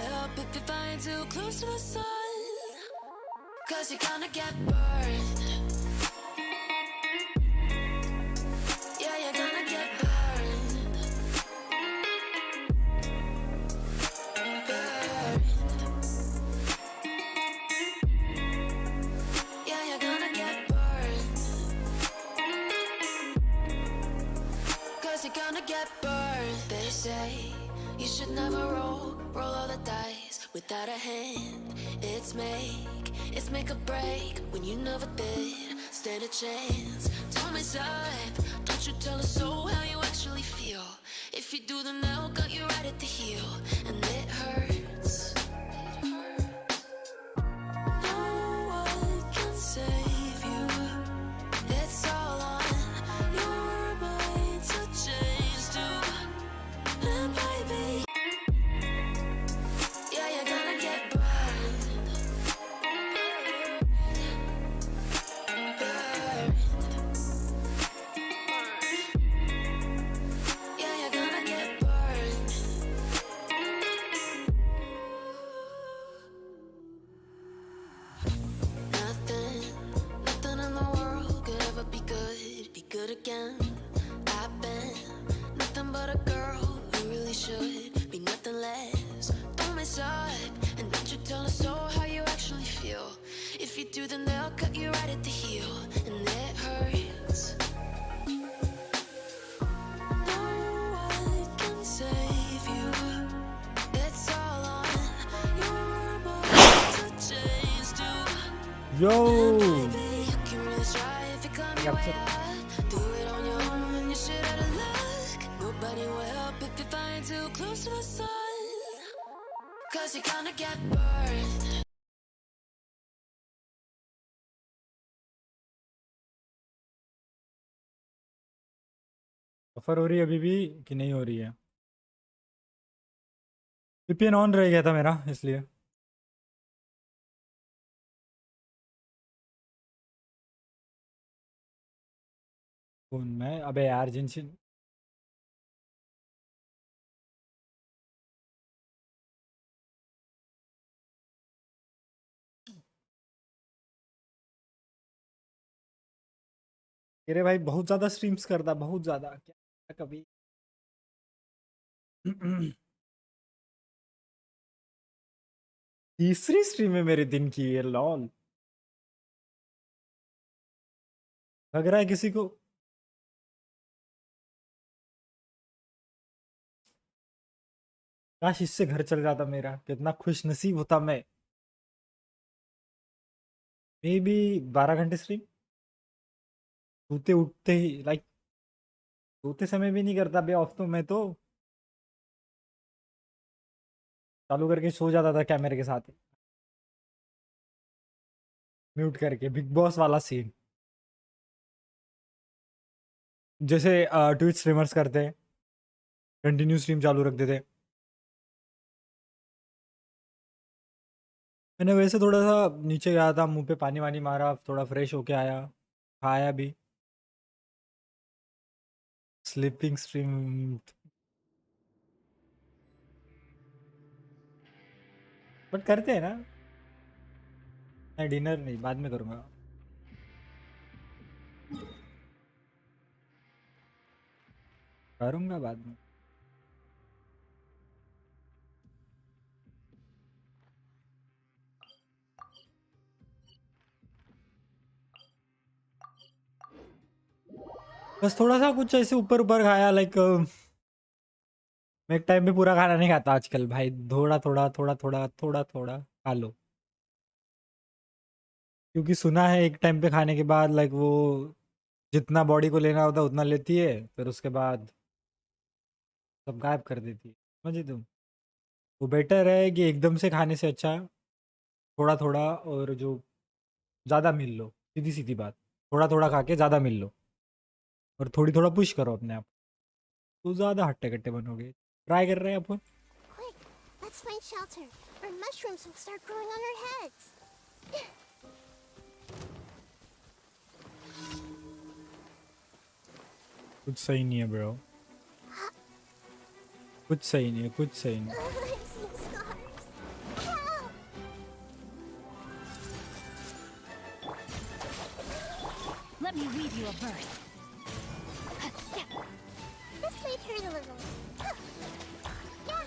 will help if you're flying too close to the sun. Cause you're gonna get burned. Yeah, you're gonna get burned. Burned. Yeah, you're gonna get burned. Cause you're gonna get burned. They say you should never roll all the dice without a hand. It's make or break when you never did stand a chance. Tell me, side, don't you tell us so how you actually feel. If you do, then they'll cut you right at the heel, and it hurts. No one can save you. It's all on your mind to change too. And baby, yeah, you're gonna get burned. Burned. Yeah, you're gonna get burned. Nothing in the world could ever be good again. I've been nothing but a girl who really should be nothing less. Don't mess up, and don't you tell us so how you actually feel. If you do, then they'll cut you right at the heel, and it hurts. No one can save you. It's all on your mind to change too. Yo. Baby, you can really try if you come your way up. Do it on your own and you shit out of luck. Nobody will help if you're flying too close to the sun. Cause you're gonna get burned. Offer हो रही है अभी भी कि नहीं हो रही है? VPN ऑन रह गया था मेरा इसलिए। फोन में अबे यार जिनसे तेरे भाई बहुत ज्यादा स्ट्रीम्स करता, बहुत ज्यादा क्या कभी। तीसरी स्ट्रीम है मेरे दिन की ये, लॉल। लग रहा है किसी को काश इससे घर चल जाता मेरा, कितना खुश नसीब होता मैं। मे बी 12 घंटे स्ट्रीम सोते उठते ही, लाइक सोते समय भी नहीं करता बे ऑफ, तो मैं तो चालू करके सो जाता था कैमरे के साथ, म्यूट करके, बिग बॉस वाला सीन जैसे ट्विच स्ट्रीमर्स करते हैं, कंटिन्यू स्ट्रीम चालू रखते थे। मैंने वैसे थोड़ा सा नीचे गया था, मुंह पे पानी वानी मारा, थोड़ा फ्रेश होके आया, खाया भी। स्लीपिंग स्ट्रीम बट करते हैं ना। मैं डिनर नहीं, बाद में करूँगा। करूँगा बाद में। बस थोड़ा सा कुछ ऐसे ऊपर ऊपर खाया, लाइक मैं एक टाइम पे पूरा खाना नहीं खाता आजकल भाई, थोड़ा थोड़ा थोड़ा थोड़ा थोड़ा थोड़ा खा लो, क्योंकि सुना है एक टाइम पे खाने के बाद लाइक वो जितना बॉडी को लेना होता है उतना लेती है, फिर उसके बाद सब गायब कर देती है। समझे तुम? वो बेटर है कि एकदम से खाने से अच्छा थोड़ा थोड़ा, और जो ज़्यादा मिल लो, सीधी सीधी बात, थोड़ा थोड़ा खा के ज़्यादा मिल लो, और थोड़ी थोड़ा पुश करो अपने आप, तो ज़्यादा हट्टे कट्टे बनोगे। ट्राई कर रहे हैं अपन। Quick, let's find shelter, or mushrooms will start growing on our heads. कुछ सही नहीं है ब्रो, कुछ सही नहीं है, कुछ सही नहीं। I'm seeing scars. Let me weave you a verse. This might hurt a little. Yeah.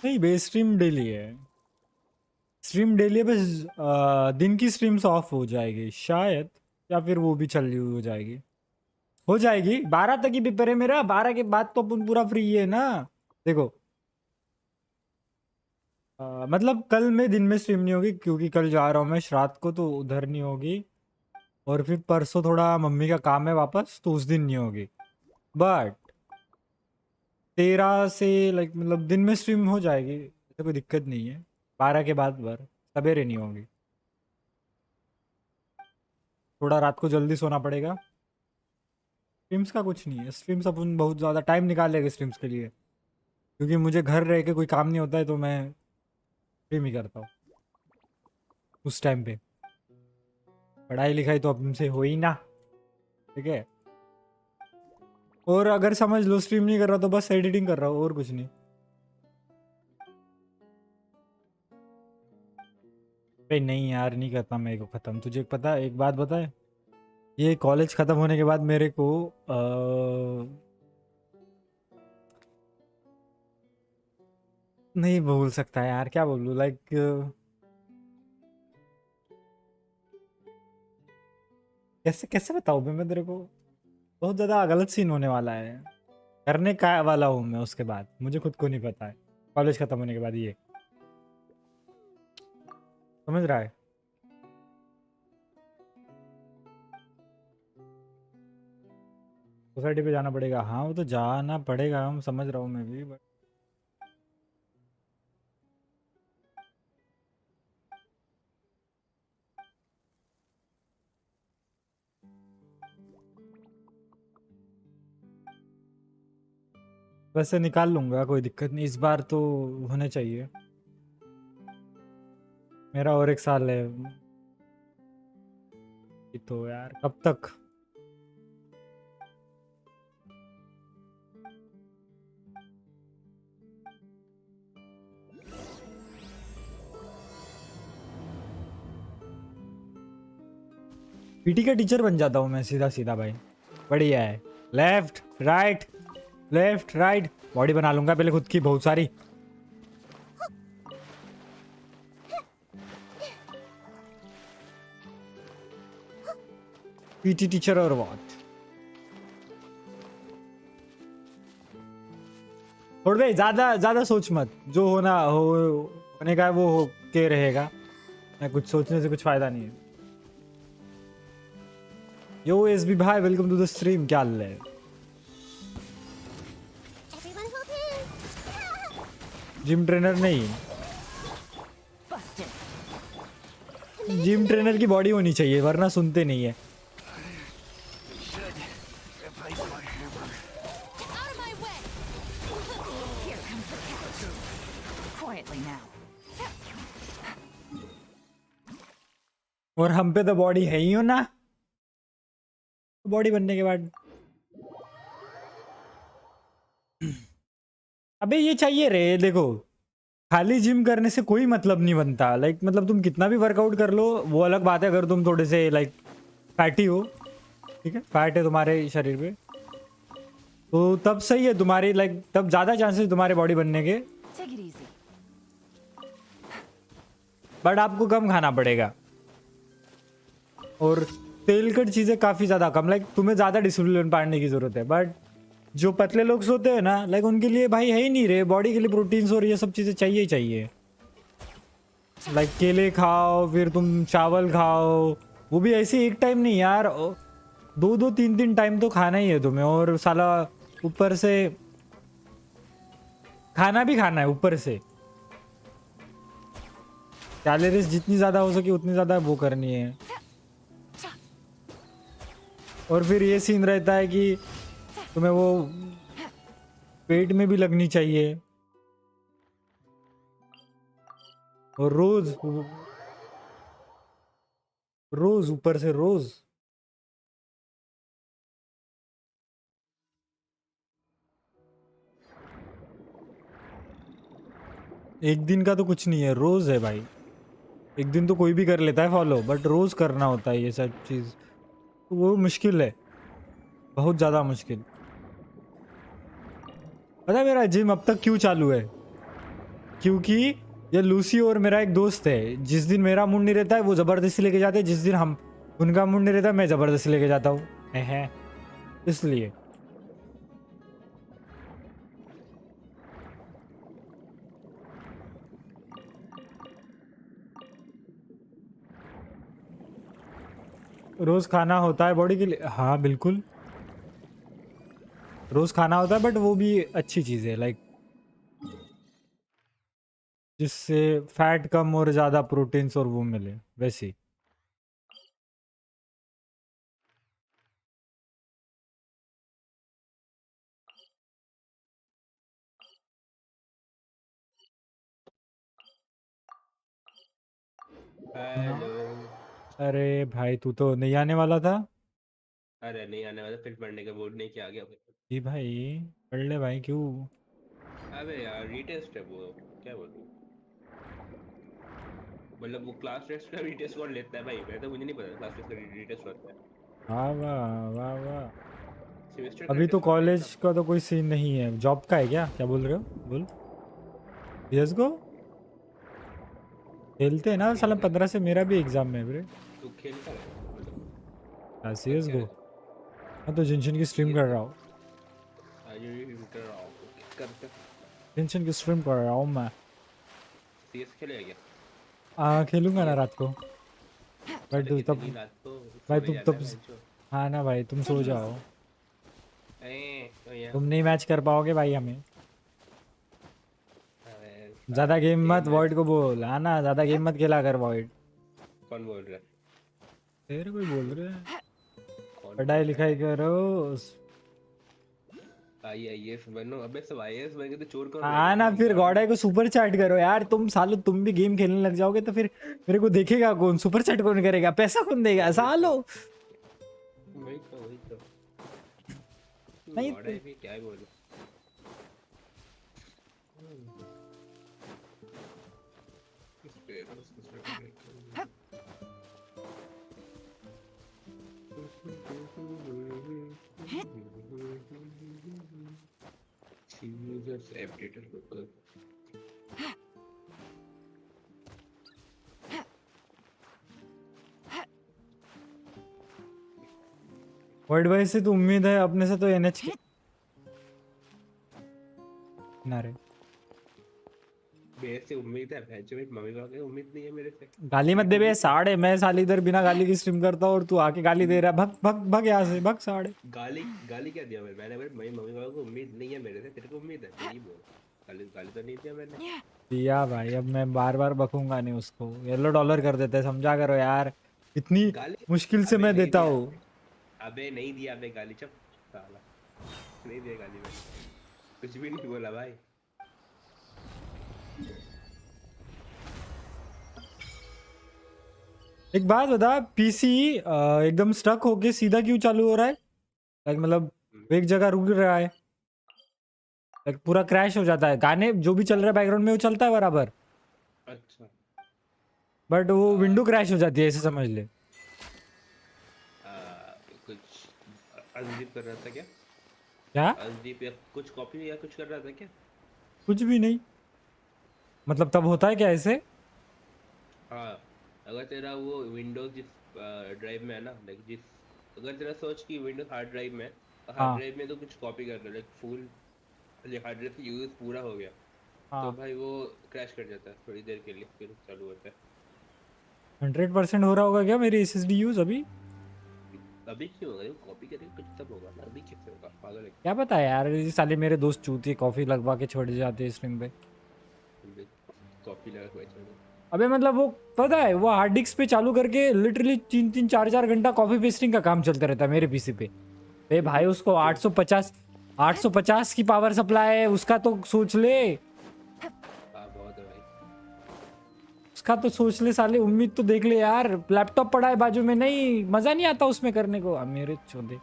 नहीं बेस स्ट्रीम डेली है, स्ट्रीम डेली है, बस दिन की स्ट्रीम्स ऑफ हो जाएगी शायद, या फिर वो भी चल रही हो जाएगी, 12 तक ही पेपर है मेरा, 12 के बाद तो अपन पूरा फ्री है ना। देखो मतलब कल में दिन में स्ट्रीम नहीं होगी क्योंकि कल जा रहा हूँ मैं श्राद्ध को, तो उधर नहीं होगी, और फिर परसों थोड़ा मम्मी का काम है वापस, तो उस दिन नहीं होगी। बट 13 से लाइक मतलब दिन में स्ट्रीम हो जाएगी, तो कोई दिक्कत नहीं है। 12 के बाद भर सवेरे नहीं होगी, थोड़ा रात को जल्दी सोना पड़ेगा। स्ट्रीम्स का कुछ नहीं है, स्ट्रीम्स अपन बहुत ज़्यादा टाइम निकाल लेंगे स्ट्रीम्स के लिए, क्योंकि मुझे घर रह के कोई काम नहीं होता है, तो मैं स्ट्रीम ही करता हूँ उस टाइम पे। पढ़ाई लिखाई तो अपन से हो ही ना, ठीक है। और अगर समझ लो स्ट्रीम नहीं कर रहा तो बस एडिटिंग कर रहा हूँ, और कुछ नहीं। भाई नहीं यार, नहीं करता मैं को ख़त्म। तुझे पता, एक बात बता है, ये कॉलेज ख़त्म होने के बाद मेरे को नहीं बोल सकता यार, क्या बोलूँ, लाइक कैसे कैसे बताऊँ मैं तेरे को, बहुत ज़्यादा गलत सीन होने वाला है, करने का वाला हूँ मैं उसके बाद, मुझे खुद को नहीं पता है कॉलेज ख़त्म होने के बाद, ये समझ रहा है। सोसाइटी पे जाना पड़ेगा, हाँ वो तो जाना पड़ेगा, हम समझ रहा हूँ मैं भी, बट वैसे निकाल लूंगा, कोई दिक्कत नहीं, इस बार तो होने चाहिए। मेरा और 1 साल है, ये तो यार कब तक। पीटी का टीचर बन जाता हूँ मैं सीधा सीधा भाई, बढ़िया है। Left right, left right, body बना लूंगा पहले खुद की बहुत सारी। पीटी टीचर और व्हाट, थोड़ा भाई ज्यादा ज्यादा सोच मत, जो होना होने का है वो हो के रहेगा, मैं कुछ सोचने से कुछ फायदा नहीं है। यो एसबी भाई, वेलकम टू द स्ट्रीम, क्या हाल है। Everyone hold hands. Gym trainer नहीं, Busted. जिम ट्रेनर की बॉडी होनी चाहिए, वरना सुनते नहीं है। Get out of my way. Here comes the catch. Quietly now. और हम पे तो बॉडी है ही हो ना, बॉडी बनने के बाद अबे ये चाहिए रे। देखो खाली जिम करने से कोई मतलब नहीं बनता, लाइक मतलब तुम कितना भी वर्कआउट कर लो, वो अलग बात है अगर तुम थोड़े से लाइक फैटी हो, ठीक है, फैट है तुम्हारे शरीर पे, तो तब सही है तुम्हारी, लाइक तब ज़्यादा चांसेस तुम्हारे बॉडी बनने के, Take it easy. बट आपको कम खाना पड़ेगा, और तेल कट चीज़ें काफ़ी ज़्यादा कम, लाइक तुम्हें ज़्यादा डिसिप्लिन पाड़ने की ज़रूरत है। बट जो पतले लोग सोते हैं ना, लाइक उनके लिए भाई है ही नहीं रे, बॉडी के लिए प्रोटीन्स और ये सब चीज़ें चाहिए ही चाहिए। लाइक केले खाओ, फिर तुम चावल खाओ, वो भी ऐसे एक टाइम नहीं यार, 2-2 3-3 टाइम तो खाना ही है तुम्हें, और साला ऊपर से खाना भी खाना है ऊपर से, कैलोरीज जितनी ज़्यादा हो सके उतनी ज़्यादा वो करनी है। और फिर ये सीन रहता है कि तुम्हें वो पेट में भी लगनी चाहिए, और रोज रोज ऊपर से रोज। एक दिन का तो कुछ नहीं है, रोज है भाई। एक दिन तो कोई भी कर लेता है फॉलो, बट रोज करना होता है ये सब चीज, तो वो मुश्किल है, बहुत ज्यादा मुश्किल। पता है मेरा जिम अब तक क्यों चालू है? क्योंकि ये लूसी और मेरा एक दोस्त है, जिस दिन मेरा मूड नहीं रहता है वो जबरदस्ती लेके जाते हैं, जिस दिन हम उनका मूड नहीं रहता है मैं जबरदस्ती लेके जाता हूँ। है इसलिए। रोज खाना होता है बॉडी के लिए, हाँ बिल्कुल रोज खाना होता है, बट वो भी अच्छी चीज है, लाइक जिससे फैट कम और ज्यादा प्रोटीन्स और वो मिले वैसे ही। हाँ। हेलो। अरे भाई तू तो नहीं आने वाला था। अरे नहीं आने वाला, फिर पढ़ने का मूड नहीं किया गया फिर। जी भाई, पढ़ ले भाई, क्यों? अबे यार रीटेस्ट है वो, क्या बोलूं। मतलब वो क्लास टेस्ट का रीटेस्ट कौन लेता है भाई? मैं तो, मुझे नहीं पता क्लास टेस्ट का रीटेस्ट होता है। वाह वाह वाह वाह। सेमेस्टर का अभी तो रीटेस्ट होता है क्या? कॉलेज का तो कोई सीन नहीं है, जॉब का है क्या? क्या बोल रहे हो? बोल। सीएस गो खेलते हैं ना साला, खेलता है? 15 से मेरा भी एग्जाम है ब्रे। तू खेलता है मतलब? कर सीएस क्या गो रहे? मैं तो जिनशन की स्ट्रीम कर सीएस रहा हूँ। आज ये कर रहा हूँ, कर जिनशन की स्ट्रीम कर रहा हूँ मैं। सीएस खेलेगा क्या? खेलूंगा ना सीएस? रात को। भाई अरे तू तब, कितनी रात को? भाई सोने तुम जाना तब, है भैंचो। हाँ ना भाई तुम सो जाओ। तो यहाँ तुम नहीं मैच कर पाओगे भाई हमें। अबे ज्यादा साले गेम मत, गेम है। वॉइड को बोल आना, ज्यादा गेम मत खेला कर वॉइड। कौन बोल रहा है? तेरे कोई बोल रहे हैं? कौन बोल पढ़ाई रहा लिखाई है? करो। आईएएस बनो। अबे सब आईएएस बन के तो चोर कौन बनेगा आना भाई? फिर एग्जाम गॉडाई को सुपर चैट करो यार, तुम सालो तुम भी गेम खेलने लग जाओगे तो फिर मेरे को देखेगा कौन? सुपर चैट कौन करेगा? पैसा कौन देगा वही तो, सालो? वही तो नहीं गॉड तो। है भी, क्या ही बोलूं। किस पे बस किस पे यूजर्स अपडेटर। वर्ल्ड वाइड से तो उम्मीद है, अपने से तो एनएच के ना रे। मेरे से उम्मीद है भैंचो, मेरी मम्मी पापा की उम्मीद नहीं है मेरे से। गाली मत मेरी दे बे उम्मीद है। साढ़े, मैं साली इधर बिना गाली की स्ट्रीम करता हूँ और तू आके गाली दे रहा है। भग भग भग यहाँ से, भग साढ़े। गाली गाली क्या दिया मैंने? मेरी मम्मी पापा को उम्मीद नहीं है मेरे से, तेरे को उम्मीद है? यही बोल। गाली गाली तो नहीं दिया मैंने। दिया भाई, अब मैं बार बार बकूंगा नहीं उसको, येलो डॉलर कर देते हैं, समझा करो यार। इतनी गाली? मुश्किल से अबे मैं नहीं देता दिया। हूँ। अबे नहीं दिया अबे गाली, चुप साला। नहीं दिया गाली मैंने, कुछ भी नहीं बोला भाई। एक बात बता, पीसी एकदम स्टक होके सीधा क्यों चालू हो रहा है? लाइक मतलब वो एक जगह रुक रहा है, लाइक पूरा क्रैश हो जाता है, गाने जो भी चल रहा है बैकग्राउंड में वो चलता है बराबर, अच्छा। बट वो आ, विंडो क्रैश हो जाती है, ऐसे समझ ले। आ, कुछ अनजिप कर रहा था क्या? क्या? अनजिप या कुछ कॉपी या कुछ कर रहा था क्या? कुछ भी नहीं, मतलब तब होता है क्या ऐसे? हाँ, अगर तेरा वो विंडोज जिस ड्राइव में है ना, लाइक जिस, अगर तेरा सोच कि विंडोज हार्ड ड्राइव में, हार्ड हाँ ड्राइव में तो कुछ कॉपी कर रहा है, लाइक फुल हार्ड ड्राइव का यूज पूरा हो गया, तो हाँ। भाई वो क्रैश कर जाता है थोड़ी देर के लिए, फिर चालू होता है। 100% हो रहा होगा क्या मेरी एसएसडी यूज अभी? अभी क्यों होगा? कॉपी करेंगे कुछ तब होगा ना, अभी कैसे होगा? पागल है क्या पता यार, ये साले मेरे दोस्त चूती कॉफी लगवा के छोड़ जाते हैं स्ट्रीम पे। क्या? कॉपी लगा के छोड़ो। अबे मतलब वो पता है, वो हार्ड डिस्क पे चालू करके लिटरली 3-3 4-4 घंटा कॉफी पेस्टिंग का काम चलता रहता है मेरे पीसी पे। ए भाई उसको 850 की पावर सप्लाई है, उसका तो सोच ले। हाँ बहुत है भाई। उसका तो सोच ले साले, उम्मीद तो देख ले यार, लैपटॉप पड़ा है बाजू में, नहीं मजा नहीं आता उसमें करने को। अब मेरे चौधे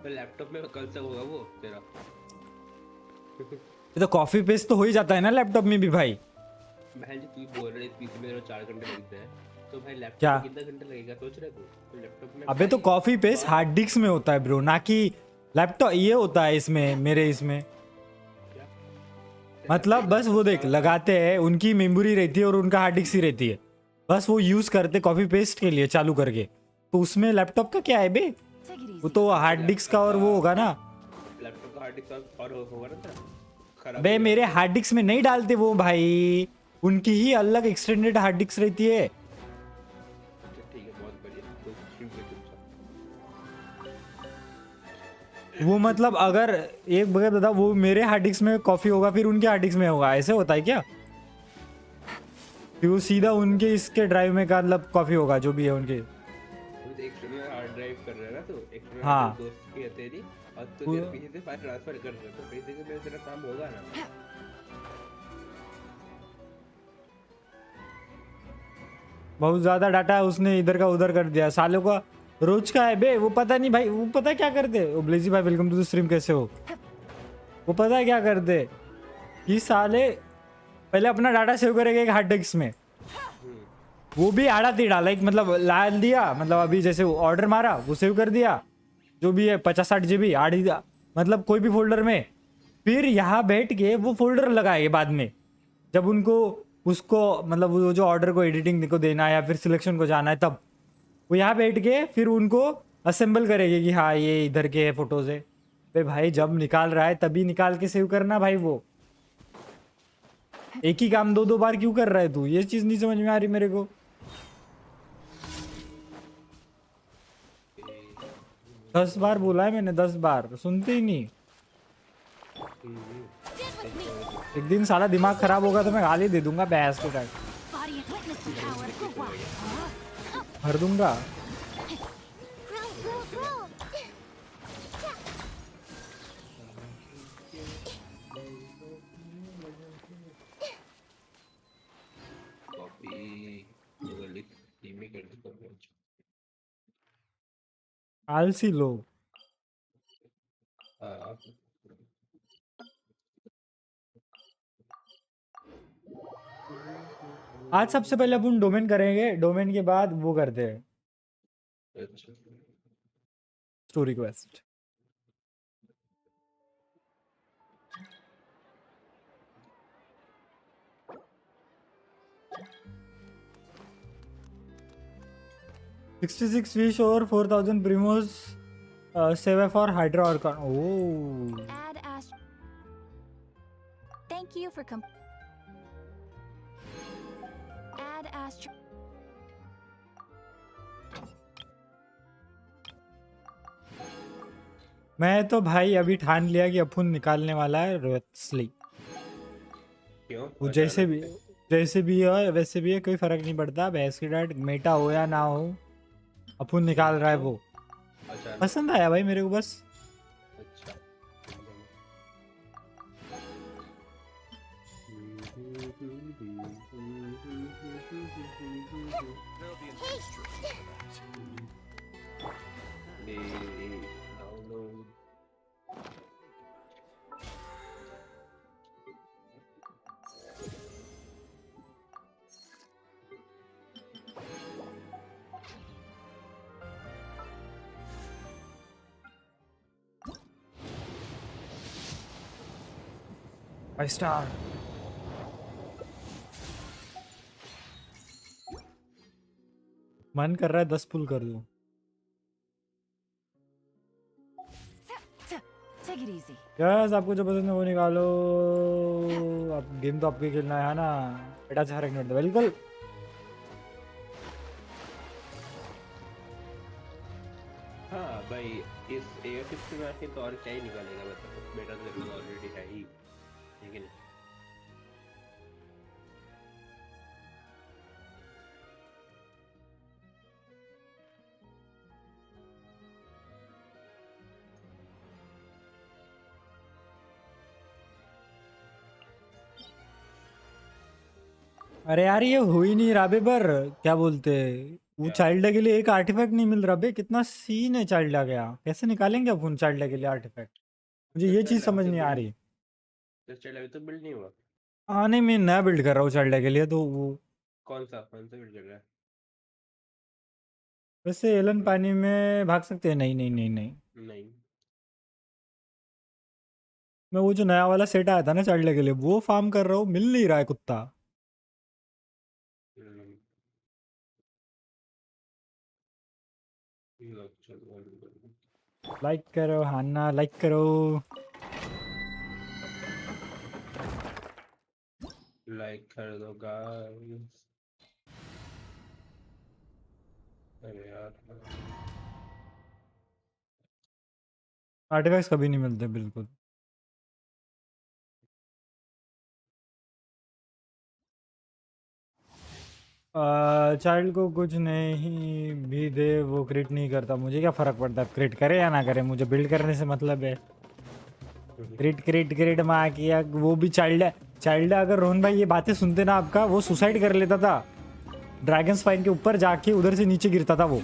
तो लैपटॉप में कल तक होगा वो तेरा? ये तो कॉपी पेस्ट तो हो ही जाता है ना लैपटॉप में भी भाई। बहन जी तू बोल रहा है इस पीसी में तेरे को 4 घंटे लगते हैं, तो भाई लैपटॉप क्या? में कितना घंटा लगेगा सोच रहा है तू? तो लैपटॉप में अबे तो भाई कॉपी पेस्ट हार्ड डिस्क में होता है ब्रो, ना कि लैपटॉप ये होता है इसमें, मेरे इसमें। क्या? मतलब बस वो देख लगाते हैं, उनकी मेमोरी रहती है और उनका हार्ड डिस्क ही रहती है, बस वो यूज करते कॉपी पेस्ट के लिए चालू करके। तो उसमें लैपटॉप का क्या है बे, Take it वो easy. तो हार्ड डिस्क का और वो होगा ना। लैपटॉप का हार्ड डिस्क और होगा ना तेरा खराब बे हो मेरे हार्ड डिस्क में नहीं डालते वो भाई, उनकी ही अलग एक्सटेंडेड हार्ड डिस्क रहती है। जाएगा। अच्छा, ठीक है बहुत बढ़िया, तो स्ट्रीम पे चुप वो मतलब अगर एक बगैर बता, वो मेरे हार्ड डिस्क में कॉपी होगा फिर उनके हार्ड डिस्क में होगा, ऐसे होता है क्या? फिर वो सीधा उनके इसके ड्राइव में का मतलब कॉपी होगा जो भी है उनके। तो एक्सटर्नल हार्ड ड्राइव कर रहा है ना, तो एक्सटर्नल हाँ। हार्ड ड्राइव दोस्त की है तेरी, और तू तेरे पीसी से फाइल ट्रांसफर कर रहा है, तो पीसी के में तेरा काम होगा ना। बहुत ज्यादा डाटा उसने इधर का उधर कर दिया सालों का, रोज का है बे। वो पता नहीं भाई, वो पता है क्या करते? वो ब्लेजी भाई वेलकम टू द स्ट्रीम, कैसे हो? वो पता है क्या करते? ये साले पहले अपना डाटा सेव करेंगे एक हार्ड डिस्क में, वो भी आड़ा टेढ़ा, लाइक मतलब डाल दिया, मतलब अभी जैसे ऑर्डर मारा वो सेव कर दिया जो भी है 50-60 GB आड़ी, मतलब कोई भी फोल्डर में। फिर यहाँ बैठ के वो फोल्डर लगाएंगे बाद में, जब उनको उसको मतलब वो जो ऑर्डर को एडिटिंग को देना है या फिर सिलेक्शन को जाना है, तब वो यहाँ बैठ के फिर उनको असेंबल करेंगे कि हाँ ये इधर के फोटोज है। भाई जब निकाल रहा है तभी निकाल के सेव करना भाई, वो एक ही काम 2-2 बार क्यों कर रहा है तू? ये चीज नहीं समझ में आ रही मेरे को। 10 बार बोला है मैंने, 10 बार सुनते ही नहीं। एक दिन साला दिमाग खराब होगा तो मैं गाली दे दूंगा भैंस के time, Body and witness the power. Go wild. भर दूंगा। Roll, roll, roll. Copy Google लिख टीम कर दे कर। आलसी लोग। हाँ आज सबसे पहले अपन डोमेन करेंगे, डोमेन के बाद वो करते हैं अच्छा story quest. $66 fish or 4,000 primos save for Hydra Archon. Oh, Add ast. Thank you for Add astro. मैं तो भाई अभी ठान लिया कि अपुन निकालने वाला है रसली। क्यों वो जैसे भी है वैसे भी है, कोई फर्क नहीं पड़ता, भैंस की डाइट मेटा हो या ना हो, अपुन निकाल रहा है वो। अच्छा पसंद आया भाई मेरे को बस। अच्छा डाउनलोड फाइव स्टार। मन कर रहा है 10 पुल कर दूं। Take it easy. यस आपको जो पसंद है वो निकालो, आप गेम तो आपके खेलना है ना, बेटा से फर्क नहीं पड़ता बिल्कुल। हाँ भाई इस AR-15 में आके तो और क्या ही निकालेगा, मतलब बेटा तो लगभग ऑलरेडी है ही, ठीक है नहीं? अरे यार ये हो ही नहीं रहा बे, पर क्या बोलते हैं वो चाइल्ड के लिए एक आर्टिफैक्ट नहीं मिल रहा बे, कितना सीन है चाइल्ड का, क्या कैसे निकालेंगे अपन चाइल्ड के लिए आर्टिफैक्ट? मुझे ये चीज समझ नहीं आ रही। तो चल अभी तो बिल्ड नहीं हुआ। हाँ नहीं, मैं नया बिल्ड कर रहा हूँ चाइल्ड के लिए, तो वो कौन सा बिल्ड कर रहा है? वैसे एलन पानी में भाग सकते हैं। नहीं नहीं नहीं नहीं, नहीं। मैं वो जो नया वाला सेट आया था ना चाइल्ड के लिए, वो फार्म कर रहा हूँ, मिल नहीं रहा है कुत्ता। हम्म, चल लाइक करो हाना, लाइक करो। लाइक कर दो गाइस। अरे यार आर्टिफैक्ट्स कभी नहीं मिलते बिल्कुल। चाइल्ड को कुछ नहीं भी दे वो क्रिट नहीं करता, मुझे क्या फर्क पड़ता है क्रिट करे या ना करे, मुझे बिल्ड करने से मतलब है। क्रिट क्रिट क्रिट माँ किया, वो भी चाइल्ड है। चाइल्ड है, अगर रोहन भाई ये बातें सुनते ना आपका, वो सुसाइड कर लेता था ड्रैगन स्पाइन के ऊपर जाके, उधर से नीचे गिरता था वो।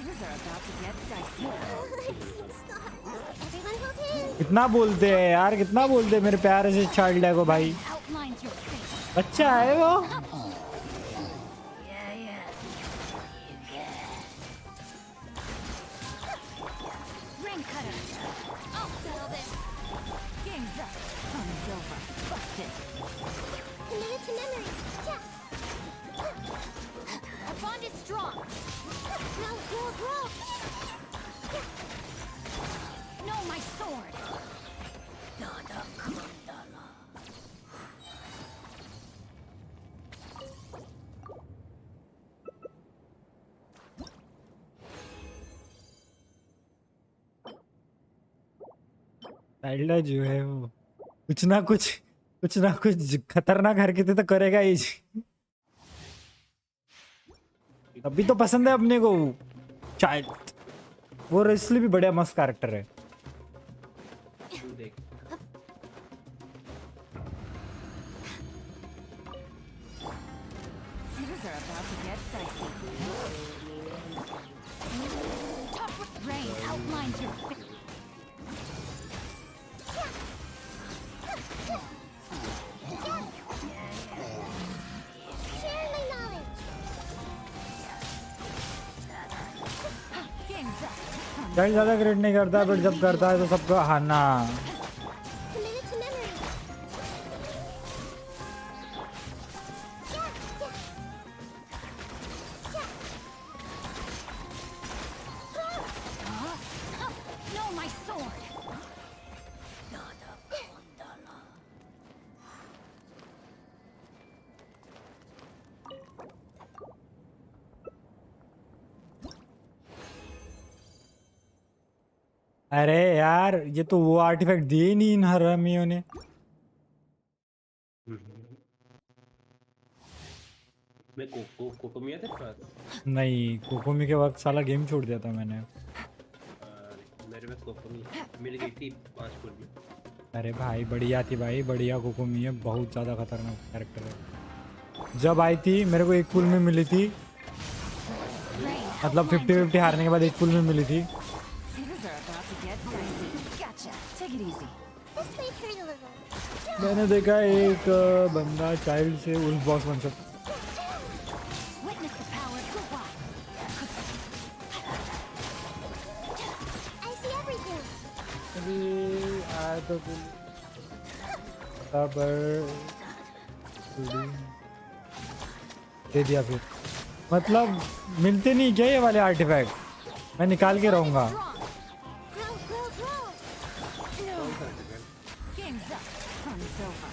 कितना बोलते हैं यार, कितना बोलते हैं मेरे प्यारे से चाइल्ड है को भाई, Outlines your face. बच्चा है वो। Ring cutter. I'll settle this. Game's up. Fun's over. Busted. Committed to memory. Yeah. Our bond is strong. Now roll. No, my sword. Child जो है वो कुछ ना कुछ खतरनाक हरकतें तो करेगा ही जी। अभी तो पसंद है अपने को शायद, वो इसलिए भी बढ़िया मस्त कैरेक्टर है। देख Things are about to get dicey. Top rain outlines your face. Share my knowledge. Game's up. Child ज्यादा क्रिएट नहीं करता, बट जब करता है तो सबको हाना। Committed to memory. No, my sword. अरे यार, ये तो वो आर्टिफैक्ट दिए नहीं इन हरामियों ने। मैं कोकोमिया थे पास। नहीं, कोकोमी के वक्त साला गेम छोड़ दिया था मैंने। मेरे पास कोकोमी मिल गई थी 5 फुल में। अरे भाई बढ़िया थी भाई, बढ़िया कोकोमी है, बहुत ज़्यादा खतरनाक कैरेक्टर है। जब आई थी मेरे को एक पुल में मिली थी, मतलब 50-50 हारने के बाद एक पुल में मिली थी। Things are about to get dicey. Gotcha. Take it easy. This may hurt a little. मैंने देखा एक बंदा चाइल्ड से उल्फ बॉस बन सकता। Witness the power go wild. I see everything. अभी आया तो पर दे दिया फिर, मतलब मिलते नहीं क्या ये वाले आर्टिफैक्ट, मैं निकाल के रहूँगा। Grow. Game's up. Fun's over.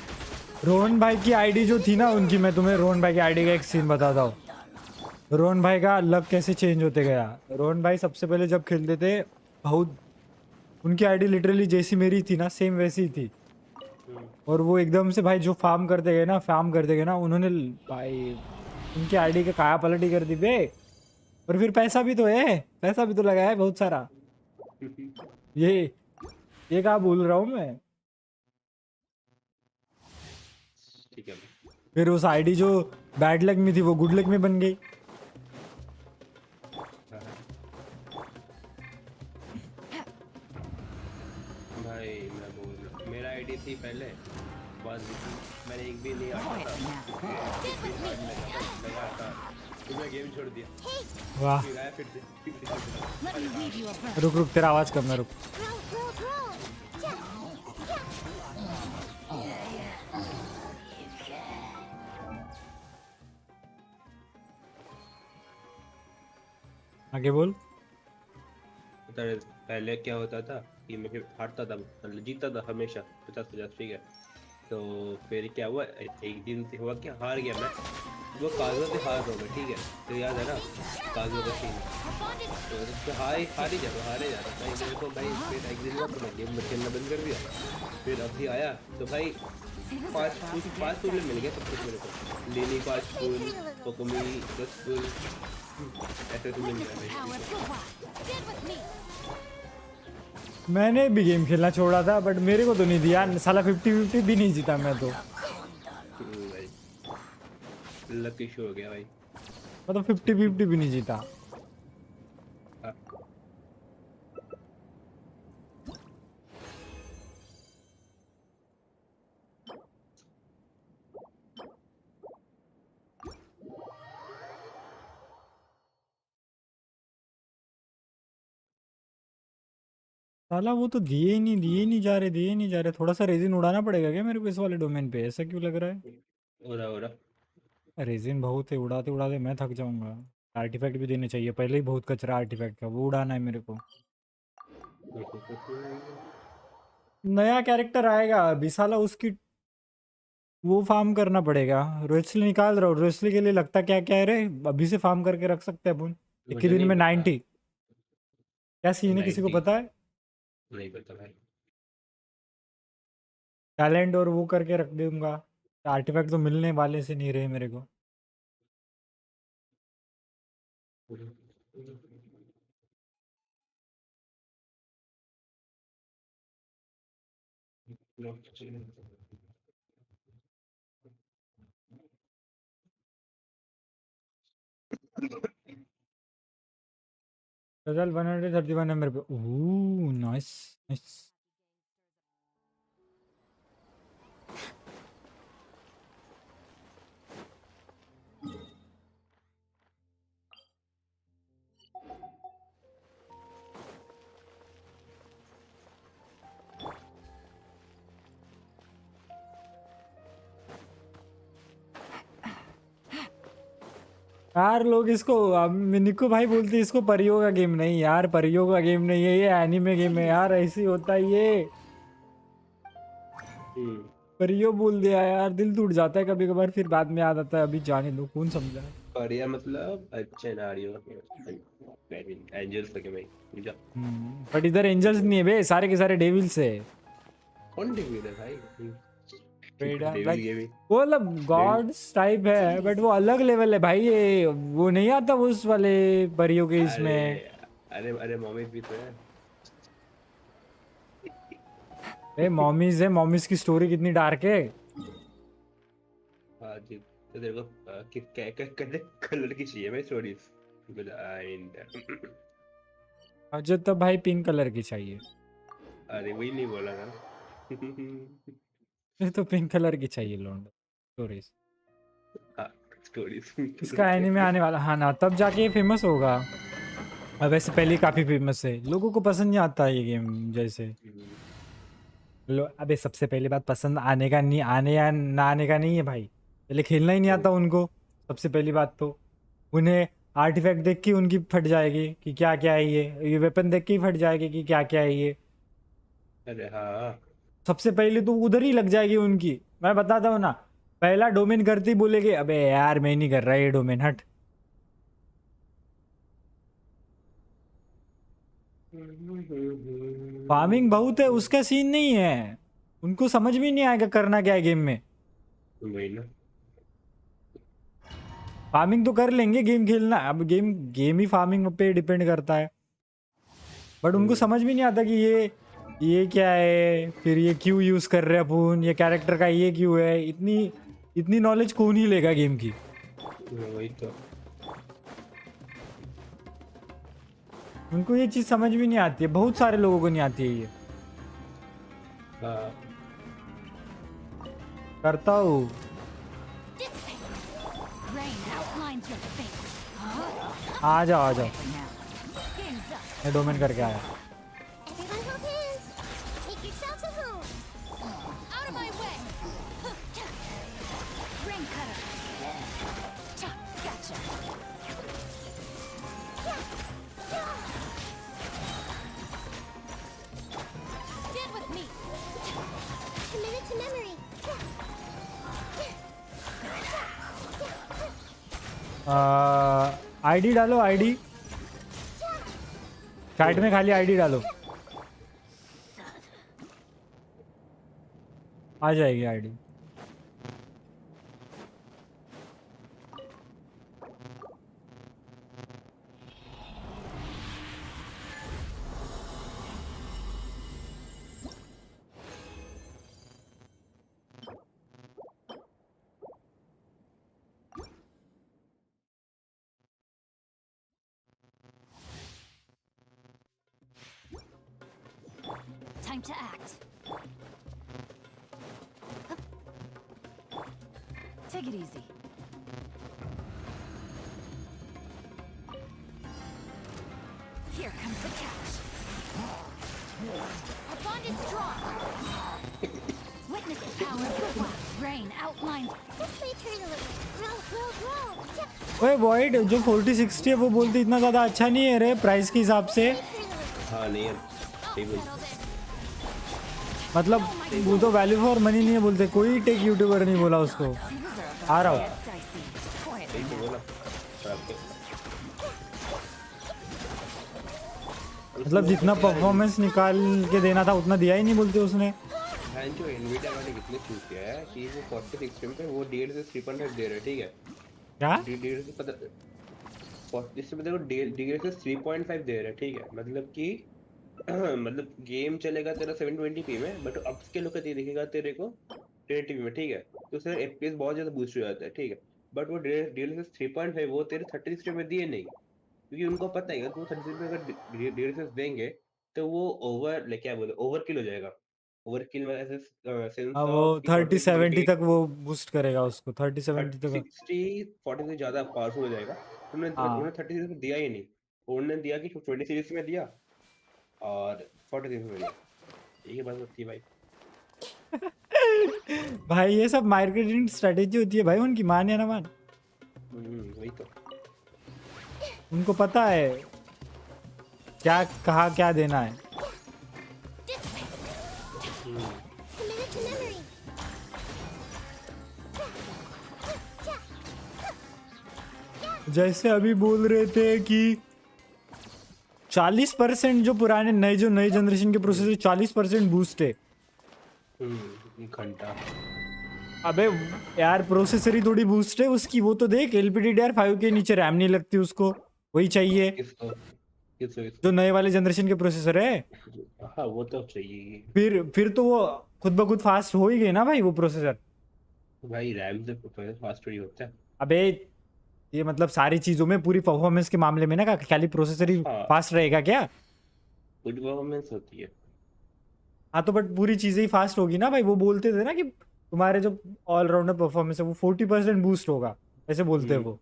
Rohan भाई की आईडी जो थी ना उनकी, मैं तुम्हें रोहन भाई की आईडी का एक सीन बताता हूँ। रोहन भाई का लक कैसे चेंज होते गया। रोहन भाई सबसे पहले जब खेलते थे, बहुत उनकी आईडी लिटरली जैसी मेरी थी ना, सेम वैसी ही थी। और वो एकदम से भाई जो फार्म करते गए ना, उन्होंने भाई उनकी आईडी का काया पलटी कर दी बे। और फिर पैसा भी तो लगाया है बहुत सारा। ये क्या बोल रहा हूँ मैं। ठीक है। फिर उस आईडी जो बैड लक में थी वो गुड लक में बन गई। भाई मैं बोल मेरा आईडी थी पहले बस मैंने एक भी नहीं आता था, एक भी हार्ड लगा था, तो मैं गेम छोड़ दिया, वाह फिर आया फिर से Let me weave you a verse. रुक रुक तेरा आवाज कम है रुक Grow, grow, grow. Yeah, yeah. आगे बोल पता है पहले क्या होता था कि मैं फिर हारता था, मतलब जीतता था हमेशा 50-50, ठीक है। तो फिर क्या हुआ, एक दिन से हुआ क्या, हार गया मैं, वो काजों से हार रहा हूँ मैं, ठीक है। तो याद है ना काजों का सीन, तो हार ही जाता भाई मेरे को भाई। फिर एक दिन हुआ तो मैं गेम खेलना बंद कर दिया। फिर अभी आया तो भाई पाँच फूल मिल गया सब कुछ मेरे को, लेनी 5 फूल, कोकोमी 10 फूल, ऐसे तो मिल गया भाई। Power for what? Stand with me. मैंने भी गेम खेलना छोड़ा था बट मेरे को तो नहीं दिया साला 50-50 भी नहीं जीता मैं तो भाई लकी शो हो गया भाई। मतलब 50-50 भी नहीं जीता हाँ। साला वो तो दिए ही नहीं जा रहे। थोड़ा सा रेजिन उड़ाना पड़ेगा क्या मेरे को इस वाले डोमेन पे, ऐसा क्यों लग रहा है? हो रहा रेजिन बहुत है, उड़ाते उड़ाते मैं थक जाऊंगा। आर्टिफैक्ट भी देने चाहिए, पहले ही बहुत कचरा आर्टिफैक्ट का, वो उड़ाना है मेरे को। नया कैरेक्टर आएगा अभी साला, उसकी वो फार्म करना पड़ेगा। रोस्ली निकाल रहा हूँ, रोस्ली के लिए लगता क्या क्या है रे, अभी से फार्म करके रख सकते हैं अपन। एक ही मुझे दिन नहीं में पता। 90 क्या सीन है, किसी को 90 पता है? नहीं पता भाई। टैलेंट और वो करके रख दूंगा। आर्टिफैक्ट तो मिलने वाले से नहीं रहे मेरे को। टोटल 131 है मेरे पे। Oh nice nice. यार लोग इसको निक्को भाई बोलते हैं इसको परियों का गेम नहीं यार, परियों का गेम नहीं है ये, एनिमे गेम है यार, ऐसे ही होता है ये। परियों बोल दिया यार, दिल टूट जाता है कभी कभार, फिर बाद में याद आता है अभी जाने दो, कौन समझा। बढ़िया मतलब अच्छे नारियो एंजल्स लगे भाई मुझे। बट इधर एंजल्स नहीं है बे, सारे के सारे डेविल्स है। कौन डेविल है भाई? डेविल लाइक गेमिंग वो मतलब गॉड्स टाइप है बट वो अलग लेवल है भाई, ये वो नहीं आता उस वाले परियों के अरे इसमें। अरे मम्मी भी तो है। मॉमीज है, मॉमीज की स्टोरी कितनी डार्क है। हाँ जी, तो तेरे को कलर की चाहिए भाई स्टोरीज? मुझे तो भाई पिंक कलर की चाहिए। अरे वही नहीं बोला था। मुझे तो पिंक कलर की चाहिए लोंड स्टोरीज। हाँ स्टोरीज। इसका एनीमे आने वाला, हाँ ना, तब जाके ये फेमस होगा। अब वैसे पहले ही काफी फेमस है, लोगों को पसंद नहीं आता ये गेम जैसे। अबे सबसे पहली बात, पसंद आने का नहीं, आने या ना आने का नहीं है भाई, पहले खेलना ही नहीं आता उनको। सबसे पहली बात तो उन्हें आर्टिफैक्ट देख के उनकी फट जाएगी कि क्या क्या है ये वेपन देख के ही फट जाएगी कि क्या क्या है ये। अरे हाँ सबसे पहले तो उधर ही लग जाएगी उनकी, मैं बताता हूँ ना। पहला डोमेन करती बोलेगे अबे यार मैं नहीं कर रहा ये डोमेन, हट। फार्मिंग बहुत है, उसका सीन नहीं है, उनको समझ में नहीं आएगा करना क्या है गेम में। वही ना। फार्मिंग तो कर लेंगे, गेम खेलना, अब गेम ही फार्मिंग पे डिपेंड करता है। बट उनको समझ में नहीं आता कि ये क्या है, फिर ये क्यों यूज कर रहे हैं अपन, ये कैरेक्टर का ये क्यों है, इतनी नॉलेज कौन ही लेगा गेम की। वही तो। उनको ये चीज समझ में नहीं आती है, बहुत सारे लोगों को नहीं आती है ये। हाँ करता हूँ। Rain outlines your fate. आ जाओ आ जाओ, Now, game's up. मैं डोमेन करके आया। Everyone hold hands. Make yourselves at home. Out of my way. Rain cutter. Gotcha. Stand with me. Committed to memory. ID डालो, आईडी चैट में खाली ID डालो, आ जाएगी ID. Time to act. Take it easy. Here comes the catch. Our bond is strong. Witness the power of the wild. Rain outlines. Just wait for it a little. Grow, grow, grow. ओए void जो 4060 है वो बोलते इतना ज़्यादा अच्छा नहीं है रे प्राइस के हिसाब से। हाँ नहीं है, सही बोल। मतलब वो तो वैल्यू फॉर मनी नहीं है बोलते, कोई टेक यूट्यूबर नहीं बोला उसको। आ रहा हूँ। Dicey. Quietly. सही तो बोला आपके। मतलब जितना परफॉर्मेंस निकाल के देना था उतना दिया ही नहीं बोलते उसने। बहन जो एनवीडिया वाले कितने चूज किया है कि वो 4060 पे वो डेढ़ से 3.5 दे रहे हैं, ठीक है? क्या डेढ़ से पता 40 में देखो डेढ़ से 3.5 दे रहे हैं, ठीक है? मतलब कि मतलब गेम चलेगा तेरा 720p में, बट अपस्केल होकर दिखेगा तेरे को 1080p में, ठीक है? तो उससे एफपीएस बहुत ज्यादा बूस्ट हो जाता है, ठीक है? बट वो डेढ़ से 3.5 वो तेरे 3060 में दिए नहीं, क्योंकि उनको पता है कि वो 3060 में अगर डेढ़ से देंगे तो वो क्या बोले ओवरकिल हो जाएगा। ओवरकिल में ऐसे सेंस अब वो ऑफ 3070 तक वो बूस्ट करेगा उसको, 3070 तक। 40 से ज्यादा पावरफुल हो जाएगा। उन्होंने 30 सीरीज में दिया ही नहीं, उन्होंने दिया कि 20 सीरीज में दिया और 40 सीरीज में दिया। यही बात होती है भाई। भाई ये सब मार्केटिंग स्ट्रेटेजी होती है भाई उनकी, मान या ना मान। वही तो। उनको पता है क्या कहा क्या देना है। Committed to memory. जैसे अभी बोल रहे थे कि 40% जो पुराने नए जनरेशन के प्रोसेसर 40% बूस्ट है। घंटा। अबे यार प्रोसेसर ही थोड़ी बूस्ट है उसकी, वो तो देख LPDDR5 के नीचे रैम नहीं लगती उसको, वही चाहिए किसको जो नए वाले जनरेशन के प्रोसेसर है। हाँ वो तो चाहिए फिर तो वो खुद ब खुद फास्ट हो ही गए ना भाई वो प्रोसेसर। भाई, रैम से फास्ट थोड़ी होता है। अबे ये मतलब सारी चीजों में पूरी परफॉर्मेंस के मामले में ना खाली प्रोसेसर ही हाँ। फास्ट रहेगा क्या? पूरी परफॉर्मेंस होती है। हाँ तो बट पूरी चीजें ही फास्ट होगी ना भाई। वो बोलते थे ना कि तुम्हारे जो ऑलराउंडर परफॉर्मेंस है वो 40% बूस्ट होगा, ऐसे बोलते हैं वो।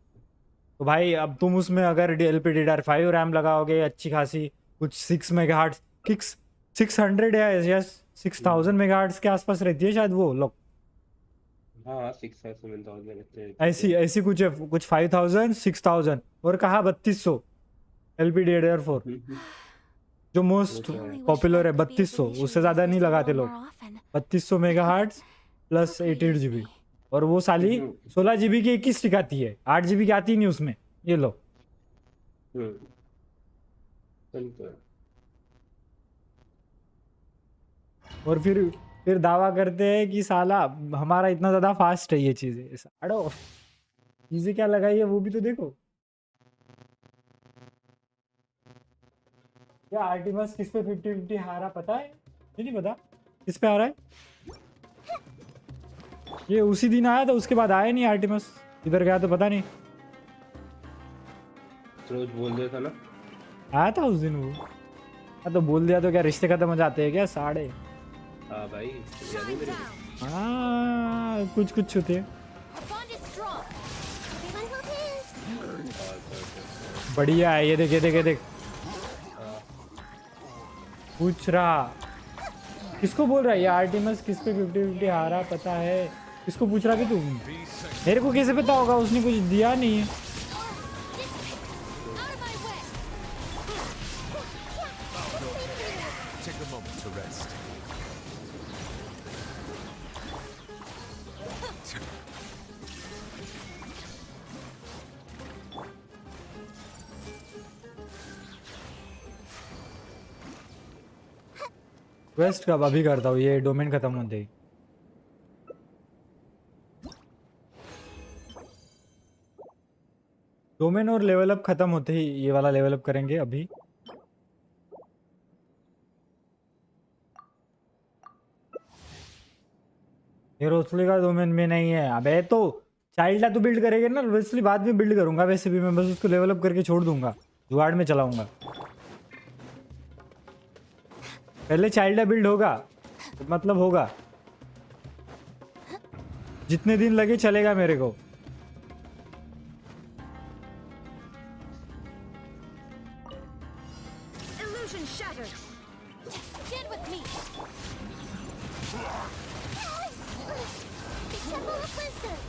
तो भाई अब तुम उसमें अगर LPDDR5 रैम लगाओगे अच्छी खासी, कुछ 6 मेगाहर्ट्ज 600 या 6000 मेगाहर्ट्ज के आसपास रहती है शायद वो लोग। हाँ 6,000 ऐसी कुछ है, कुछ 5000 6000 और कहा 3200 LPDDR4 जो मोस्ट पॉपुलर है 3200, उससे ज्यादा नहीं लगाते लोग। 3200 मेगाहर्ट्ज प्लस 8GB और वो साली 16GB की 21 टिक आती है, 8GB की आती नहीं उसमें। ये लो। और फिर दावा करते हैं कि साला हमारा इतना ज्यादा फास्ट है ये चीजें। साड़ो चीजें क्या लगाई है वो भी तो देखो। क्या आर्टिमस किस पे 50-50 हारा पता है? ये नहीं पता किस पे आ रहा है। ये उसी दिन आया था, उसके बाद आया नहीं आर्टिमस, इधर गया तो पता नहीं। रोज बोल दिया था ना, आया था उस दिन वो। हाँ तो बोल दिया तो क्या रिश्ते खत्म हो जाते हैं क्या? साढ़े हाँ भाई याद है मेरे को। हाँ कुछ कुछ छूते Our bond is strong. Everyone hold hands. बढ़िया है। ये देख ये देख ये देख पूछ रहा किसको बोल रहा है ये आर्टिमस किस पे 50-50 हारा पता है किसको पूछ रहा कि तू मेरे को कैसे पता होगा उसने कुछ दिया नहीं है। Out of my way. Take a moment to rest. वेस्ट कब अभी करता हूँ ये डोमेन खत्म होते ही। डोमेन और लेवल अप खत्म होते ही ये वाला लेवल अप करेंगे अभी। ये रोसली का डोमेन में नहीं है अबे तो चाइल्ड है तो बिल्ड करेंगे ना वेस्ली बाद में बिल्ड करूंगा वैसे भी मैं बस उसको लेवल अप करके छोड़ दूंगा जुगाड़ में चलाऊंगा। पहले चाइल्ड बिल्ड होगा तो मतलब होगा जितने दिन लगे चलेगा मेरे को। Illusion shattered. Stand with me. Be careful of wisdom.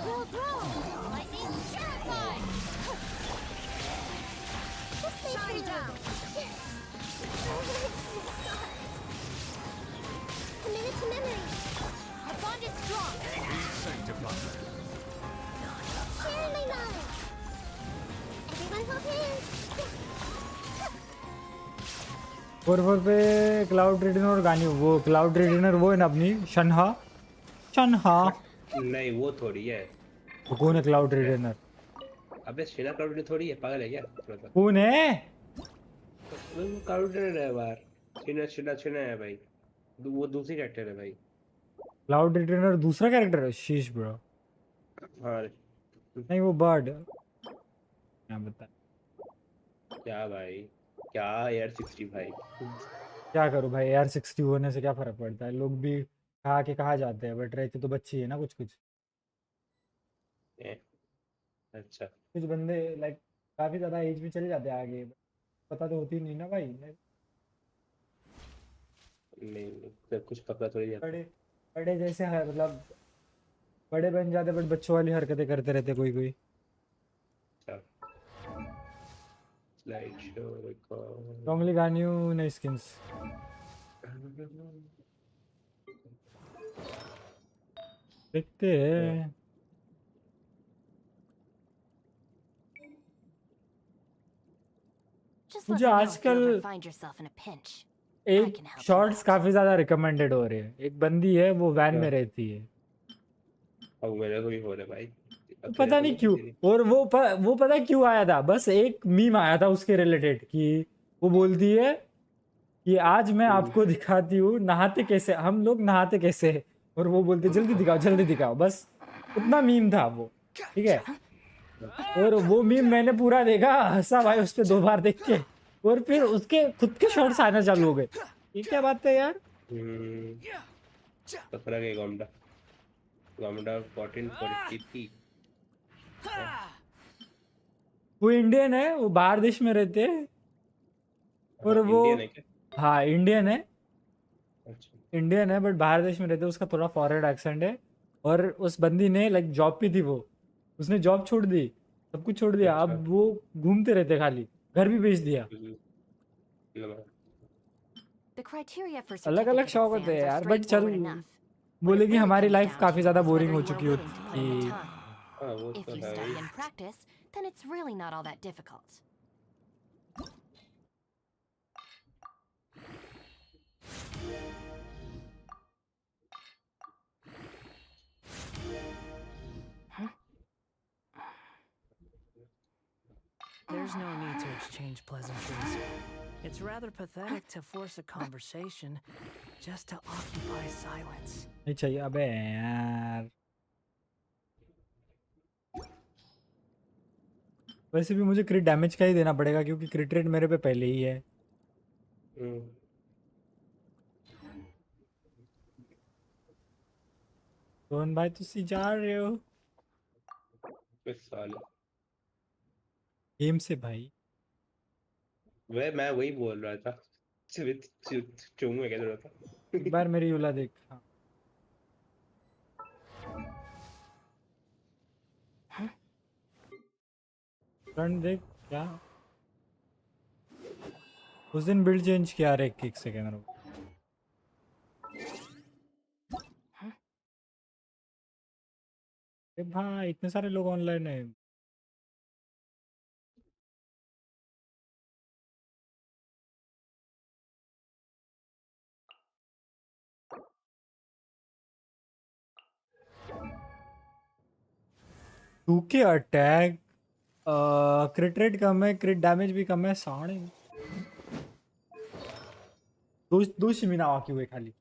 Grow. Lightning terrified. Just stay Shine true. down. Committed to memory. Our bond is strong. Be sanctified. Sharing my knowledge. Everyone hold hands. 4 पे cloud रिडनर और गानी वो cloud रिडनर वो है ना अपनी शनहा नहीं वो थोड़ी है। तो कौन है क्लाउड रिडनर? अबे शिना क्राउड थोड़ी है पागल है क्या मतलब कौन है? वो क्राउड है बाहर शिना है भाई वो दूसरी कैरेक्टर है भाई। क्लाउड रिडनर दूसरा कैरेक्टर है शीश ब्रो। हाँ नहीं वो बर्ड क्या बता क्या भाई क्या यार 60 भाई क्या करूं भाई यार 60 होने से क्या फर्क पड़ता है लोग भी खा के कहा जाते हैं बट रहते तो बच्ची है ना कुछ कुछ अच्छा कुछ बंदे लाइक काफी ज्यादा एज में चले जाते हैं आगे पता तो होती नहीं ना भाई। नहीं सब कुछ पता थोड़ी जाता बड़े बड़े जैसे है मतलब बड़े बन जाते बट बच्चों वाली हरकतें करते रहते कोई कोई। स्लाइड शो रिकॉर्ड स्ट्रांगली गान्यू नई स्किन्स देखते हैं। Just मुझे let me know if you आजकल ever find yourself in a pinch. I एक can help you shorts out. काफी ज्यादा रिकमेंडेड हो रहे हैं। एक बंदी है वो वैन में क्या? रहती है अब मेरे को भी हो रहा है भाई अब तेरे पता को नहीं भी क्यों तेरी और वो पता क्यों आया था बस एक मीम आया था उसके रिलेटेड कि वो बोलती है कि आज मैं आपको दिखाती हूँ नहाते कैसे हम लोग नहाते कैसे हैं। और वो बोलते जल्दी दिखाओ बस उतना मीम था वो ठीक है। और वो मीम मैंने पूरा देखा हंसा भाई उस पर 2 बार देख के और फिर उसके खुद के शॉर्ट्स आना चालू हो गए। ये क्या बात है यार? पकड़ा गया गामडा 1443 वो इंडियन है वो बाहर देश में रहते हैं और वो इंडियन है क्या हाँ इंडियन है अच्छा इंडियन है बट बाहर देश में रहते हैं उसका थोड़ा फॉरेन एक्सेंट है। और उस बंदी ने लाइक जॉब पे थी वो उसने जॉब छोड़ दी सब कुछ छोड़ दिया अच्छा अब वो घूमते रहते खाली घर भी बेच दिया। लगा The criteria for अलग अलग certificate शौक होते हैं exams are यार बट चल straightforward enough. What it बोलेगी really हमारी comes लाइफ down काफी to ज्यादा is बोरिंग whether हो you चुकी are हो willing to put in the कि time. हाँ वो If तो you है study he and practice, then it's really not all that difficult. There's no need to exchange pleasantries. It's rather pathetic to force a conversation just to occupy silence. नहीं चाहिए अबे यार। वैसे भी मुझे क्रिट डैमेज का ही देना पड़ेगा क्योंकि क्रिट रेट मेरे पे पहले ही है। रोहन भाई तुसी जा रहे हो इस साल गेम से भाई? मैं वही बोल रहा था। सिर्फ चूम में कह रहा था। एक बार मेरी यूला देख। हाँ, फ्रंट देख क्या। उस दिन बिल्ड चेंज किया रे एक सेकंड रुक। अरे भाई इतने सारे लोग ऑनलाइन है। टू के अटैक क्रिट रेट कम है, क्रिट डैमेज भी कम है। साढ़े दो शिमिनावा क्यों है खाली?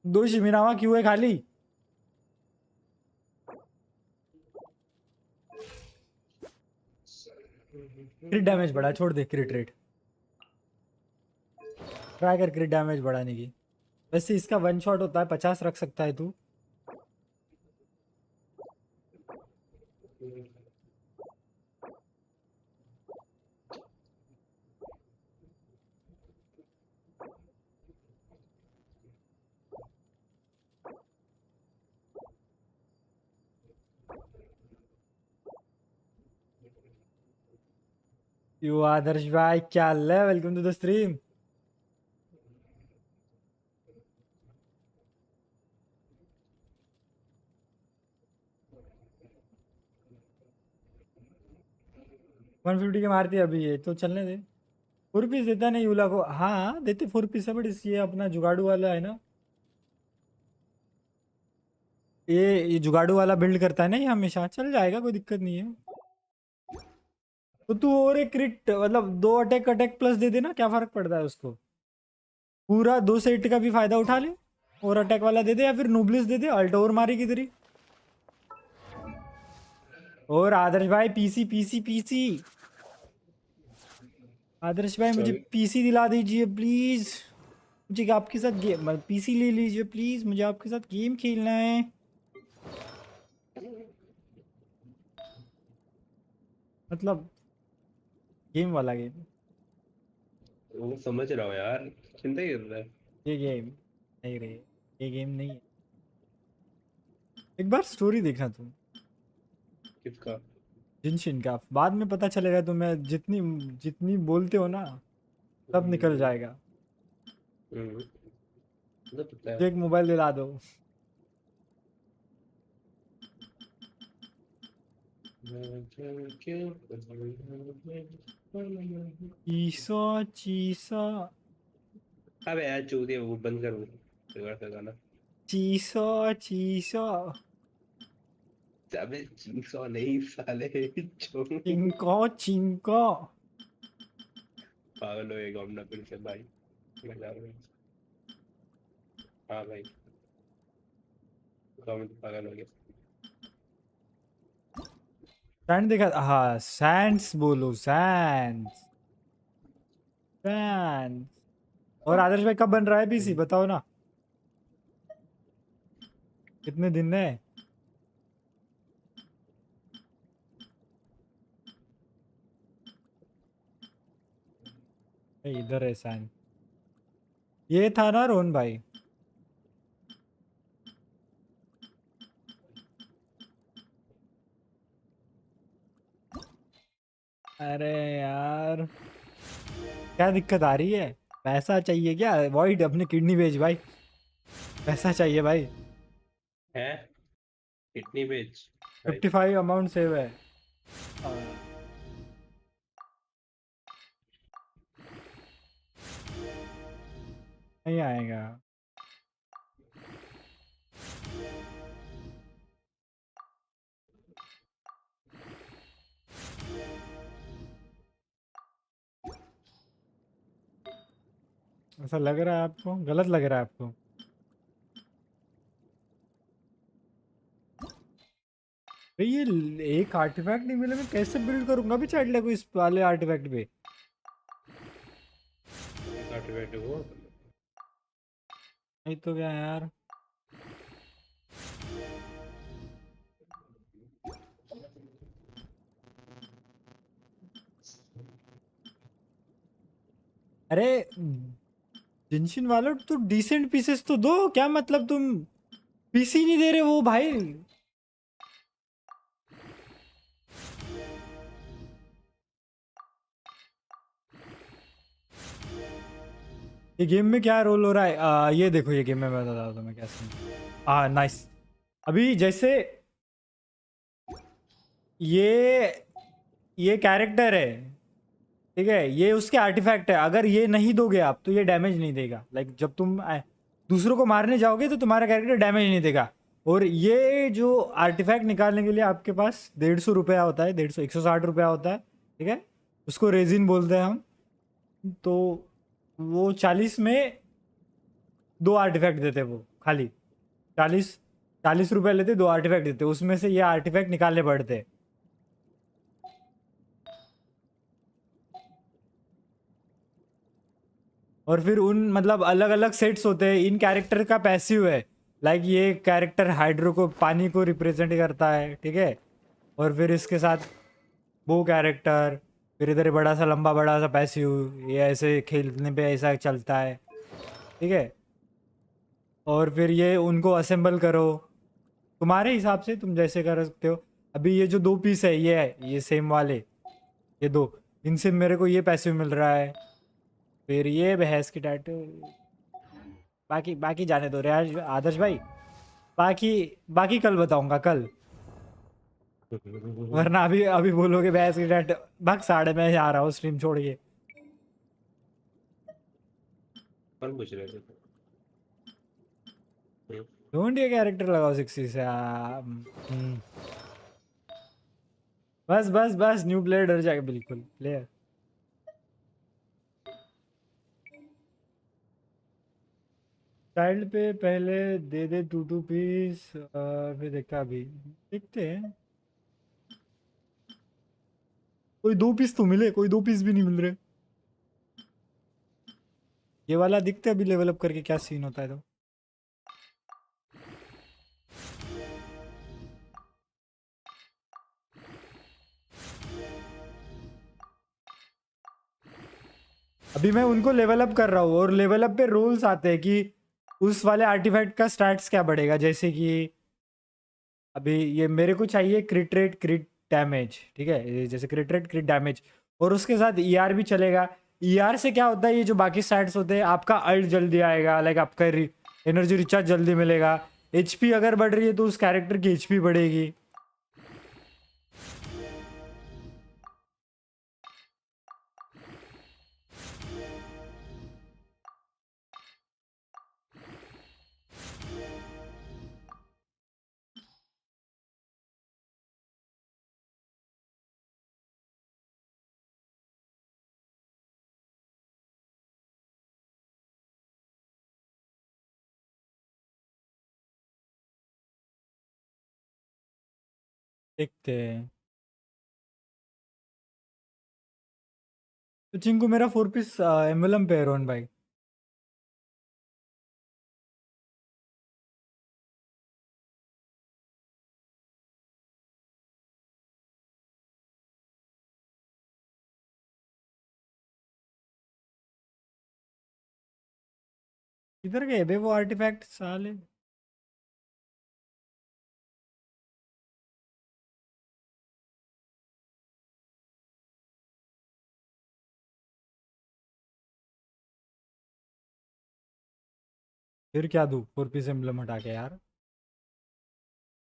दो शिमिनावा क्यों है खाली? क्रिट डैमेज बढ़ा, छोड़ दे क्रिट रेट। ट्राई कर क्रिट डैमेज बढ़ाने की। वैसे इसका वन शॉट होता है 50 रख सकता है तू। यू आदर्श भाई क्या हाल है? Welcome to the stream. One fifty के मारती है अभी, ये तो चलने दे। 4 पीस देता नहीं यूला को? हाँ देते 4 पीस है, बट ये अपना जुगाड़ू वाला है ना। ये जुगाड़ू वाला बिल्ड करता है ना, ये हमेशा चल जाएगा, कोई दिक्कत नहीं है। तो तू और एक क्रिट मतलब 2 अटैक प्लस दे देना, क्या फर्क पड़ता है उसको। पूरा 2 सेट का भी फायदा उठा ले। और अटैक वाला दे दे या फिर नूबलिस दे दे, अल्ट और मारेगी तेरी। और आदर्श भाई पीसी पीसी पीसी। आदर्श भाई मुझे अभी पीसी दिला दीजिए प्लीज। मुझे आपके साथ गेम पीसी ले लीजिए प्लीज, मुझे आपके साथ गेम खेलना है। मतलब गेम वाला गेम। वो समझ रहा हूँ यार, चिंता ही कर रहा है। ये गेम नहीं रे, ये गेम नहीं है। एक बार स्टोरी देखना तुम किसका? जिनशिन का, बाद में पता चलेगा तुम्हें। जितनी जितनी बोलते हो ना तब निकल जाएगा। मुझे पता है। मुझे एक मोबाइल दिला दो। चीसा चीसा अबे यार चूतिया, वो बंद कर, वो बिगाड़ का गाना। चीसा चीसा अबे 300 नहीं साले, चो चिंको चिंको। पागल हो गया हमने फिर से भाई। मजा आ रहा है। हाँ भाई, हम पागल हो गया। सैंड देखा? हाँ सैंड्स बोलो, सैंड्स सैंड्स। और आदर्श भाई कब बन रहा है पीसी बताओ ना, कितने दिन है? ए, इधर है सैंड। ये था ना रोहन भाई। अरे यार क्या दिक्कत आ रही है? पैसा चाहिए क्या? वॉइड अपनी किडनी बेच भाई, पैसा चाहिए भाई। है कितनी पेज भाई? 55 अमाउंट सेव है। आ, नहीं आएगा। ऐसा लग रहा है आपको? गलत लग रहा है आपको? भाई ये एक आर्टिफैक्ट नहीं मिला, मैं कैसे बिल्ड करूंगा भी चाइल्ड को इस वाले आर्टिफैक्ट पे? सर्टिफिकेट वो नहीं तो क्या यार। अरे जिनशिन वालों तो डिसेंट पीसेस तो दो, क्या मतलब तुम पीसी नहीं दे रहे वो भाई। ये गेम में क्या रोल हो रहा है? ये देखो, ये गेम में मैं बता रहा हूँ मैं क्या सीन। नाइस। अभी जैसे ये ये कैरेक्टर है, ठीक है, ये उसके आर्टिफैक्ट है। अगर ये नहीं दोगे आप तो ये डैमेज नहीं देगा। लाइक जब तुम दूसरों को मारने जाओगे तो तुम्हारा कैरेक्टर डैमेज नहीं देगा। और ये जो आर्टिफैक्ट निकालने के लिए आपके पास 150 रुपया होता है, 150 160 रुपया होता है, ठीक है। उसको रेजिन बोलते हैं हम। तो वो 40 में 2 आर्टिफैक्ट देते वो खाली। 40 40 रुपये लेते, 2 आर्टिफैक्ट देते, उसमें से ये आर्टिफैक्ट निकालने पड़ते। और फिर उन मतलब अलग अलग सेट्स होते हैं। इन कैरेक्टर का पैसिव है। लाइक ये कैरेक्टर हाइड्रो को, पानी को रिप्रेजेंट करता है, ठीक है। और फिर इसके साथ वो कैरेक्टर, फिर इधर बड़ा सा लंबा बड़ा सा पैसिव, ये ऐसे खेलने पे ऐसा चलता है, ठीक है। और फिर ये उनको असेंबल करो तुम्हारे हिसाब से, तुम जैसे कर सकते हो। अभी ये जो 2 पीस है, ये है, ये सेम वाले, ये दो, इनसे मेरे को ये पैसिव मिल रहा है। फिर ये भैंस की टैटू। बाकी बाकी जाने दो रियाज आदर्श भाई। बाकी बाकी कल बताऊंगा कल। वरना अभी अभी बोलोगे भैंस की टैटू। भाग साढ़े मैं आ रहा हूँ स्ट्रीम छोड़ के। कौन पूछ रहे थे? डोंट ये कैरेक्टर लगाओ 60 से बस बस बस न्यू प्लेयर डर जाएगा बिल्कुल प्लेयर। चाइल्ड पे पहले दे दे 2 2 पीस, फिर देखा अभी देखते हैं। कोई 2 पीस तो मिले, कोई 2 पीस भी नहीं मिल रहे। ये वाला दिखते अभी लेवल अप करके क्या सीन होता है तो। अभी मैं उनको लेवल अप कर रहा हूँ और लेवल अप पे रोल्स आते हैं कि उस वाले आर्टिफैक्ट का स्टैट्स क्या बढ़ेगा। जैसे कि अभी ये मेरे को चाहिए क्रिट रेट क्रिट डैमेज, ठीक है, ये जैसे क्रिट रेट क्रिट डैमेज, और उसके साथ ईआर भी चलेगा। ईआर से क्या होता है, ये जो बाकी स्टैट्स होते हैं, आपका अल्ट जल्दी आएगा, लाइक आपका एनर्जी रिचार्ज जल्दी मिलेगा। एचपी अगर बढ़ रही है तो उस कैरेक्टर की एचपी बढ़ेगी। देखते हैं। तो चिंकू मेरा 4 पीस एम्बलम पे है रोहन भाई। किधर गए बे वो आर्टिफैक्ट साले। फिर क्या दूँ 4 पीस एम्बलम हटा के यार।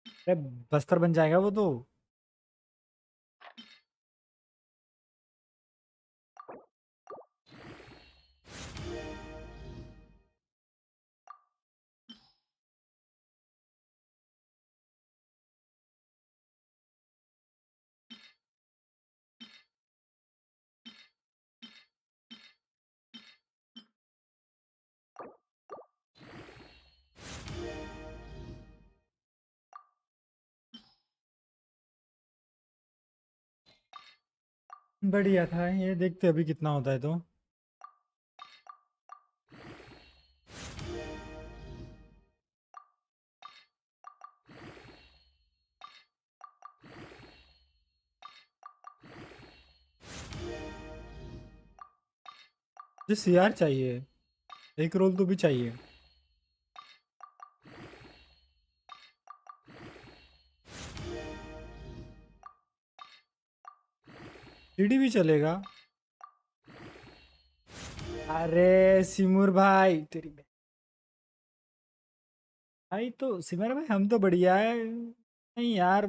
अरे बस्तर बन जाएगा वो तो। बढ़िया था ये, देखते अभी कितना होता है तो। मुझे सीआर चाहिए, एक रोल तो भी चाहिए। सीडी भी चलेगा। अरे सिमूर भाई तेरी भाई, तो सिमर भाई हम तो बढ़िया है। नहीं यार,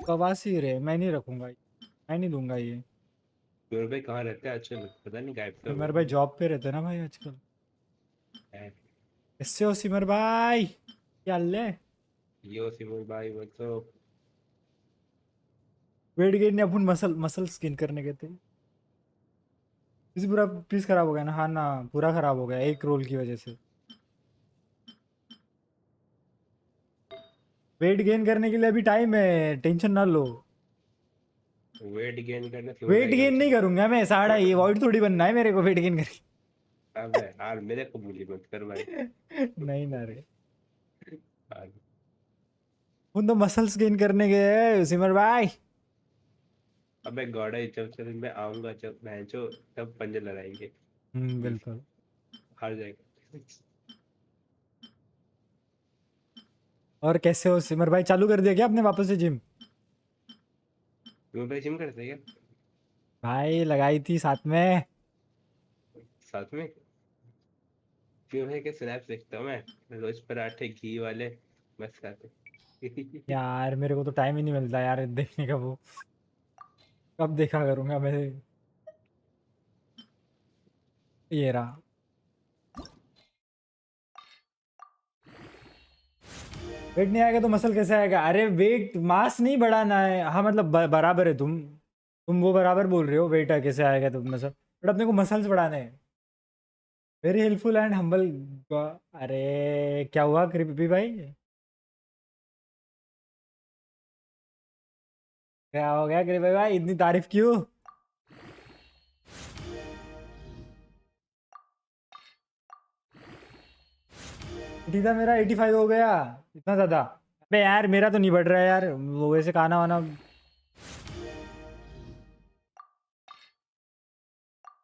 कवासी रहे, मैं नहीं रखूंगा, मैं नहीं दूंगा ये। मेरे भाई कहाँ रहते हैं आजकल, पता नहीं, गायब तो हो सिमर भाई जॉब पे रहते हैं ना भाई आजकल। गए। कैसे हो सिमर भाई, क्या हाल है? यो सिमोन भाई मतलब वेट गेन ने अपन मसल मसल स्किन करने गए थे। किसी पूरा पीस खराब हो गया ना, हाँ ना, पूरा खराब हो गया एक रोल की वजह से। वेट गेन करने के लिए अभी टाइम है, टेंशन ना लो। वेट गेन करना सिमोन वेट भाई का गेन नहीं करूंगा मैं, साड़ा ये वॉइड थोड़ी बनना है मेरे को वेट गेन करके। अबे यार मेरे को bully मत कर भाई। नहीं ना रे, यार, उन तो मसल्स गेन करने गए हैं सिमर भाई। अबे गौड़ा जब चल मैं आऊंगा, जब भैंचो तब पंजे लड़ाएंगे। बिल्कुल। हार जाएगा। और कैसे हो सिमर भाई, चालू कर दिया क्या आपने वापस से जिम? सिमोन भाई जिम करते हैं क्या भाई लगाई थी साथ में। साथ में? सिमोन भाई के स्नैप देखता हूँ मैं रोज, पराठे घी वाले मस्त खाते। यार मेरे को तो टाइम ही नहीं मिलता यार देखने का वो, कब देखा करूंगा मैं। ये रहा। वेट नहीं आएगा तो मसल कैसे आएगा? अरे वेट मास नहीं बढ़ाना है, हाँ मतलब बराबर है तुम वो बराबर बोल रहे हो, वेट है कैसे आएगा तो मसल, बट अपने को मसल्स बढ़ाने हैं। Very helpful and humble. अरे क्या हुआ कृपी भाई, क्या हो गया कृपी भाई, इतनी तारीफ क्यों? सीधा मेरा 85 हो गया, इतना ज्यादा? अबे यार मेरा तो नहीं बढ़ रहा है यार, वो वैसे खाना वाना।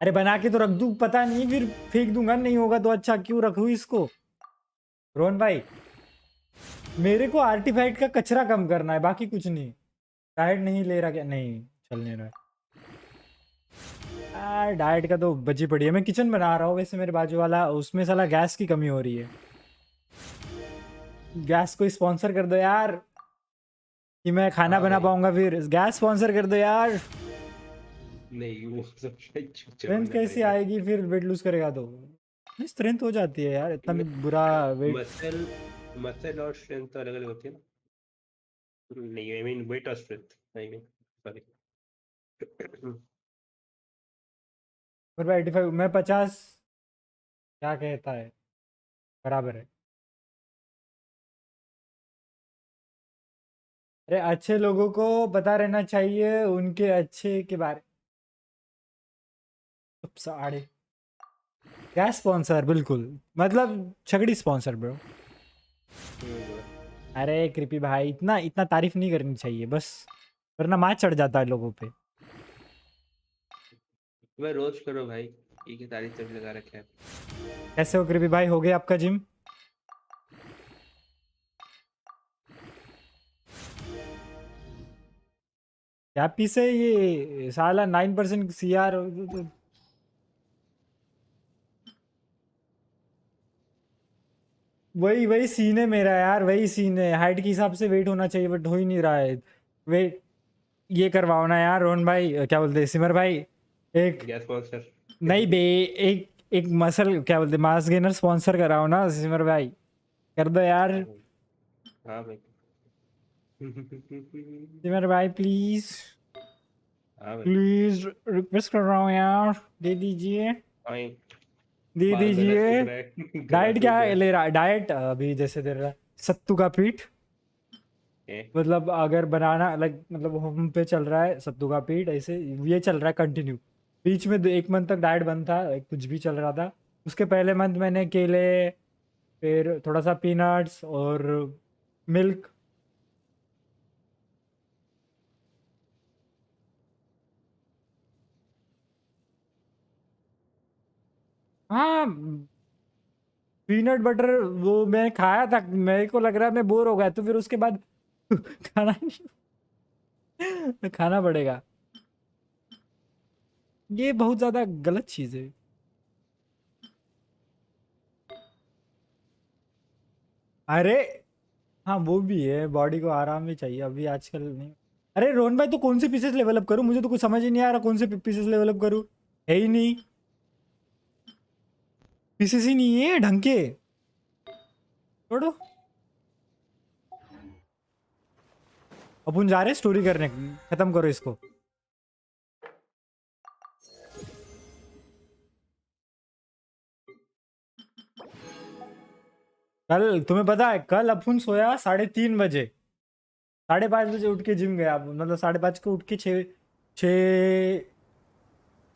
अरे बना के तो रख दूं, पता नहीं फिर फेंक दूंगा, नहीं होगा तो अच्छा क्यों रखूं इसको। रोहन भाई, मेरे को आर्टिफैक्ट का कचरा कम करना है, बाकी कुछ नहीं। डाइट नहीं ले रहा क्या? नहीं चल नहीं रहा है। डाइट का तो बची पड़ी है, मैं किचन बना रहा हूँ वैसे, मेरे बाजू वाला उसमें साला गैस की कमी हो रही है। गैस को स्पॉन्सर कर दो यार, कि मैं खाना हाँ बना भाई, पाऊंगा, फिर गैस स्पॉन्सर कर दो यार। नहीं वो सब स्ट्रेंथ चलाना कैसी पड़ेगा। आएगी फिर वेट लूज करेगा तो? नहीं स्ट्रेंथ हो जाती है यार, इतना भी बुरा वेट। मसल मसल और स्ट्रेंथ तो अलग अलग होती है ना। नहीं आई मीन वेट और स्ट्रेंथ, आई मीन सॉरी। पर मैं 85, मैं 50, क्या कहता है, बराबर है। अरे अच्छे लोगों को पता रहना चाहिए उनके अच्छे के बारे। साड़े गैस स्पॉन्सर बिल्कुल, मतलब छगड़ी स्पॉन्सर ब्रो। अरे कृपी भाई, इतना इतना तारीफ नहीं करनी चाहिए बस, वरना माँ चढ़ जाता है लोगों पे। मैं रोज करो भाई, एक ही तारीफ तभी लगा रखे है। कैसे हो कृपी भाई, हो गया आपका जिम? क्या पीस है ये साला, 9% सी आर। वही वही सीन है मेरा यार, वही सीन है, हाइट के हिसाब से वेट होना चाहिए बट हो ही नहीं रहा है। वेट ये करवाओ ना यार रोहन भाई, क्या बोलते हैं सिमर भाई, एक, गैस स्पॉन्सर। नहीं बे, एक एक मसल क्या बोलते मास गेनर स्पॉन्सर कराओ ना सिमर भाई, कर दो यार। हाँ भाई, हाँ भाई। सिमर भाई प्लीज, हाँ भाई, प्लीज रिक्वेस्ट कर रहा हूँ यार, दे दीजिए, हाँ दे बाल गला दीजिए। सूख रहा है। गला डाइट सूख क्या रहा है ले रहा, डाइट अभी जैसे दे रहा है, सत्तू का पीठ, है। मतलब अगर बनाना लाइक मतलब होम पे चल रहा है सत्तू का पीठ, ऐसे ये चल रहा है कंटिन्यू। बीच में 1 मंथ तक डाइट बंद था, कुछ भी चल रहा था। उसके पहले मंथ मैंने केले, फिर थोड़ा सा पीनट्स और मिल्क। हाँ, पीनट बटर वो मैंने खाया था, मेरे को लग रहा है मैं बोर हो गया, तो फिर उसके बाद खाना नहीं खाना पड़ेगा। ये बहुत ज्यादा गलत चीज है। अरे हाँ, वो भी है, बॉडी को आराम भी चाहिए अभी आजकल नहीं। अरे रोहन भाई, तो कौन से पीसेस डेवलप करूं? मुझे तो कुछ समझ ही नहीं आ रहा कौन से पीसेस डेवलप करूं। है ही नहीं, पीसेस ही नहीं है ढंग के। छोड़ो, अपन जा रहे हैं स्टोरी करने, खत्म करो इसको। कल तुम्हें पता है, कल अपन सोया 3:30 बजे, 5:30 बजे उठ के जिम गया, मतलब 5:30 को उठ के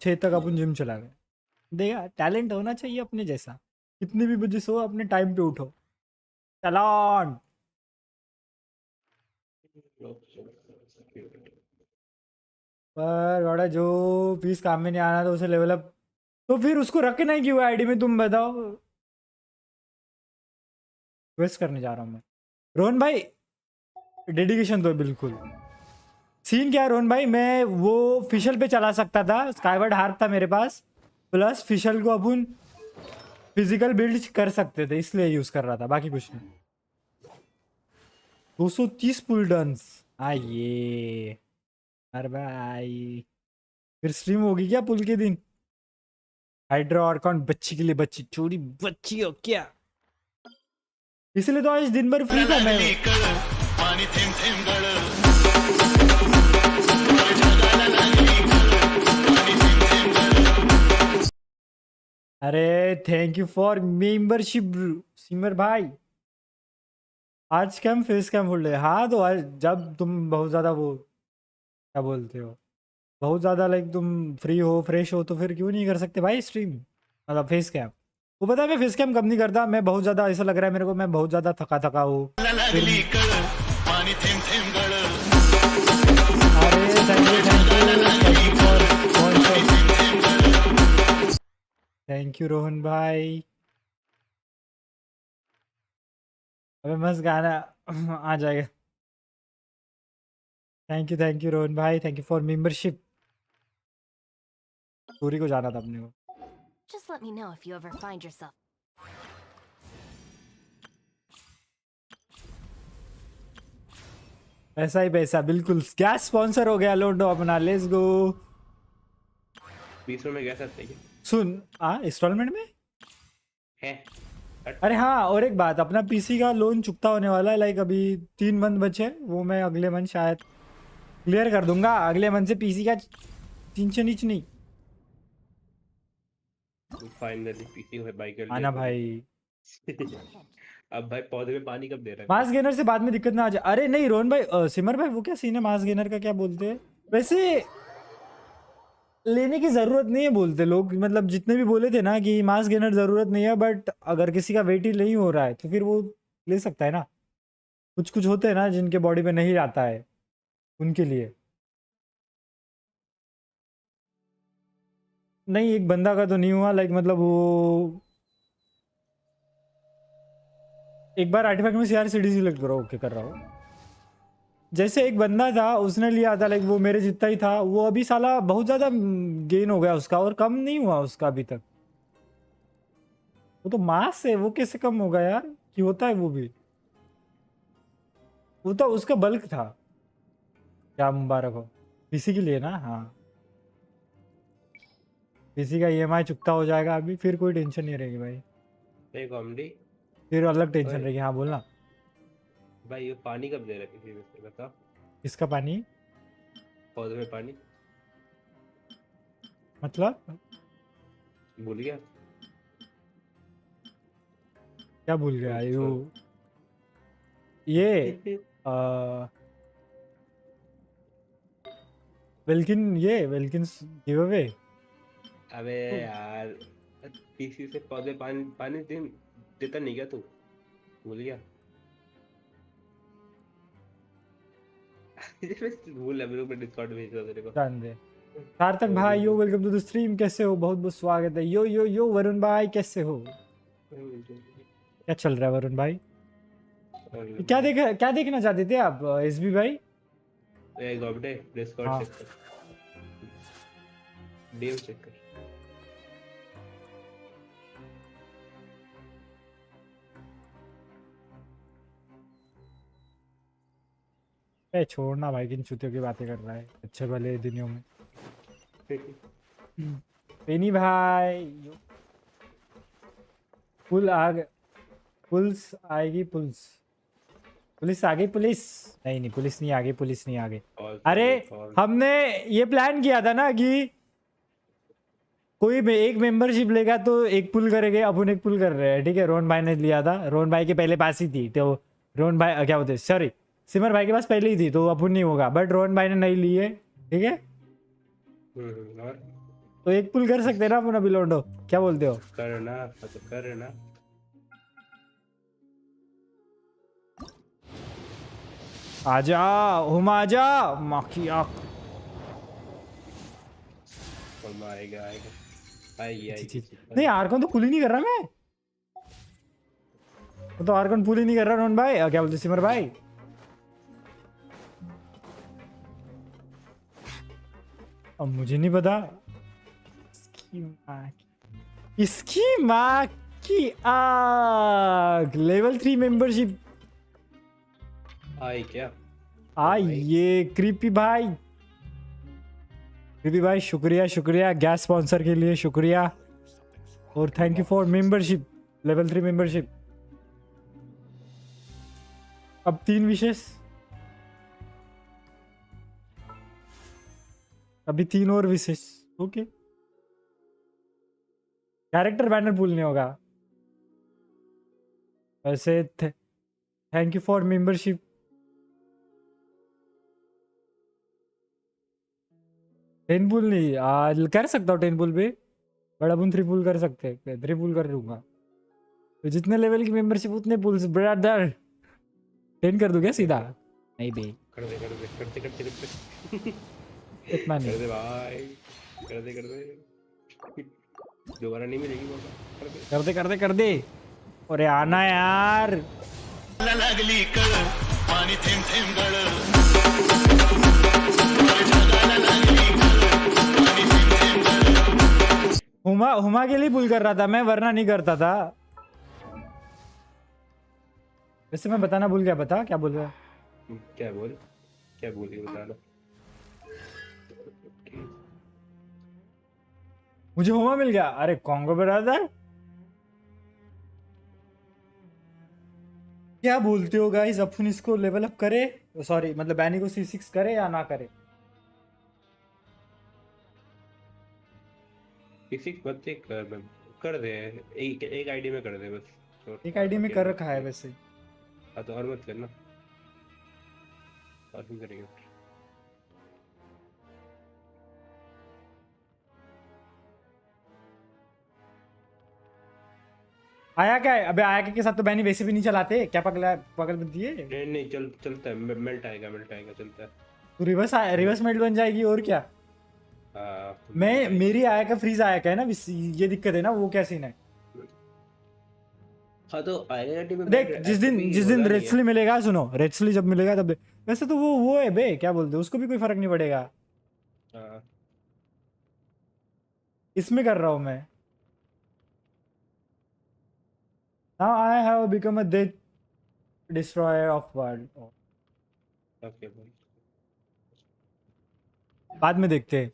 6 तक अपन जिम चला गए। देखा, टैलेंट होना चाहिए अपने जैसा, कितने भी बजे सो अपने टाइम पे उठो। चलान। पर बड़ा जो पीस काम में नहीं आना था उसे लेवल अप, तो फिर उसको रखना ही क्यों आईडी में, तुम बताओ। वेस्ट करने जा रहा हूँ मैं। रोहन भाई, डेडिकेशन तो बिल्कुल। सीन क्या है रोहन भाई, मैं वो फिशल पे चला सकता था, स्काईवर्ड हार्प था मेरे पास, प्लस फिशल को अपन फिजिकल बिल्ड कर सकते थे, इसलिए यूज कर रहा था, बाकी कुछ नहीं। 230 पुल डंस आइए। अरे भाई, फिर स्ट्रीम होगी क्या पुल के दिन? हाइड्रा ऑर्कॉन बच्ची के लिए, बच्ची चोरी बच्ची हो क्या? इसलिए तो आज दिन भर फ्री था मैं। अरे thank you for membership Simar भाई। आज cam face cam full day, हाँ तो आज जब तुम बहुत ज़्यादा वो क्या बोलते हो, बहुत ज़्यादा लाइक तुम फ्री हो फ्रेश हो, तो फिर क्यों नहीं कर सकते भाई स्ट्रीम, मतलब फेस कैम। वो पता है मैं फेस कैम कब नहीं करता, मैं बहुत ज़्यादा ऐसा लग रहा है मेरे को, मैं बहुत ज़्यादा थका थका हूँ। अरे थैंक यू रोहन भाई। अबे मस्त गाना आ जाएगा। थैंक यू रोहन भाई, thank you for membership. Story को जाना था अपने को। Just let me know if you ever find yourself. पैसा ही पैसा, बिल्कुल गैस स्पॉन्सर हो गया लोडो अपना, लेट्स गो। 20 में गया सकते हैं सुन, इंस्टॉलमेंट में है। अरे हाँ, और एक बात, अपना पीसी का लोन चुकता होने वाला है, लाइक अभी 3 मंथ बचे हैं, वो मैं अगले मंथ शायद क्लियर कर दूंगा। अगले मंथ से पीसी का टेंशन ही नहीं। फाइनली पीसी है बाई कर आना लिया भाई। अब भाई पौधे में पानी कब दे रहा है? मास गेनर से बाद में दिक्कत ना आ जाए। अरे नहीं रोहन भाई, सिमर भाई, वो क्या सीन है मास गेनर का, क्या बोलते हैं वैसे? लेने की जरूरत नहीं है बोलते लोग, मतलब जितने भी बोले थे ना कि मास गेनर जरूरत नहीं है, बट अगर किसी का वेट ही नहीं हो रहा है तो फिर वो ले सकता है ना। कुछ कुछ होते हैं ना जिनके बॉडी पे नहीं आता है, उनके लिए। नहीं, एक बंदा का तो नहीं हुआ, लाइक मतलब वो एक बार आर्टिफैक्ट में सीआर सीडी सिलेक्ट करो, ओके कर रहा हूँ। जैसे एक बंदा था, उसने लिया था, लाइक वो मेरे जितना ही था, वो अभी साला बहुत ज्यादा गेन हो गया उसका, और कम नहीं हुआ उसका अभी तक। वो तो मास है, वो कैसे कम होगा यार, कि होता है वो भी। वो तो उसका बल्क था। क्या मुबारक हो, पीसी के लिए ना। हाँ, पीसी का ईएमआई चुकता हो जाएगा अभी, फिर कोई टेंशन नहीं रहेगी भाई, नहीं कॉमेडी फिर अलग टेंशन ओए रहेगी। हाँ बोलना। भाई, ये पानी कब दे रहा है किसी में से बता? इसका पानी पौधे में पानी मतलब भूल गया? क्या भूल गया यू? छोड़। ये वेल्किन गिव अवे। अबे यार, पीसी से पौधे पानी पानी देता नहीं क्या तू? भूल गया? भूल है, मेरे को डिस्कॉर्ड भेज दो तेरे को। जान दे। सार्थक भाई यो वेलकम टू द स्ट्रीम, कैसे हो? बहुत बहुत स्वागत है। यो यो यो वरुण भाई कैसे हो? क्या चल रहा है वरुण भाई? क्या देखना चाहते थे आप एसबी भाई? एक अपडेट डिस्कॉर्ड हाँ। चेक कर, डीएम चेक कर। ए छोड़ना भाई, किन चूतियों की बातें कर रहा है अच्छे भले दिनों में। पेनी भाई पुल आ गए, पुलिस आएगी, पुलिस आ गई, पुलिस नहीं पुलिस नहीं आ गई, पुलिस नहीं आ गई। अरे हमने ये प्लान किया था ना कि कोई एक मेंबरशिप लेगा तो एक पुल करेंगे, अपन एक पुल कर रहे हैं, ठीक है। रोहन भाई ने लिया था, रोहन भाई के पहले पास ही थी, तो रोहन भाई क्या बोलते, सॉरी सिमर भाई के पास पहले ही थी, तो अपन नहीं होगा, बट रोहन भाई ने नहीं ली है, ठीक है। और तो एक पुल कर सकते हैं ना अपन अभी, लोंडो क्या बोलते हो? करना तो करना। आजा हम आजा माखी आँख। आएगा आएगी। नहीं आर्कन तो पुल ही नहीं कर रहा मैं, तो आर्कन पुल ही नहीं कर रहा रोहन भाई, क्या बोलते सिमर भाई? अब मुझे नहीं पता। इसकी माँ की आग, लेवल 3 मेंबरशिप आई क्या? ये क्रीपी भाई शुक्रिया गैस स्पॉन्सर के लिए शुक्रिया, और thank you for membership, level 3 membership. अब 3 विशेष, अभी 3 और विशेष, ओके। कैरेक्टर बैनर पुल नहीं होगा वैसे। Thank you for membership. Ten pull नहीं कर सकता हूँ 10 पुल पे, बट अपन 3 पुल कर सकते हैं, 3 पुल कर लूंगा। तो जितने लेवल की मेंबरशिप उतने पुल्स ब्रदर। 10 कर दूं क्या सीधा? नहीं बे, कर दे इतना नहीं। कर दे भाई, कर दे दोबारा नहीं मिलेगी मौका। कर दे अरे आना यार। लागली कळ पाणी थेंब थेंब गळ हुमा के लिए पुल कर रहा था मैं, वरना नहीं करता था। वैसे मैं बताना भूल गया, बता क्या बोल रहा है? क्या बोल के बताना। मुझे हुमा मिल गया, अरे कॉन्गो ब्रदर। क्या बोलते हो गाइस, अपन इसको लेवल अप करे, सॉरी मतलब बैनी को C6 करे या ना करे? किसी बच्चे कर दे, एक आईडी में कर दे बस। एक आईडी में कर रखा है वैसे। हाँ तो और मत करना, और भी करेंगे। आया क्या है? अबे आया के साथ तो बैनी वैसे भी नहीं चलाते, क्या पागल बनती है? नहीं चलता है, मेल्ट आएगा चलता है। तो रिवर्स मेल्ट बन जाएगी और क्या। मेरी आया का फ्रीज आया का है ना, ये दिक्कत है ना, वो क्या सीन है? हाँ तो आएगा देख जिस दिन रेडस्ली मिलेगा, सुनो रेडस्ली जब मिलेगा तब वैसे तो वो है बे, क्या बोलते हैं उसको भी कोई फर्क नहीं पड़ेगा। इसमें कर रहा हूँ मैं। Now I have become a death destroyer of world. Okay भाई, बाद में देखते हैं।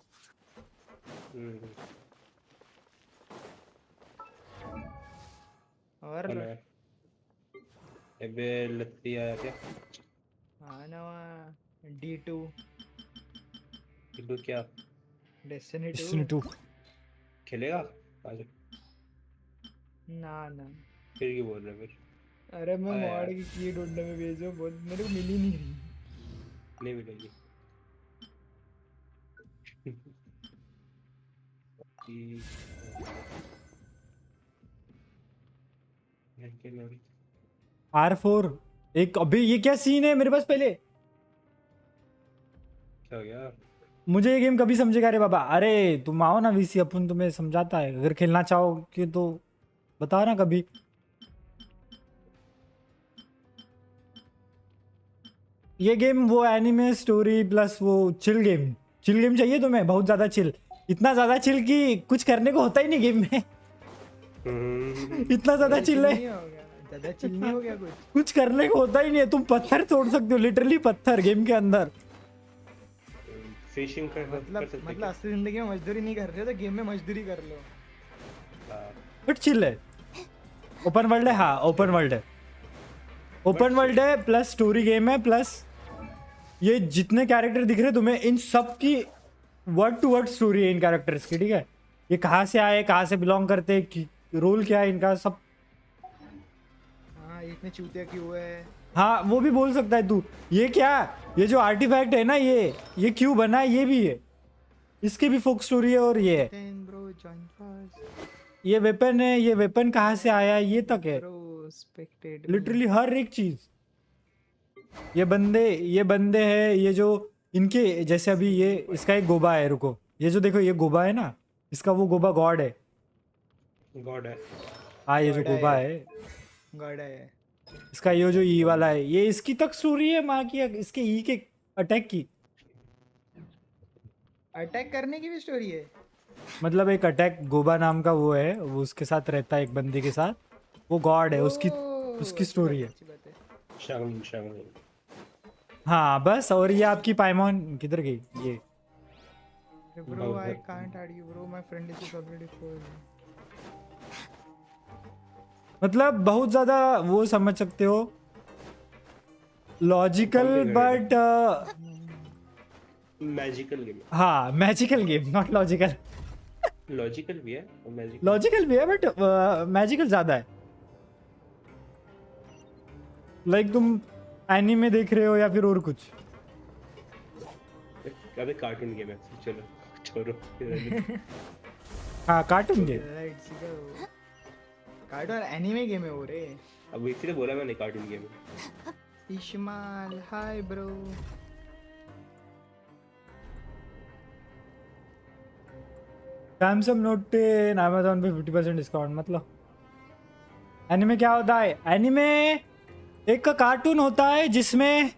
और अबे लत्ती आया क्या? हाँ ना D2 क्या Destiny 2 Destiny 2 खेलेगा आज? ना फिर क्यों बोल रहे फिर? अरे मैं अरे मॉड यार। की की ढूंढने में भेजो, बोल मेरे को मिल ही नहीं रही। नहीं मिलेगी। R4 एक, अबे ये क्या सीन है मेरे पास पहले? क्या हो गया? मुझे ये गेम कभी समझेगा रे बाबा। अरे तुम आओ ना वीसी, अपन तुम्हें समझाता है, अगर खेलना चाहो कि तो बताओ ना कभी। ये गेम वो एनिमे स्टोरी प्लस वो चिल गेम। चिल गेम चाहिए तुम्हें, बहुत ज्यादा चिल, इतना ज्यादा चिल कि कुछ करने को होता ही नहीं गेम में। इतना ज्यादा चिल है, नहीं हो गया, ज्यादा चिल नहीं हो गया कुछ। कुछ करने को होता ही नहीं है। तुम पत्थर तोड़ सकते हो, लिटरली पत्थर गेम के अंदर। फिशिंग कर सकते मतलब असली जिंदगी में मजदूरी नहीं कर रहे हो तो गेम में मजदूरी कर लो। बट चिल है, ओपन वर्ल्ड है। हाँ ओपन वर्ल्ड है, ओपन वर्ल्ड है प्लस स्टोरी गेम है, प्लस ये जितने कैरेक्टर दिख रहे हैं तुम्हें, इन सब की वर्ड टू वर्ड स्टोरी है इन कैरेक्टर्स की, ठीक है। ये कहाँ से आए, कहाँ से बिलोंग करते हैं, रोल क्या है इनका, सब। हाँ इतने चूतिया क्यों है। हाँ वो भी बोल सकता है तू। ये क्या, ये जो आर्टिफैक्ट है ना, ये क्यों बना है, ये भी है, इसकी भी फोक स्टोरी है। और ये Bro, join fast. ये वेपन है, ये वेपन कहाँ से आया, ये तक है, Bro, spectate me. लिटरली हर एक चीज। ये बंदे हैं, ये जो इनके जैसे अभी ये इसका एक गोबा है, रुको, ये जो देखो ये गोबा है ना, इसका वो गोबा गॉड है। गॉड है। हाँ ये जो God है। गोबा है God है। इसका, ये जो ई वाला है, ये इसकी तक स्टोरी है माँ की, इसके ई के अटैक की। अटैक करने की भी स्टोरी है। मतलब एक अटैक गोबा नाम का वो है, वो उसके साथ रहता है एक बंदे के साथ, वो गॉड है, उसकी अच्छी स्टोरी है। अच्छी बात है। शांग हाँ बस। और ये आपकी पाइमॉन किधर गई ये? Bro, I can't add you, bro. My friend is already full. मतलब बहुत ज्यादा वो समझ सकते हो, लॉजिकल बट मैजिकल गेम। हाँ magical game, not logical. Logical भी है और मैजिकल। लॉजिकल भी है बट मैजिकल ज्यादा है। लाइक तुम एनीमे देख रहे हो या फिर और कुछ। अबे कार्टून गेम है, चलो छोड़ो। हाँ cartoon game. Let's go. Cartoon anime game है वो रे। अब इसीलिए बोला मैंने कार्टून गेम है। Ishmal, hi bro. Samsung note 10 Amazon पे 50% डिस्काउंट। मतलब एनीमे क्या होता है? एनीमे एक कार्टून होता है जिसमें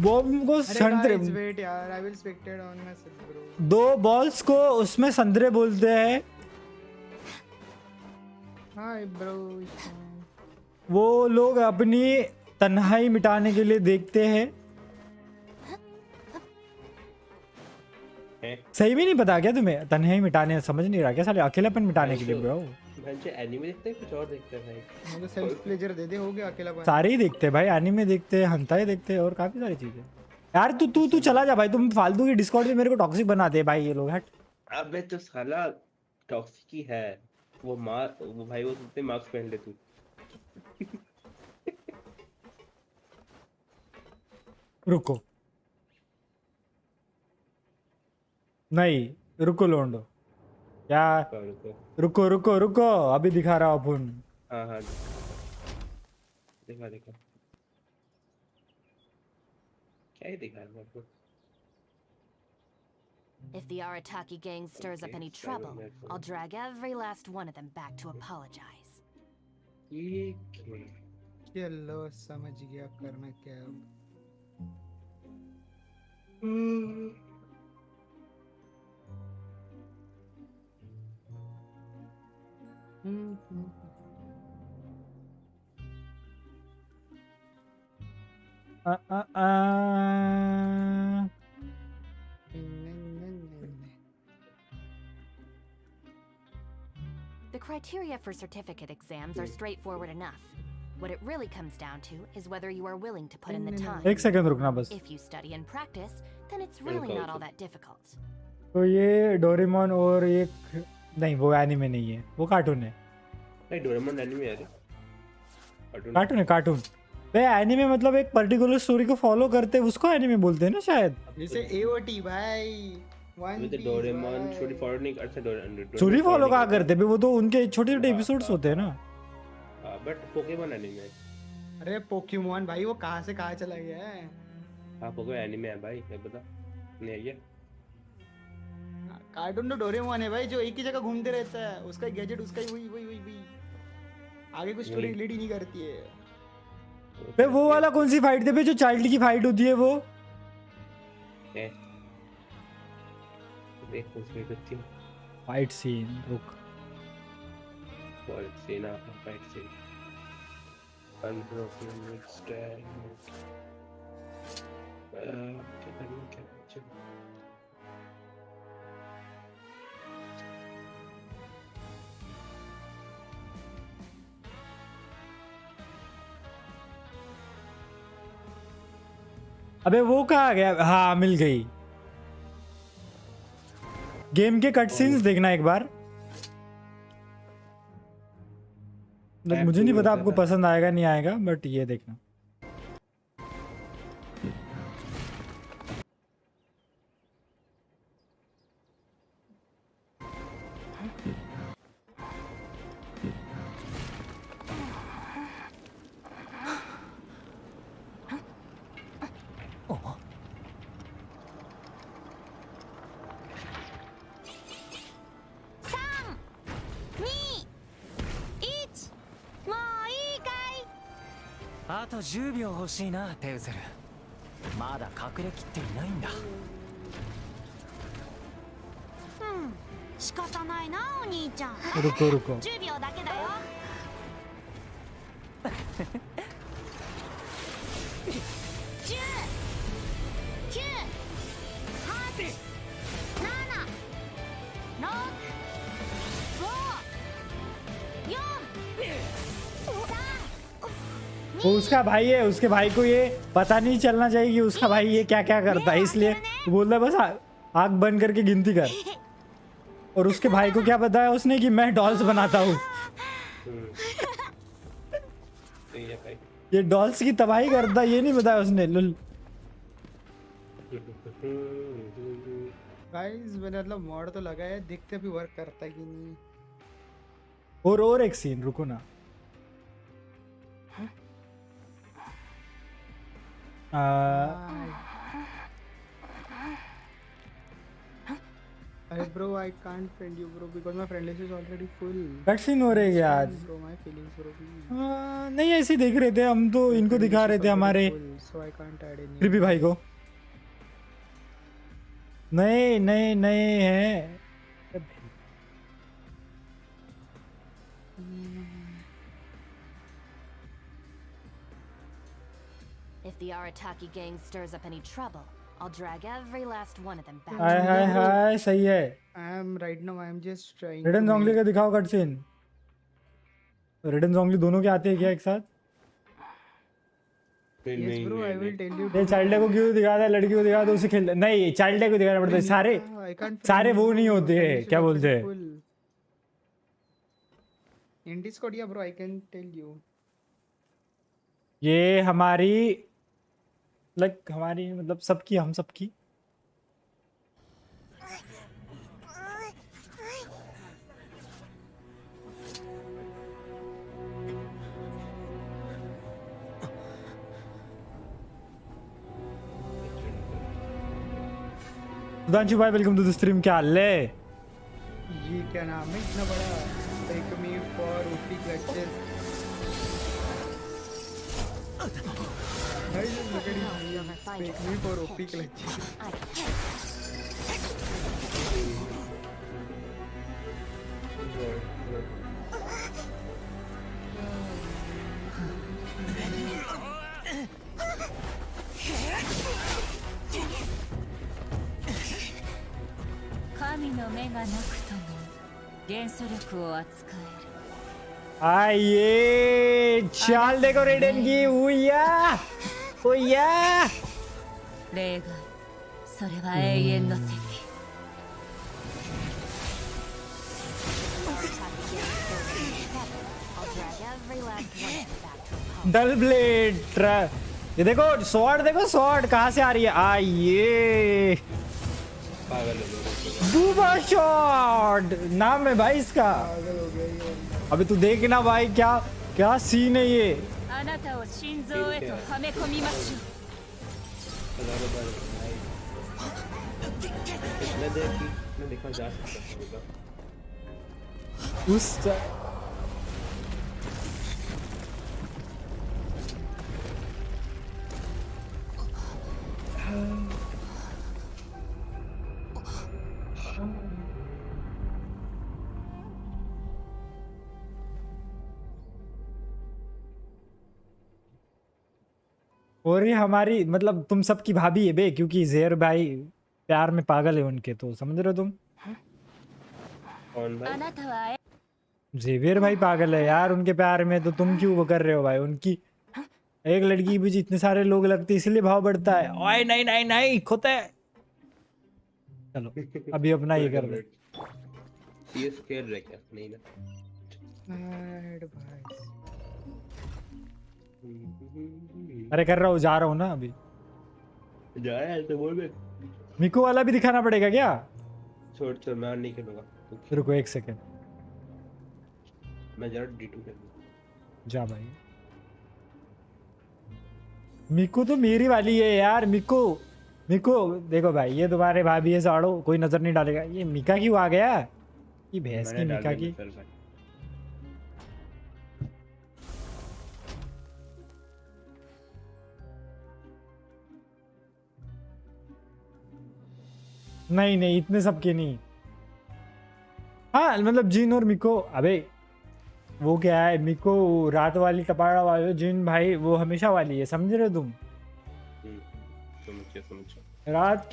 बॉम्ब को संतरे, वेट यार, I will expected on my set bro. दो बॉल्स को उसमें संतरे बोलते हैं। Hi bro. वो लोग अपनी तन्हाई मिटाने के लिए देखते हैं। सही भी नहीं पता क्या तुम्हें? तन्हाई मिटाने समझ नहीं रहा क्या साले? अकेलापन मिटाने के लिए ब्रो। भैंसे एनीमे देखते हैं कुछ और देखते हैं भाई? मुझे सेल्फ प्लेजर दे दे, हो गया अकेलापन। सारे ही देखते हैं भाई, एनीमे देखते हैं, हंताई देखते हैं और काफी सारी चीजें। यार तू चला जा भाई, तुम फालतू की डिस्कॉर्ड में मेरे को टॉक्सिक बनाते हैं भाई ये लोग। हट। अबे तो साला टॉक्सिक ही है वो भाई, वो कितने मार्क्स पहन ले तू। रुको नहीं, रुको लोंडो, क्या? रुको रुको रुको, अभी दिखा रहा हूँ अपन। हाँ हाँ देखा क्या ही दिखा रहा हूँ। If the Arataki gang stirs up any trouble, I'll drag every last one of them back to apologize. चलो समझ गया करना क्या है अब। The criteria for certificate exams are straightforward enough. What it really comes down to is whether you are willing to put in the time. एक second रुकना बस। If you study and practice, then it's really not all that difficult. तो ये Doraemon और ये नहीं, वो anime नहीं है, वो कार्टून है। नहीं डोरेमोन एनीमे है, कार्टून है कार्टून। बे एनीमे मतलब एक पर्टिकुलर स्टोरी को फॉलो करते हैं, उसको एनीमे बोलते हैं ना शायद। जैसे एओटी भाई, डोरेमोन स्टोरी फॉलो नहीं करते। स्टोरी फॉलो कहाँ करते बे? वो तो उनके छोटे छोटे एपिसोड्स होते हैं ना। But Pokemon anime. अरे पोकेमोन भाई वो कहाँ से कहाँ चला गया है। आप हो गए एनिमे है भाई, मैं बता नहीं है ये। कार्टून तो डोरेमोन है भाई, जो एक ही जगह घूमते रहता है, उसका गैजेट उसका ही वही वही वही वही, आगे कुछ स्टोरी रिलेट ही नहीं करती है। बे वो वाला कौन सी फाइट थी बे, जो चाइल्ड की फाइट होती है वो? देख उसमें कुछ फाइट सीन रुक, फाइट सीन ना फाइट सीन अनब्रोकन स्टैंड क्या करना क्या चल। अबे वो कहाँ गया? हाँ मिल गई। गेम के कट सीन्स देखना एक बार। मुझे नहीं पता आपको पसंद आएगा नहीं आएगा, बट ये देखना।あと10秒欲しいな、テウゼル。まだ隠れきっていないんだ。仕方ないな、お兄ちゃん。रुको रुको। 10秒だけだよ。10、9、8、7、6、5、4、वो उसका भाई है, उसके भाई को ये पता नहीं चलना चाहिए कि उसका भाई ये क्या क्या करता है, इसलिए बोल रहा है बस आँख बंद करके गिनती कर। और उसके भाई को क्या बताया उसने कि मैं डॉल्स बनाता हूँ। ये डॉल्स की तबाही करता, ये नहीं बताया उसने। लुल गाइस मैंने मतलब मॉड तो लगाया है, देखते अभी वर्क करता है कि नहीं। और एक सीन रुको ना। अरे bro I can't friend you bro because my friend list is already full. Cut scene हो रहे हैं आज। Bro my feelings bro. नहीं ऐसे देख रहे थे हम तो, इनको दिखा रहे थे हमारे so I can't add any. Kripi भाई को नए हैं। If the Arataki gang stirs up any trouble, I'll drag every last one of them back. Hi सही है। I am right now I am just trying. रेडन जोंगली का दिखाओ कट सीन। रेडन जोंगली दोनों के आते हैं क्या एक साथ? Yes bro I will tell you. ये चाइल्ड को क्यों दिखा रहा है, लड़की को दिखा दो उसे खेल। नहीं चाइल्ड को दिखाना पड़ता है, सारे वो नहीं होते हैं, क्या बोलते हैं इन डिस्कॉर्ड। या bro I can tell you, ये हमारी हमारी मतलब सबकी, हम सबकी। सुधांशु भाई वेलकम टू द स्ट्रीम। क्या हाल है? ये क्या नाम है इतना बड़ा? Take me for OP clutches. Guys, look at his take me for OP clutches. आइए चाल देखो रेडन की। उया डल ब्लेड। ये देखो स्वॉर्ड, देखो स्वॉर्ड कहाँ से आ रही है। आइए बूबा शॉट नाम है भाई इसका। अभी तू देखना भाई क्या क्या सीन है ये। हज़ारों बार भाई इतना देर की मैं देखा जा सकता था उस और ये हमारी मतलब तुम सबकी भाभी है बे, क्योंकि जेर भाई प्यार में पागल है उनके, तो समझ रहे हो तुम। कौन भाई जेवियर भाई पागल है यार उनके प्यार में, तो तुम क्यों वो कर रहे हो भाई। उनकी एक लड़की के पीछे इतने सारे लोग लगते इसलिए भाव बढ़ता है। ओए नहीं नहीं नहीं खोते है। चलो अभी अपना ये कर दे। ये स्केयर रह क्या नहीं ना भाई अरे कर रहा हूँ, जा रहा हूँ ना अभी। जा रहा है तो बोल बे मिको वाला भी दिखाना पड़ेगा क्या? छोड़ छोड़ मैं नहीं खेलूंगा रुको एक सेकंड, मैं जरा D2 खेलूंगा जा भाई। मिको तो मेरी वाली है यार। मिको मिको देखो भाई, ये तुम्हारे भाभी है साड़ो, कोई नजर नहीं डालेगा। ये मिका क्यों आ गया? ये भैंस की मिका की। नहीं नहीं इतने सबके नहीं। हाँ मतलब जिन और मिको, अबे वो क्या है, मिको रात वाली कपाड़ा वाली, जिन भाई वो हमेशा वाली है, समझ रहे हो तुम। समझो रात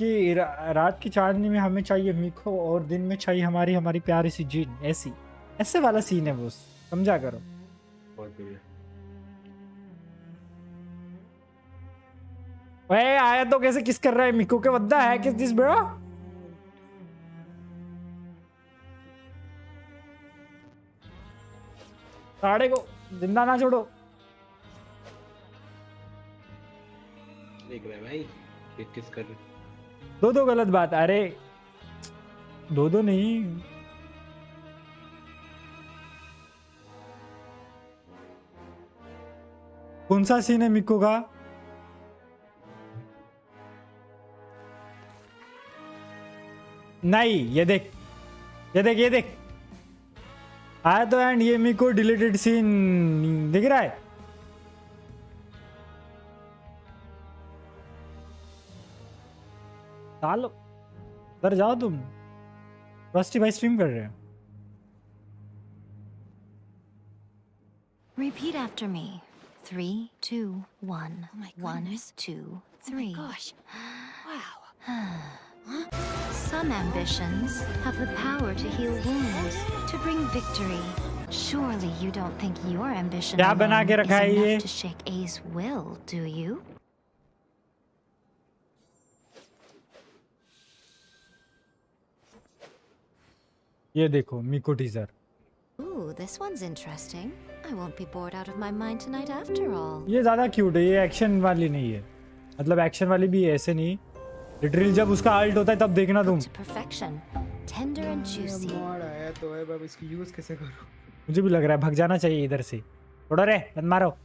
की चांदनी में हमें चाहिए मिको, और दिन में चाहिए हमारी हमारी प्यारी सी जिन। ऐसी ऐसे वाला सीन है वो, समझा करो। ओए आया तो कैसे किस कर रहा है मिको के बद्दा है किस दिस ब्रो। साड़े को जिंदा ना छोड़ो। देख रहे भाई ये किस कर रहे दो दो गलत बात। अरे दो दो नहीं, कौन सा सीन है मिको का? नहीं ये देख ये देख ये देख आया तो, एंड ये मिको डिलीटेड सीन दिख रहा है। डालो उधर जाओ तुम। रस्टी भाई स्ट्रीम कर रहे हैं। Repeat after me. 3, 2, 1. Oh my 1, goodness. 2, Oh 3. my gosh. Wow. Some ambitions have the power to heal wounds, to bring victory. Surely you don't think your ambition क्या बना alone के is रखा है ये? enough to shake A's will, do you? ये देखो मिको teaser. Ooh, this one's interesting. I won't be bored out of my mind tonight after all. ये ज्यादा क्यूट है, ये एक्शन वाली नहीं है। मतलब एक्शन वाली भी है, ऐसे नहीं। लिटरली जब उसका अल्ट होता है तब देखना तुम। To perfection. Tender and juicy. Mod आया तो है, अब इसकी यूज कैसे करूं? मुझे भी लग रहा है भाग जाना चाहिए इधर से। थोड़ा रे मत मारो।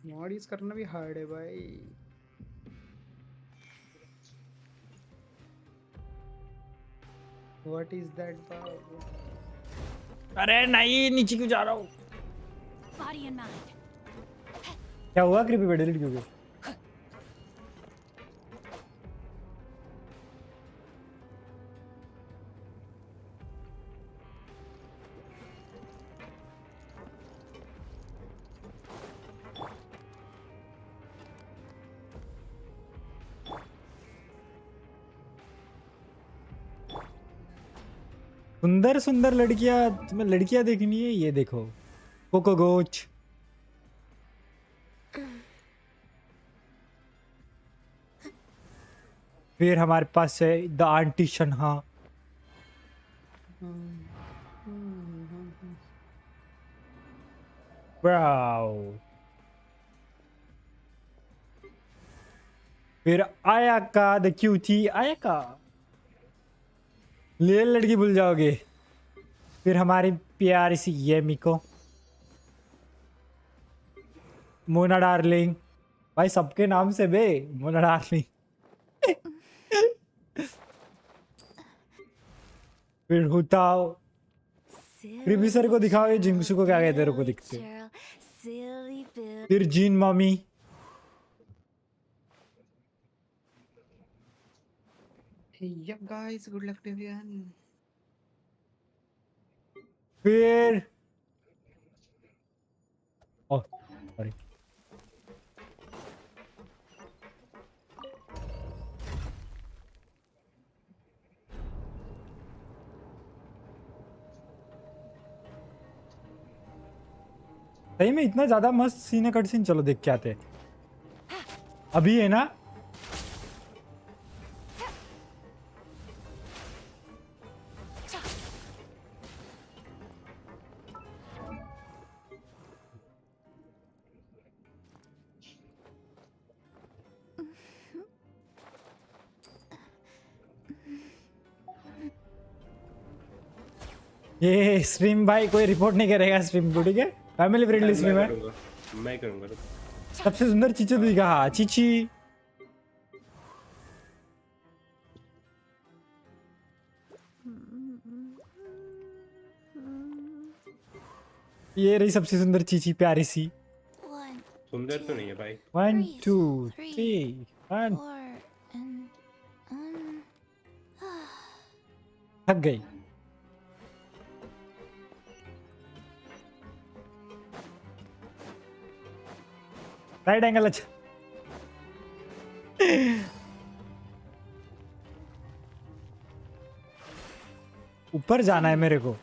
मॉड यूज करना भी हार्ड है भाई। What is that? अरे नहीं नीचे क्यों जा रहा हूँ? Body and mind. क्या हुआ? क्रीपी पे डिलीट क्यों गया? सुंदर सुंदर लड़कियां, तुम्हें लड़कियां देखनी है? ये देखो कोको गोच। फिर हमारे पास है द आंटी शन्हा। वाओ। फिर आया का द क्यूटी आया का। ले लड़की भूल जाओगे। फिर हमारी प्यारी सी ये मिको, मोना डार्लिंग, भाई सबके नाम से बे डार्लिंग। फिर हुताओ क्रिबी सर को दिखाओ ये जिंगसू को क्या कहते हैं, रुको दिखते। फिर gene mummy, Yep, guys, good luck to everyone. फिर ओह सॉरी सही में इतना ज्यादा मस्त सीन है कट सीन। चलो देख के आते हैं। अभी है ना ये स्ट्रीम भाई कोई रिपोर्ट नहीं करेगा स्ट्रीम को, ठीक है? फैमिली फ्रेंडली स्ट्रीम है। मैं करूंगा। सबसे सुंदर चीची तो दिखा, हाँ चीची। ये रही सबसे सुंदर चीची, प्यारी सी। सुंदर तो नहीं है भाई। 1 2 3 1 थक गई। राइट एंगल अच्छा। ऊपर जाना है मेरे को।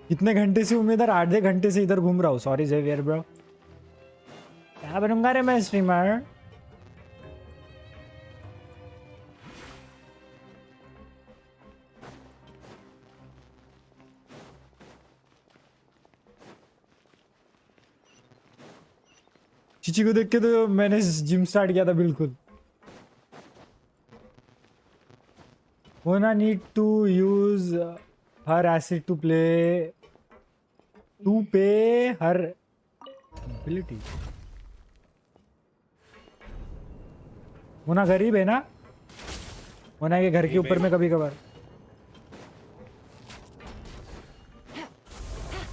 कितने घंटे से हूँ इधर? आधे घंटे से इधर घूम रहा हूँ। सॉरी जेवियर ब्रो, क्या बनूंगा रे मैं स्ट्रीमर। चीची को देख के तो मैंने जिम स्टार्ट किया था बिल्कुल। Mona need to use her acid to play to pay her ability. Mona गरीब है ना, मोना के घर के ऊपर में कभी कभार।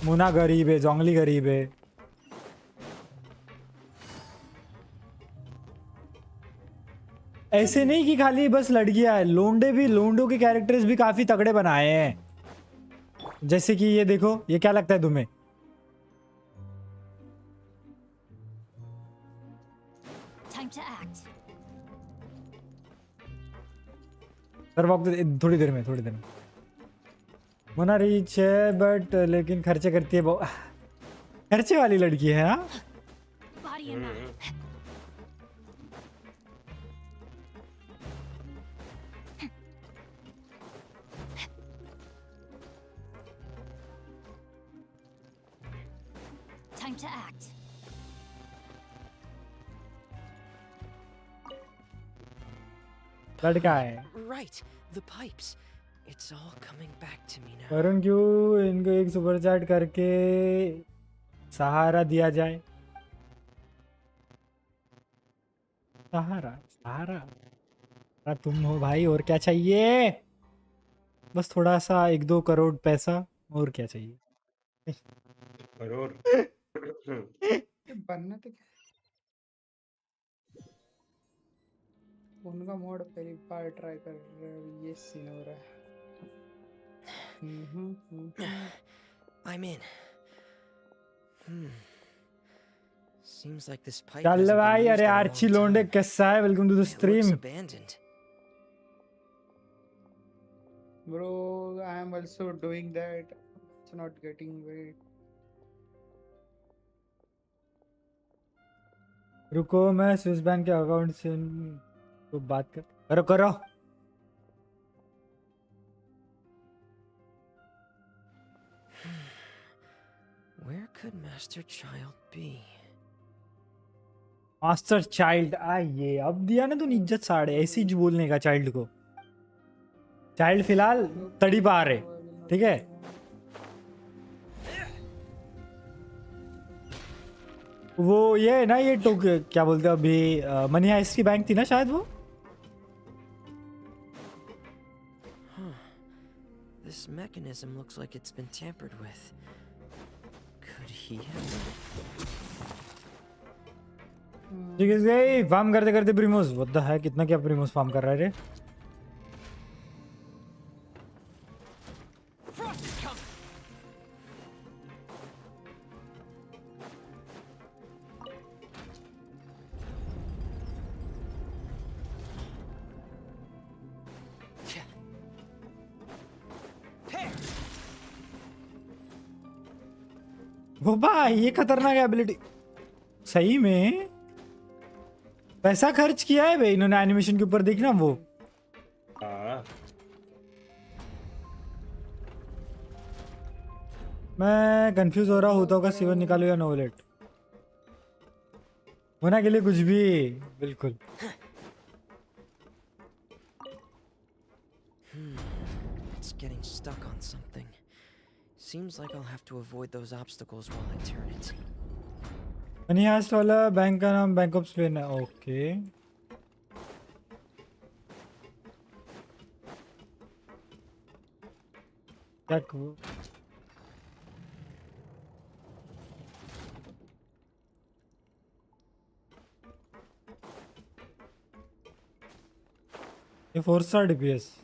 मोना गरीब है, जोंगली गरीब है। ऐसे नहीं कि खाली बस लड़कियां है, लोंडे भी, लोंडों के कैरेक्टर्स भी काफी तगड़े बनाए हैं। जैसे कि ये देखो, ये क्या लगता है तुम्हें? Time to act. सर वक्त थोड़ी देर में मोना रिच है बट लेकिन खर्चे करती है खर्चे वाली लड़की है। हाँ Body and mind. Time to act. लड़का है। Right, the pipes. It's all coming back to me now. Varun क्यों इनको एक सुपर चैट करके सहारा दिया जाए। सहारा सहारा तुम हो भाई, और क्या चाहिए? बस थोड़ा सा 1-2 करोड़ पैसा, और क्या चाहिए? करोड़ बनना तो क्या, उनका मोड पहली बार ट्राई कर रहे हो, ये सीन हो रहा है। I'm in. Seems like this pipe चल hasn't been भाई, used अरे in a long आर्ची लोंडे time. कैसा है? Welcome to the It looks stream. abandoned. Bro, I am also doing that. It's not getting weight. रुको, मैं Swiss bank के account से तो बात करो। Where could Master Child be? Master child, आइए अब दिया ना तूने इज्जत साड़े, ऐसी ही बोलने का चाइल्ड को। चाइल्ड फिलहाल तड़ी पा रहे, ठीक है? वो ये है ना, ये टोक क्या बोलते हैं अभी, मनी हाइस्ट की बैंक थी ना शायद वो। This mechanism looks like it's been tampered with. Could he have? ठीक है, फार्म करते करते प्रीमोस, व्हाट द है, कितना क्या प्रीमोस फार्म कर रहा है रे। वो भाई ये खतरनाक एबिलिटी, सही में पैसा खर्च किया है भाई इन्होंने एनिमेशन के ऊपर, देखना वो। हाँ मैं कंफ्यूज हो रहा होता होगा, सीवन निकालो या नोवलेट होना के लिए कुछ भी, बिल्कुल। It's getting stuck on something. Seems like I'll have to avoid those obstacles while I turn it. Money heist वाला बैंक का नाम बैंक ऑफ स्पेन है, ओके। क्या ये 4 स्टार डीपीएस,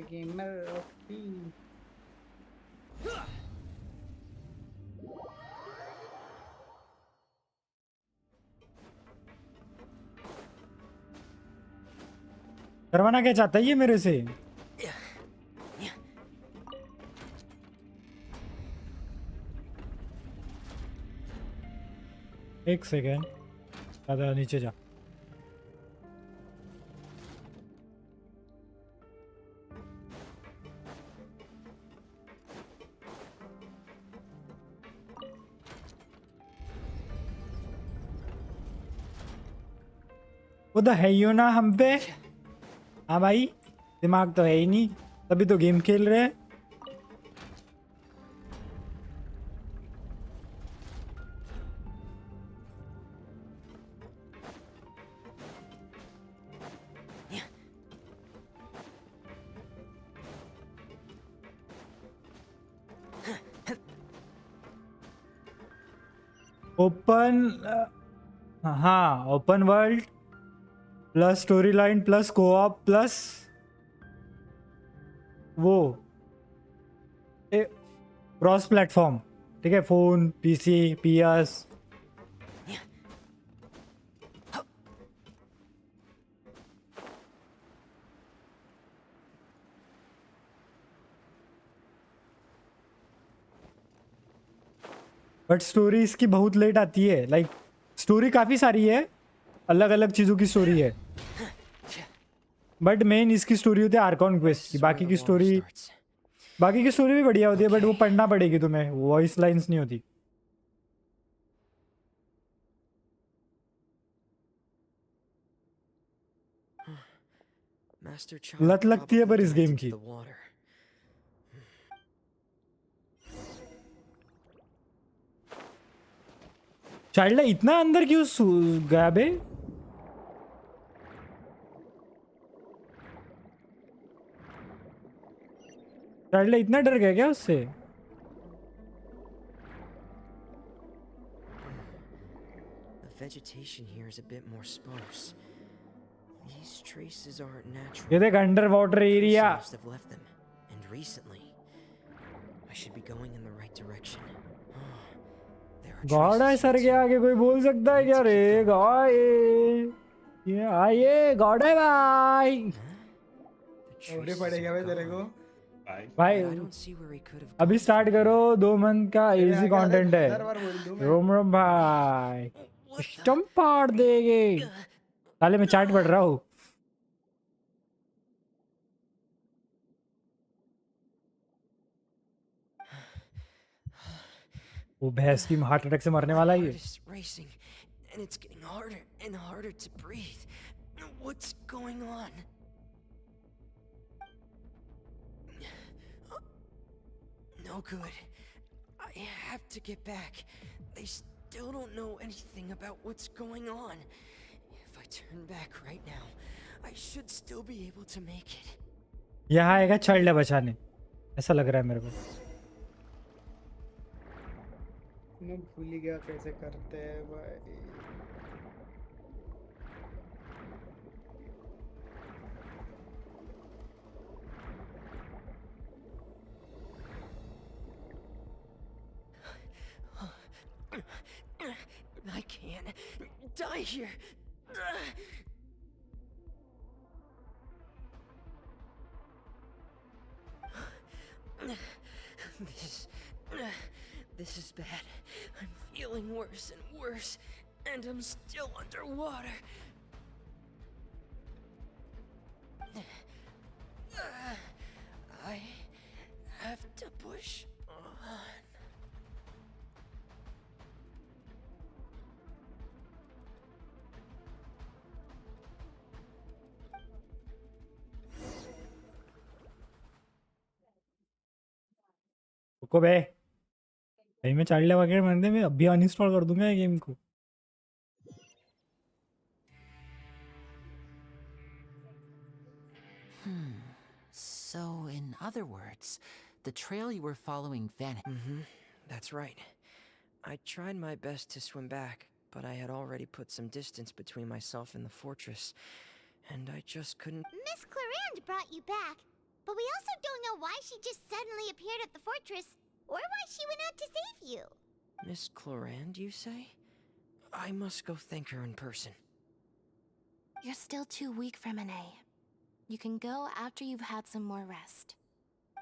गेमर ओके। करवाना क्या चाहता है ये मेरे से? एक सेकेंड, दादा नीचे जा। वो तो है ही ना हम पे। हाँ भाई, दिमाग तो है ही नहीं, तभी तो गेम खेल रहे हैं। ओपन, हाँ open world plus story line plus co-op plus वो क्रॉस प्लेटफॉर्म, ठीक है, phone PC PS. But story इसकी बहुत लेट आती है, लाइक स्टोरी काफी सारी है, अलग अलग चीजों की स्टोरी है, बट मेन इसकी स्टोरी होती है आर्कॉन क्वेस्ट की। बाकी की स्टोरी भी बढ़िया होती है, बट वो पढ़ना पड़ेगी तुम्हें, वॉइस लाइंस नहीं होती। लत लगती है पर इस गेम की। चाइल्ड इतना अंदर क्यों गया बे? चाइल्ड इतना डर गया क्या उससे? The vegetation here is a bit more sparse. These traces aren't natural. ये देख under water area. Must have left them, and recently. I should be going in the right direction. God है sir के आगे, कोई बोल सकता है क्या रे? गॉड ये आइए, गॉड है भाई। ओरे पड़ेगा भाई तेरे को भाई। अभी स्टार्ट करो, 2 मंथ का इजी कंटेंट है। रोम रोम भाई, सिस्टम फाड़ देंगे। साले मैं चार्ट पढ़ रहा हूँ। वो भैंस की हार्ट अटैक से मरने वाला ही है। And it's getting harder and harder to breathe. What's going on? No good. I have to get back. They still don't know anything about what's going on. If I turn back right now, I should still be able to make it. यहाँ आएगा child बचाने, ऐसा लग रहा है मेरे को। मैं भूल ही गया कैसे करते हैं भाई। I can't die here. This is bad. I'm feeling worse and worse, and I'm still underwater. I have to push on. रुको बे भाई, मैं चाइल्ड वगैरह बनने में अभी अनइंस्टॉल कर दूंगा ये गेम को। So, in other words, the trail you were following vanished. That's right. I tried my best to swim back, but I had already put some distance between myself and the fortress, and I just couldn't. Miss Clarande brought you back, but we also don't know why she just suddenly appeared at the fortress, or why she went out to save you. Miss Clarande, you say? I must go thank her in person. You're still too weak for Monet. You can go after you've had some more rest.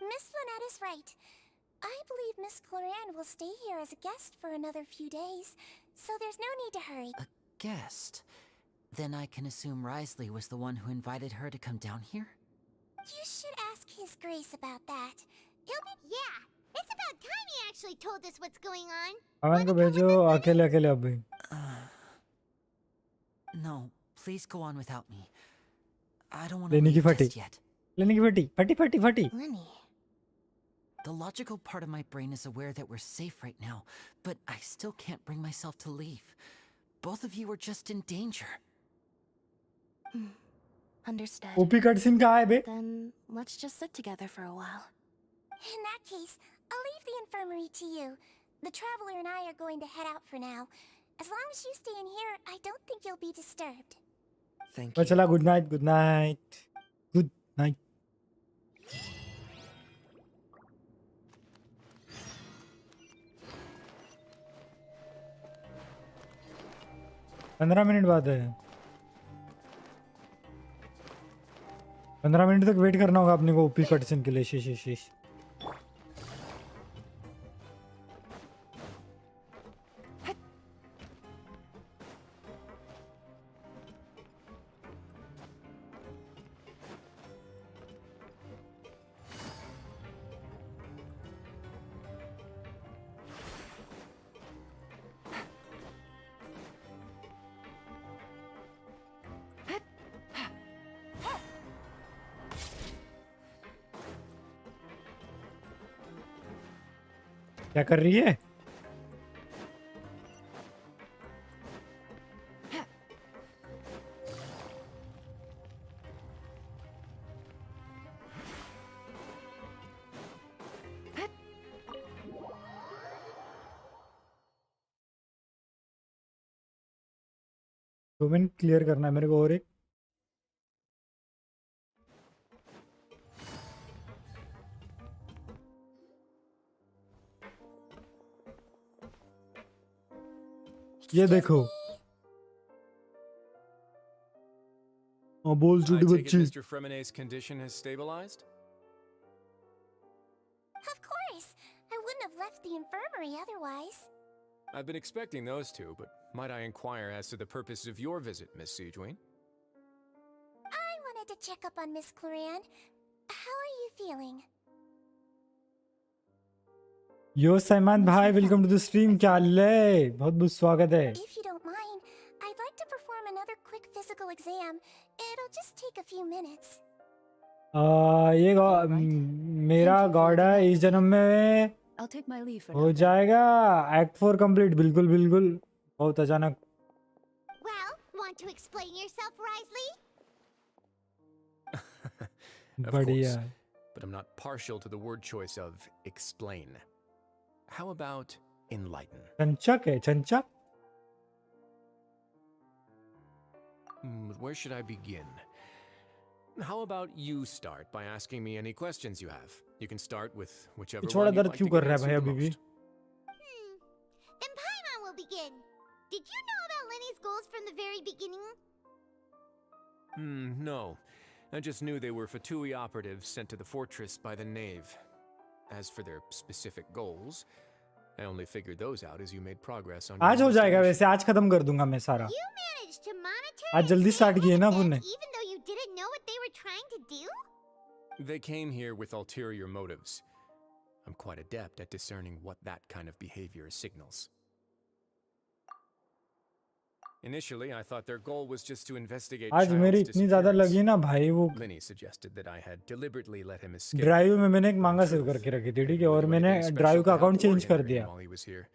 Miss Lynette is right. I believe Miss Clarande will stay here as a guest for another few days, so there's no need to hurry. A guest? Then I can assume Risley was the one who invited her to come down here? You should ask His Grace about that. He'll be... Yeah, it's about time he actually told us what's going on. अवन को भेजो अकेले अकेले अभी। No, please go on without me. I don't want to लेने की leave फटी, just yet. लेने की फटी, फटी फटी फटी। Lenny. The logical part of my brain is aware that we're safe right now, but I still can't bring myself to leave. Both of you are just in danger. Understood. OP cutscene कहाँ है बे? Then let's just sit together for a while. In that case, I'll leave the infirmary to you. The Traveler and I are going to head out for now. As long as you stay in here, I don't think you'll be disturbed. Thank मैं you. चला, good night, good night, good night. पंद्रह minute बाद है, 15 minute तक wait करना होगा अपने को ओपी कटसीन के लिए। शीश शीश क्या कर रही है? डोमेन क्लियर करना है मेरे को और एक। ये देखो, बोल छोटी बच्ची। Mr. Fremonet's condition has stabilized? Of course. I wouldn't have left the infirmary otherwise. I've been expecting those two, but might I inquire as to the purpose of your visit, Miss Siegewin? I wanted to check up on Miss Clarande. How are you feeling? यो सैमान भाई, welcome to the stream. क्या ले, बहुत बहुत स्वागत है। If you don't mind, I'd like to perform another quick physical exam. It'll just take a few minutes. ये मेरा गॉड है इस जन्म में I'll take my leave for हो now. जाएगा एक्ट 4 कंप्लीट बिल्कुल बिल्कुल बहुत अचानक Well, want to explain yourself, Risley? Of बढ़िया course, but I'm not partial to the word choice of explain. How about enlighten? चंचक है चंचक Where should I begin? How about you start by asking me any questions you have? You can start with whichever पिछवाड़ा one you'd दर्द like क्यों to कर get रहा है भाई answered the अभी भी most. Then Paimon will begin. Did you know about Lenny's goals from the very beginning? No. I just knew they were Fatui operatives sent to the fortress by the Knave. As for their specific goals, I only figured those out as you made progress on your आज हो जाएगा investigation. वैसे आज खत्म कर दूंगा मैं सारा You managed to monitor आज and जल्दी stay स्टार्ट ahead किए of ना them पुण्य even though you didn't know what they were trying to do? They came here with ulterior motives. I'm quite adept at discerning what that kind of behavior signals. Initially, I thought their goal was just to investigate आज मेरी Child's इतनी ज्यादा disappearance. लगी ना भाई वो Lenny suggested that I had deliberately let him escape. Drive में मैंने एक In मांगा सेव truth, करके रखी थी I ठीक didn't है और really do मैंने anything ड्राइव special का to help account or change कर hinder him दिया while he was here.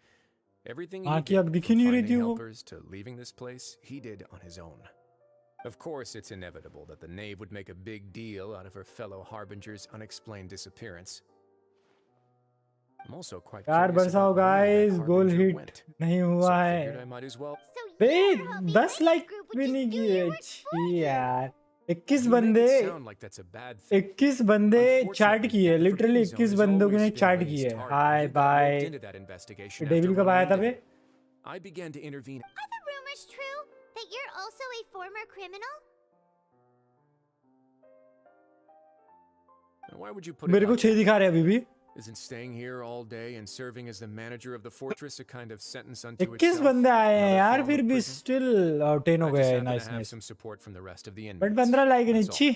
Everything हाँ he की अब did, दिख ही from नहीं रही थी finding वो helpers to leaving this place, he did on his own. Of course, it's inevitable that the Knave would make a big deal out of her fellow Harbinger's unexplained disappearance. I'm also quite यार curious बरसाओ about where guys that goal Harbinger hit went. नहीं So हुआ I figured है I might as well. So बे you were hoping 10 Lenny's like group भी would नहीं just do किए your work for छी you. यार 21 You make बंदे it sound like that's a bad thing. 21 बंदे चैट Unfortunately, किए the literally Forbidden Zone 21 has बंदों always ने been चैट Lenny's किए target, hi and you got bye roped into that investigation after devil कब running आया था into bay him. I began to intervene. Are the rumors true that you're also a former criminal? Now, why would you put it मेरे को like 6 that? दिखा रहे हैं अभी भी Isn't staying here all day and serving as the manager of the fortress a kind of sentence unto 21 itself? बंदे आए हैं Another यार form फिर of भी prison? स्टिल 10 हो I गए just हैं happen to nice have nice some support from the rest of the but inmates. 15 like नहीं That's all. छी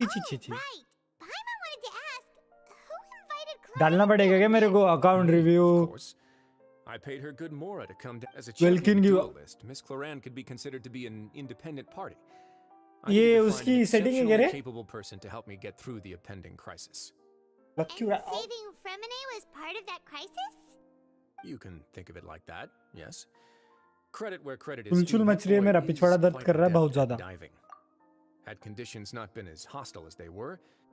छी छी छी छी Right. Paimon wanted to ask, who invited डालना Clara पड़ेगा क्या down मेरे here? को account Me, review of course. I paid her good mora to come down. As a Welkin champion की duelist, Miss Cloran could be considered to be an independent party. I ये needed to find उसकी an setting है क्या exceptionally रे capable person to help me get through the impending crisis. लग क्यों And रहा saving Fremine was part of that crisis? You can think of it like that, yes. Credit where credit is चुलचुल due. Much That रही है boy मेरा is पिछवाड़ा दर्द quite कर रहा है बहुत adept at ज्यादा diving. Had conditions not been as hostile as they were,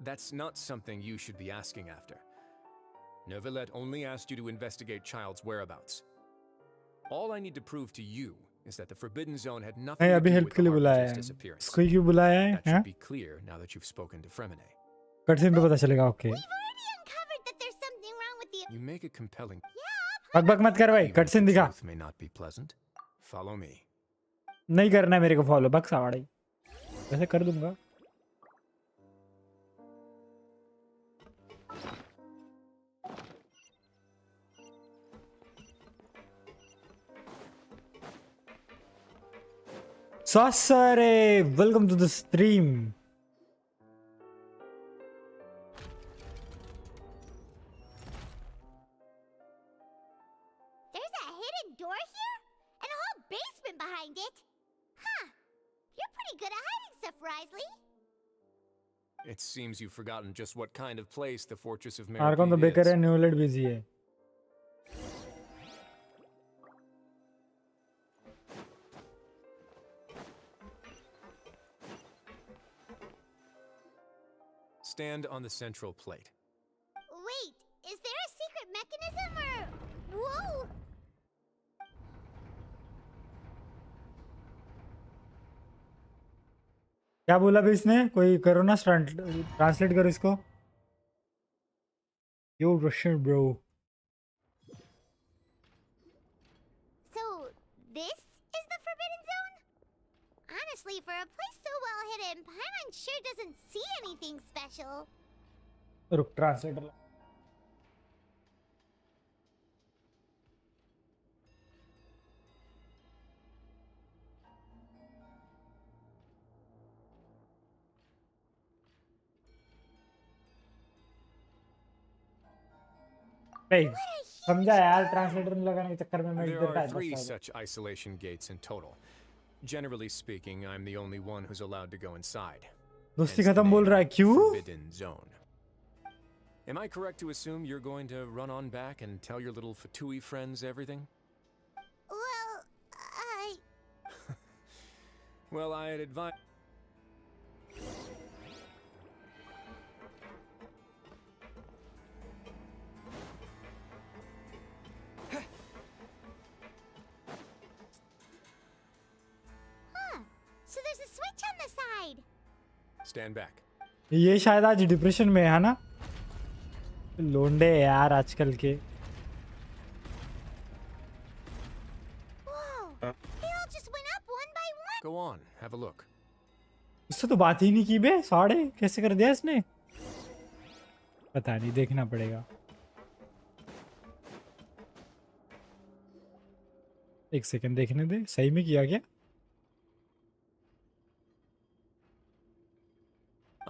that's not something you should be asking after. Neuvillette only asked you to investigate Child's whereabouts. All I need to prove to you is that the Forbidden Zone had nothing नहीं to अभी do help with के the लिए बुलाया Harbinger's है disappearance. इसको क्यों बुलाया है That हैं should be clear now that you've spoken to Fremine. Cutscene पे पता चलेगा okay We've already uncovered that there's something wrong with the... You make a compelling. बक बक मत कर भाई Even if कटसीन the दिखा truth may not be pleasant. Follow me. नहीं करना है मेरे को फॉलो बक सावाड़ी वैसे कर दूंगा Sassare, welcome to the stream. There's a hidden door here? And a whole basement behind it? Huh. You're pretty good at hiding stuff, Risley. It seems you've forgotten just what kind of place the Fortress of Arcon तो Meropide baker है is. न्यूलेट busy है Stand on the central plate. Wait, is there a secret mechanism or... Whoa! क्या बोला भी इसने कोई करो ना ट्रांसलेट करो इसको yo Russian bro So, this is the Forbidden Zone? Honestly, for a place so well hidden, Paimon sure doesn't see anything special. रुक ट्रांसलेटर समझा यार ट्रांसलेटर में लगाने के चक्कर में मैं There इधर are का 3 such isolation gates in total. Generally speaking, I'm the only one who's allowed to go inside. दोस्ती Hence the खत्म बोल रहा है, name क्यों? Forbidden Zone. Am I correct to assume you're going to run on back and tell your little Fatui friends everything? Well, Well, I'd advise. so there's a switch on the side. Stand back. ये शायद आज depression में है ना, लोंडे यार आजकल के। Whoa, they all just went up one by one. Go on, have a look. इससे तो बात ही नहीं की बे, साढ़े कैसे कर दिया इसने? पता नहीं, देखना पड़ेगा। एक सेकंड देखने दे, सही में किया क्या?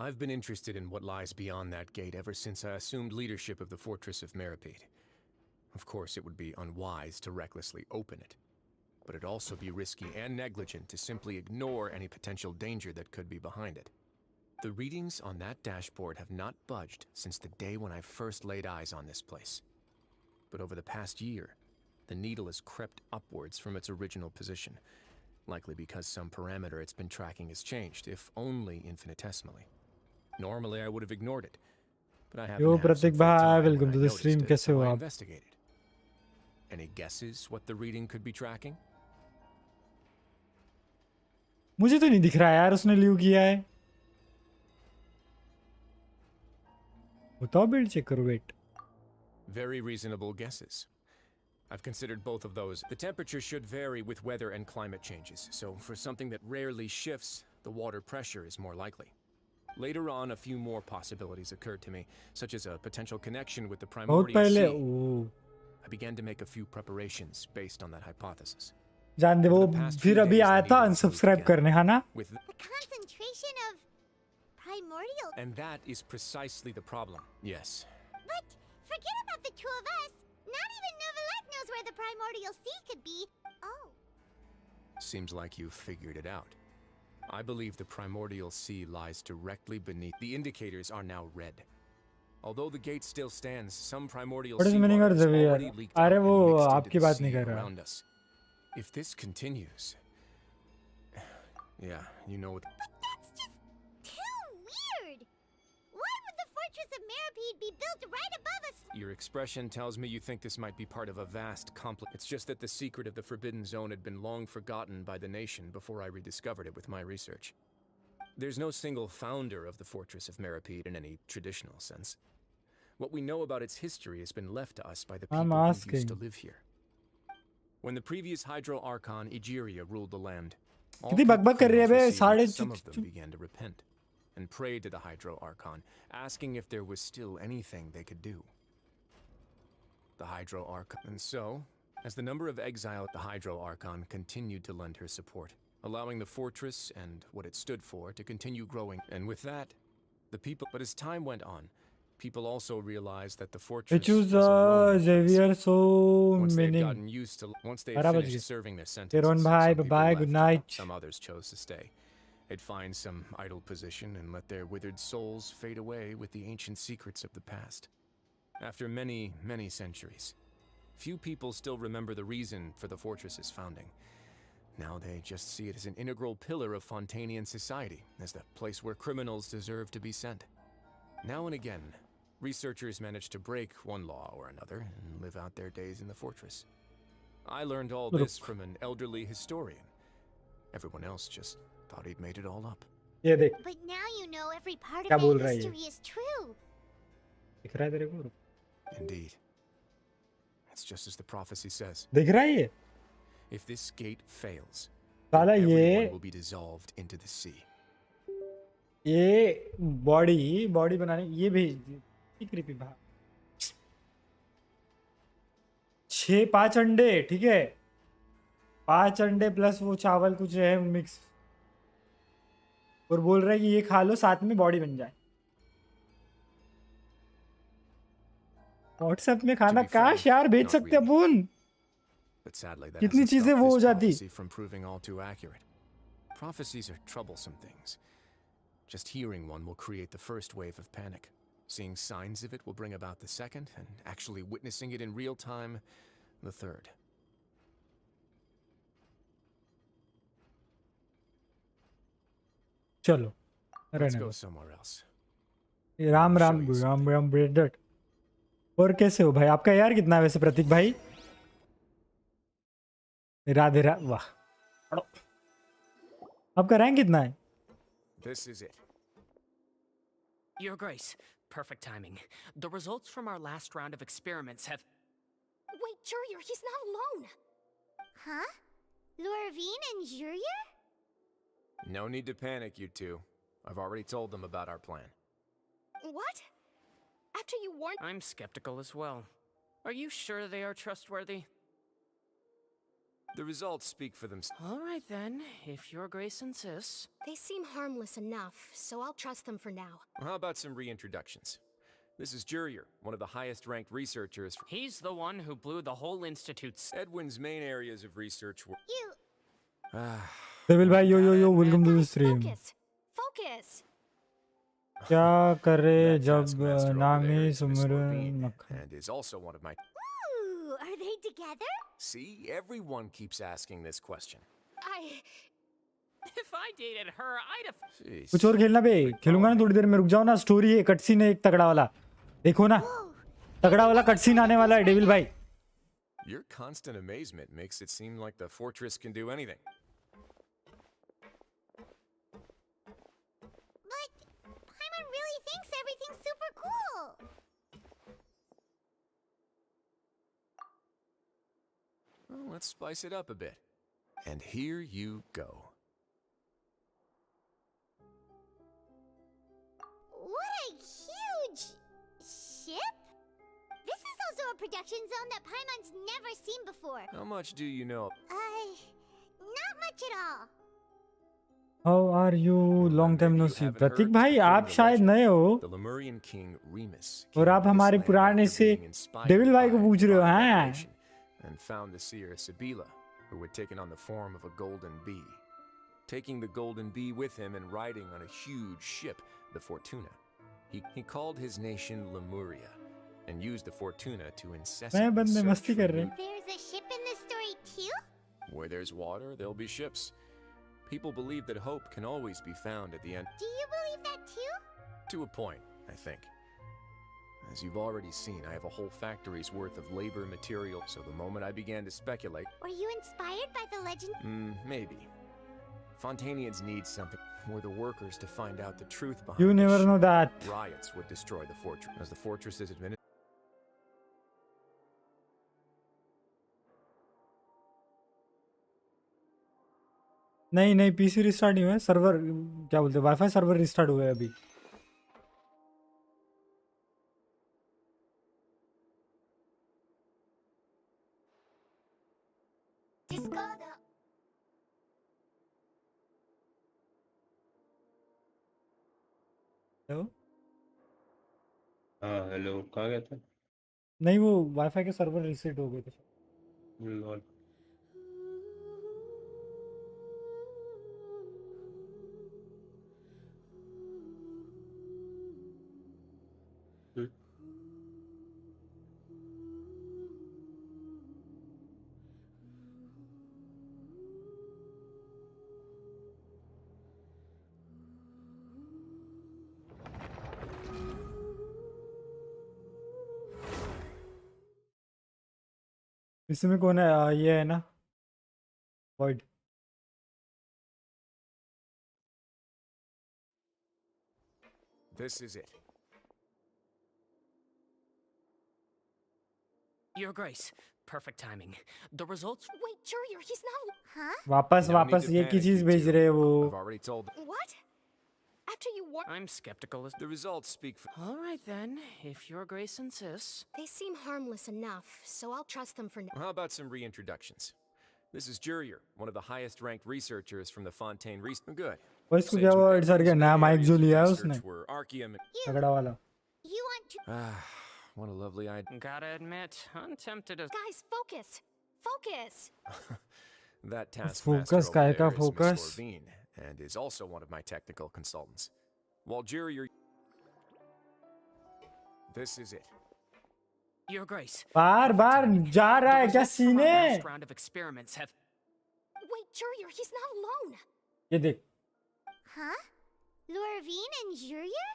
I've been interested in what lies beyond that gate ever since I assumed leadership of the Fortress of Meripede. Of course, it would be unwise to recklessly open it, but it'd also be risky and negligent to simply ignore any potential danger that could be behind it. The readings on that dashboard have not budged since the day when I first laid eyes on this place. But over the past year, the needle has crept upwards from its original position, likely because some parameter it's been tracking has changed, if only infinitesimally. Normally, I would have ignored it, but I haven't Yo, had some Pratik full bhai, time when welcome I to the noticed stream. it, कैसे so हो I आप? investigated. Any guesses what the reading could be tracking? मुझे तो नहीं दिख रहा यार उसने लीव किया है। बताओ, बिल्ड चेक करो, wait. Very reasonable guesses. I've considered both of those. The temperature should vary with weather and climate changes, so for something that rarely shifts, the water pressure is more likely. Later on, a few more possibilities occurred to me, such as a potential connection with the बहुत primordial पहले sea. I began to make a few preparations based on that hypothesis. जान दे, वो Over the past फिर few अभी days, आया the था needle has moved unsubscribe again. करने, है ना? With The concentration of primordial. and that is precisely the problem. Yes. But forget about the two of us. Not even Novelette knows where the primordial sea could be. Oh. Seems like you figured it out. I believe the primordial sea lies directly beneath. The indicators are now red. Although the gate still stands, some primordial What is sea the meaning water of has the already VR? leaked अरे out वो and mixed into आपकी the बात नहीं sea कर रहा। around us. If this continues, yeah, you know. But that's just too weird. Why would the Fortress of Meripede be built right above us? Your expression tells me you think this might be part of a vast complex. It's just that the secret of the Forbidden Zone had been long forgotten by the nation before I rediscovered it with my research. There's no single founder of the Fortress of Meripede in any traditional sense. What we know about its history has been left to us by the people who used to asking. live here. When the previous Hydro Archon Egeria ruled the land, all कितनी people बकबक कर रही है बे, criminals साढ़े received, some of them began to repent and prayed to the Hydro Archon, asking if there was still anything they could do. The Hydro Archon. And so, as the number of exile at the Hydro Archon continued to lend her support, allowing the fortress and what it stood for to continue growing. And with that, the people. But as time went on, people also realized that the fortress Which was was a lonely place. Xavier, so Once they'd meaning. gotten used to, once they Barabar finished ji. serving their Teron sentences, bhai, some people bye-bye, good left, night. some others chose to stay. They'd find some idle position and let their withered souls fade away with the ancient secrets of the past. After many, many centuries, few people still remember the reason for the fortress's founding. Now they just see it as an integral pillar of Fontainian society, as the place where criminals deserve to be sent. Now and again, researchers manage to break one law or another and live out their days in the fortress. I learned all this from an elderly historian. Everyone else just thought he'd made it all up. ये देख, But now you know every part क्या of बोल that रहा है ये? history is true. दिख रहा है तेरे को? Indeed. It's just as the prophecy says. दिख रहा है ये? If this gate fails, साला everyone ये will be dissolved into the sea. ये बॉडी बनाने ये भेज दी क्रीपी भा 5 अंडे, ठीक है, 5 अंडे प्लस वो चावल कुछ है मिक्स, और बोल रहा है कि ये खा लो साथ में बॉडी बन जाए। व्हाट्सएप में खाना काश यार भेज सकते अपन, But sadly, that कितनी hasn't चीजें stopped वो हो this जाती। prophecy from proving all too accurate. Prophecies are troublesome things. Just hearing one will create the first wave of panic. Seeing signs of it will bring about the second, and actually witnessing it in real time, the third. चलो Let's रहने go दो। somewhere else. Ram Ram Ram Ram breaded. और कैसे हो भाई? आपका यार कितना है वैसे प्रतीक भाई? राधे वाह। आपका रैंक कितना है? This is it. Your Grace, perfect timing. The results from our last round of experiments have... Wait, Jurier, he's not alone. Huh? Lorvine and Jurier? No need to panic, you two. I've already told them about our plan. What? After you warned... I'm skeptical as well. Are you sure they are trustworthy? The results speak for themselves. All right then, if Your Grace insists. They seem harmless enough, so I'll trust them for now. How about some reintroductions? This is Jurier, one of the highest-ranked researchers. He's the one who blew the whole institute's... Edwin's main areas of research were... You... Devil bhai, yo, welcome to the stream. Focus! क्या करे जब Taskmaster over नामी there is Miss सुमरन Levine, मक्खन। and is also one of my... Ooh, are they together? See, everyone keeps asking this question. If I dated her, I'd have... Jeez. कुछ और खेलना बे? खेलूंगा ना थोड़ी देर में, रुक जाओ ना। स्टोरी है, कटसीन है एक तगड़ा वाला, देखो ना। तगड़ा वाला कटसीन आने वाला है डेविल भाई। Your constant amazement makes it seem like the fortress can do anything. But Paimon really thinks everything's super cool. Well, let's spice it up a bit. And here you go. What a huge ship! This is also a production zone that Paimon's never seen before. How much do you know? Not much at all. How are you? Long time no see. प्रतीक भाई आप शायद नए हो The Lemurian king Remus और आप हमारे पुराने से डेविल भाई को पूछ रहे हो, हैं? And found the seer Sibila, who had taken on the form of a golden bee. Taking the golden bee with him and riding on a huge ship, the Fortuna. He called his nation Lemuria and used the Fortuna to incessantly search for new... There's a ship in this story too? Where there's water, there'll be ships. People believe that hope can always be found at the end. Do you believe that too? To a point, I think. As you've already seen, I have a whole factory's worth of labor material, so the moment I began to speculate... Were you inspired by the legend? Maybe. Fontainians need something for the workers to find out the truth behind You never know that. Riots would destroy the fortress. As the fortress is administered... नहीं PC restart नहीं हुआ है, server क्या बोलते हैं, wifi server restart हुआ है अभी। हेलो हाँ हेलो, कहाँ गया था? नहीं वो वाईफाई के सर्वर रीसेट हो गए थे। लॉल। इसमें कौन है? ये है ना void. This is it. Your Grace, perfect timing. The results... Wait, Jurier, he's not... Huh? वापस ये की चीज भेज रहे हैं वो। I've already told them. What? After you warned... I'm skeptical as... The results speak for... All right then, if Your Grace insists. They seem harmless enough, so I'll trust them for now. How about some reintroductions? This is Jurier, one of the highest-ranked researchers from the Fontaine research. Good. और इसको क्या हुआ? It's sir क्या नया mic जो लिया है उसने, Archon. तगड़ा वाला। You want to... What a lovely idea. Gotta admit, I'm tempted to... Guys, focus! Focus! That taskmaster focus over काय का there is Miss focus? Levine, and is also one of my technical consultants. While Jerry, this is it. Your Grace. बार बार जा रहा है क्या सीने? Last round of experiments have. Wait, Jurier, he's not alone. ये देख. Huh? Lorvine and Jurier?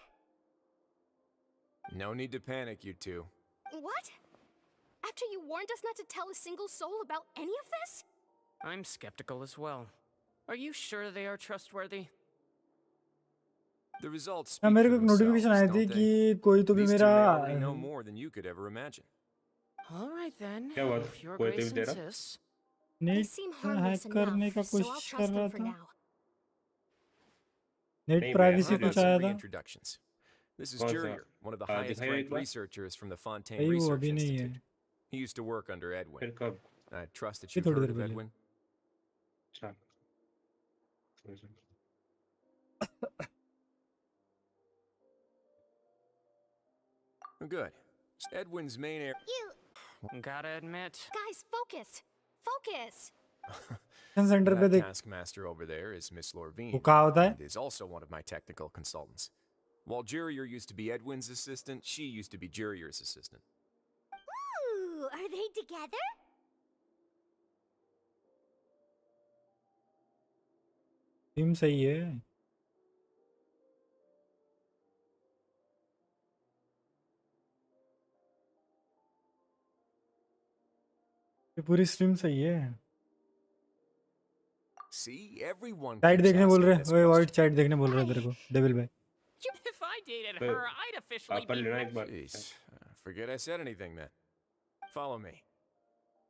No need to panic, you two. What? After you warned us not to tell a single soul about any of this? I'm skeptical as well. Are you sure they are trustworthy? The results हाँ speak मेरे for को एक notification आई themselves, थी don't कि they? कोई तो भी These two मेरा may already know more than you could ever imagine. All right then. क्या हुआ? If your कोई Grace तो भी दे रहा? insists. They net seem hack harmless करने का enough, so I'll कोशिश कर trust रहा them for था. now. नेट नहीं, प्राइवेसी मेरा कुछ How about आया some था? reintroductions? This is कौन सा? Jurier, one of the highest दिखाइए एक ranked bar. researchers from the Fontaine भाई वो Research अभी नहीं है. Institute. He used to work under Edwin. फिर कब? I trust that ये you've थोड़ी heard देर of पहले. Edwin. अच्छा. Good. Edwin's main area. You... Gotta admit. Guys, focus! Focus! Centre पे That देख. taskmaster over there is Miss वो Lorvine, कहाँ होता है? and is also one of my technical consultants. While Jurier used to be Edwin's assistant, she used to be Jurier's assistant. Ooh, are they together? Team सही है. ये पूरी stream सही है. See, everyone चैट keeps देखने बोल asking रहे. this ओए व्हाइट question. चैट देखने बोल रहे तेरे को. डेविल भाई. If I dated But- her, I'd officially आप पढ़ be. लेना एक बार. Jeez, forget I said anything then. Follow me.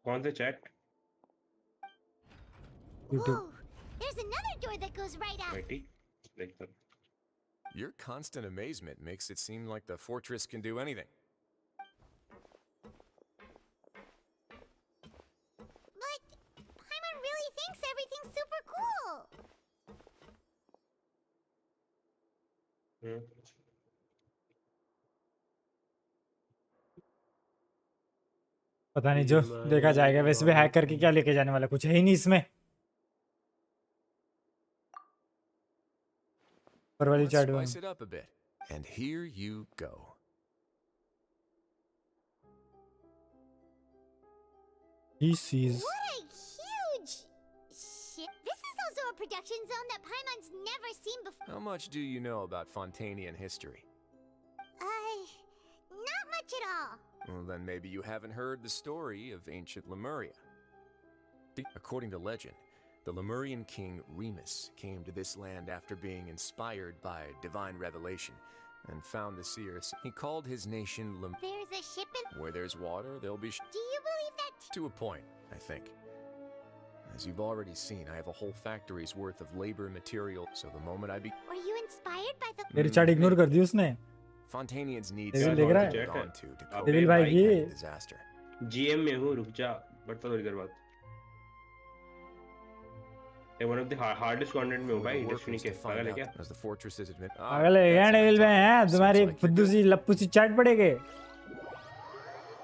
कौन से chat? YouTube. Whoa, there's another door that goes right up. बैठी. देखता. Your constant amazement makes it seem like the fortress can do anything. But Paimon really thinks everything's super cool. पता नहीं जो देखा जाएगा. वैसे भी हैक करके क्या लेके जाने वाला? कुछ है ही नहीं इसमें. पर वाली Let's चैट में. spice it up a bit. And here you go. He sees. What a huge ship. This is also a production zone that Paimon's never seen before. How much do you know about Fontainian history? Not much at all. Well, then maybe you haven't heard the story of ancient Lemuria. According to legend, the Lemurian king Remus came to this land after being inspired by divine revelation and found the seers. He called his nation There's a ship in... Where there's water, there'll be Do you believe that? to a point, I think. As you've already seen, I have a whole factory's worth of labor material, so the moment I Were you inspired by the... मेरी chat ignore कर दी उसने. Fontainians need devil देख someone रहा to है? hold on to cope devil with भाई any ये. disaster. GM में हूँ. रुक जा. बढ़ता थोड़ी देर बाद. ये one of the hardest content में हूँ भाई. इंडस्ट्री के. पागल है क्या? As the fortress is admit. पागल है क्या डेविल भाई? हैं तुम्हारी फुद्दू सी लप्पू सी चैट पड़ेगे.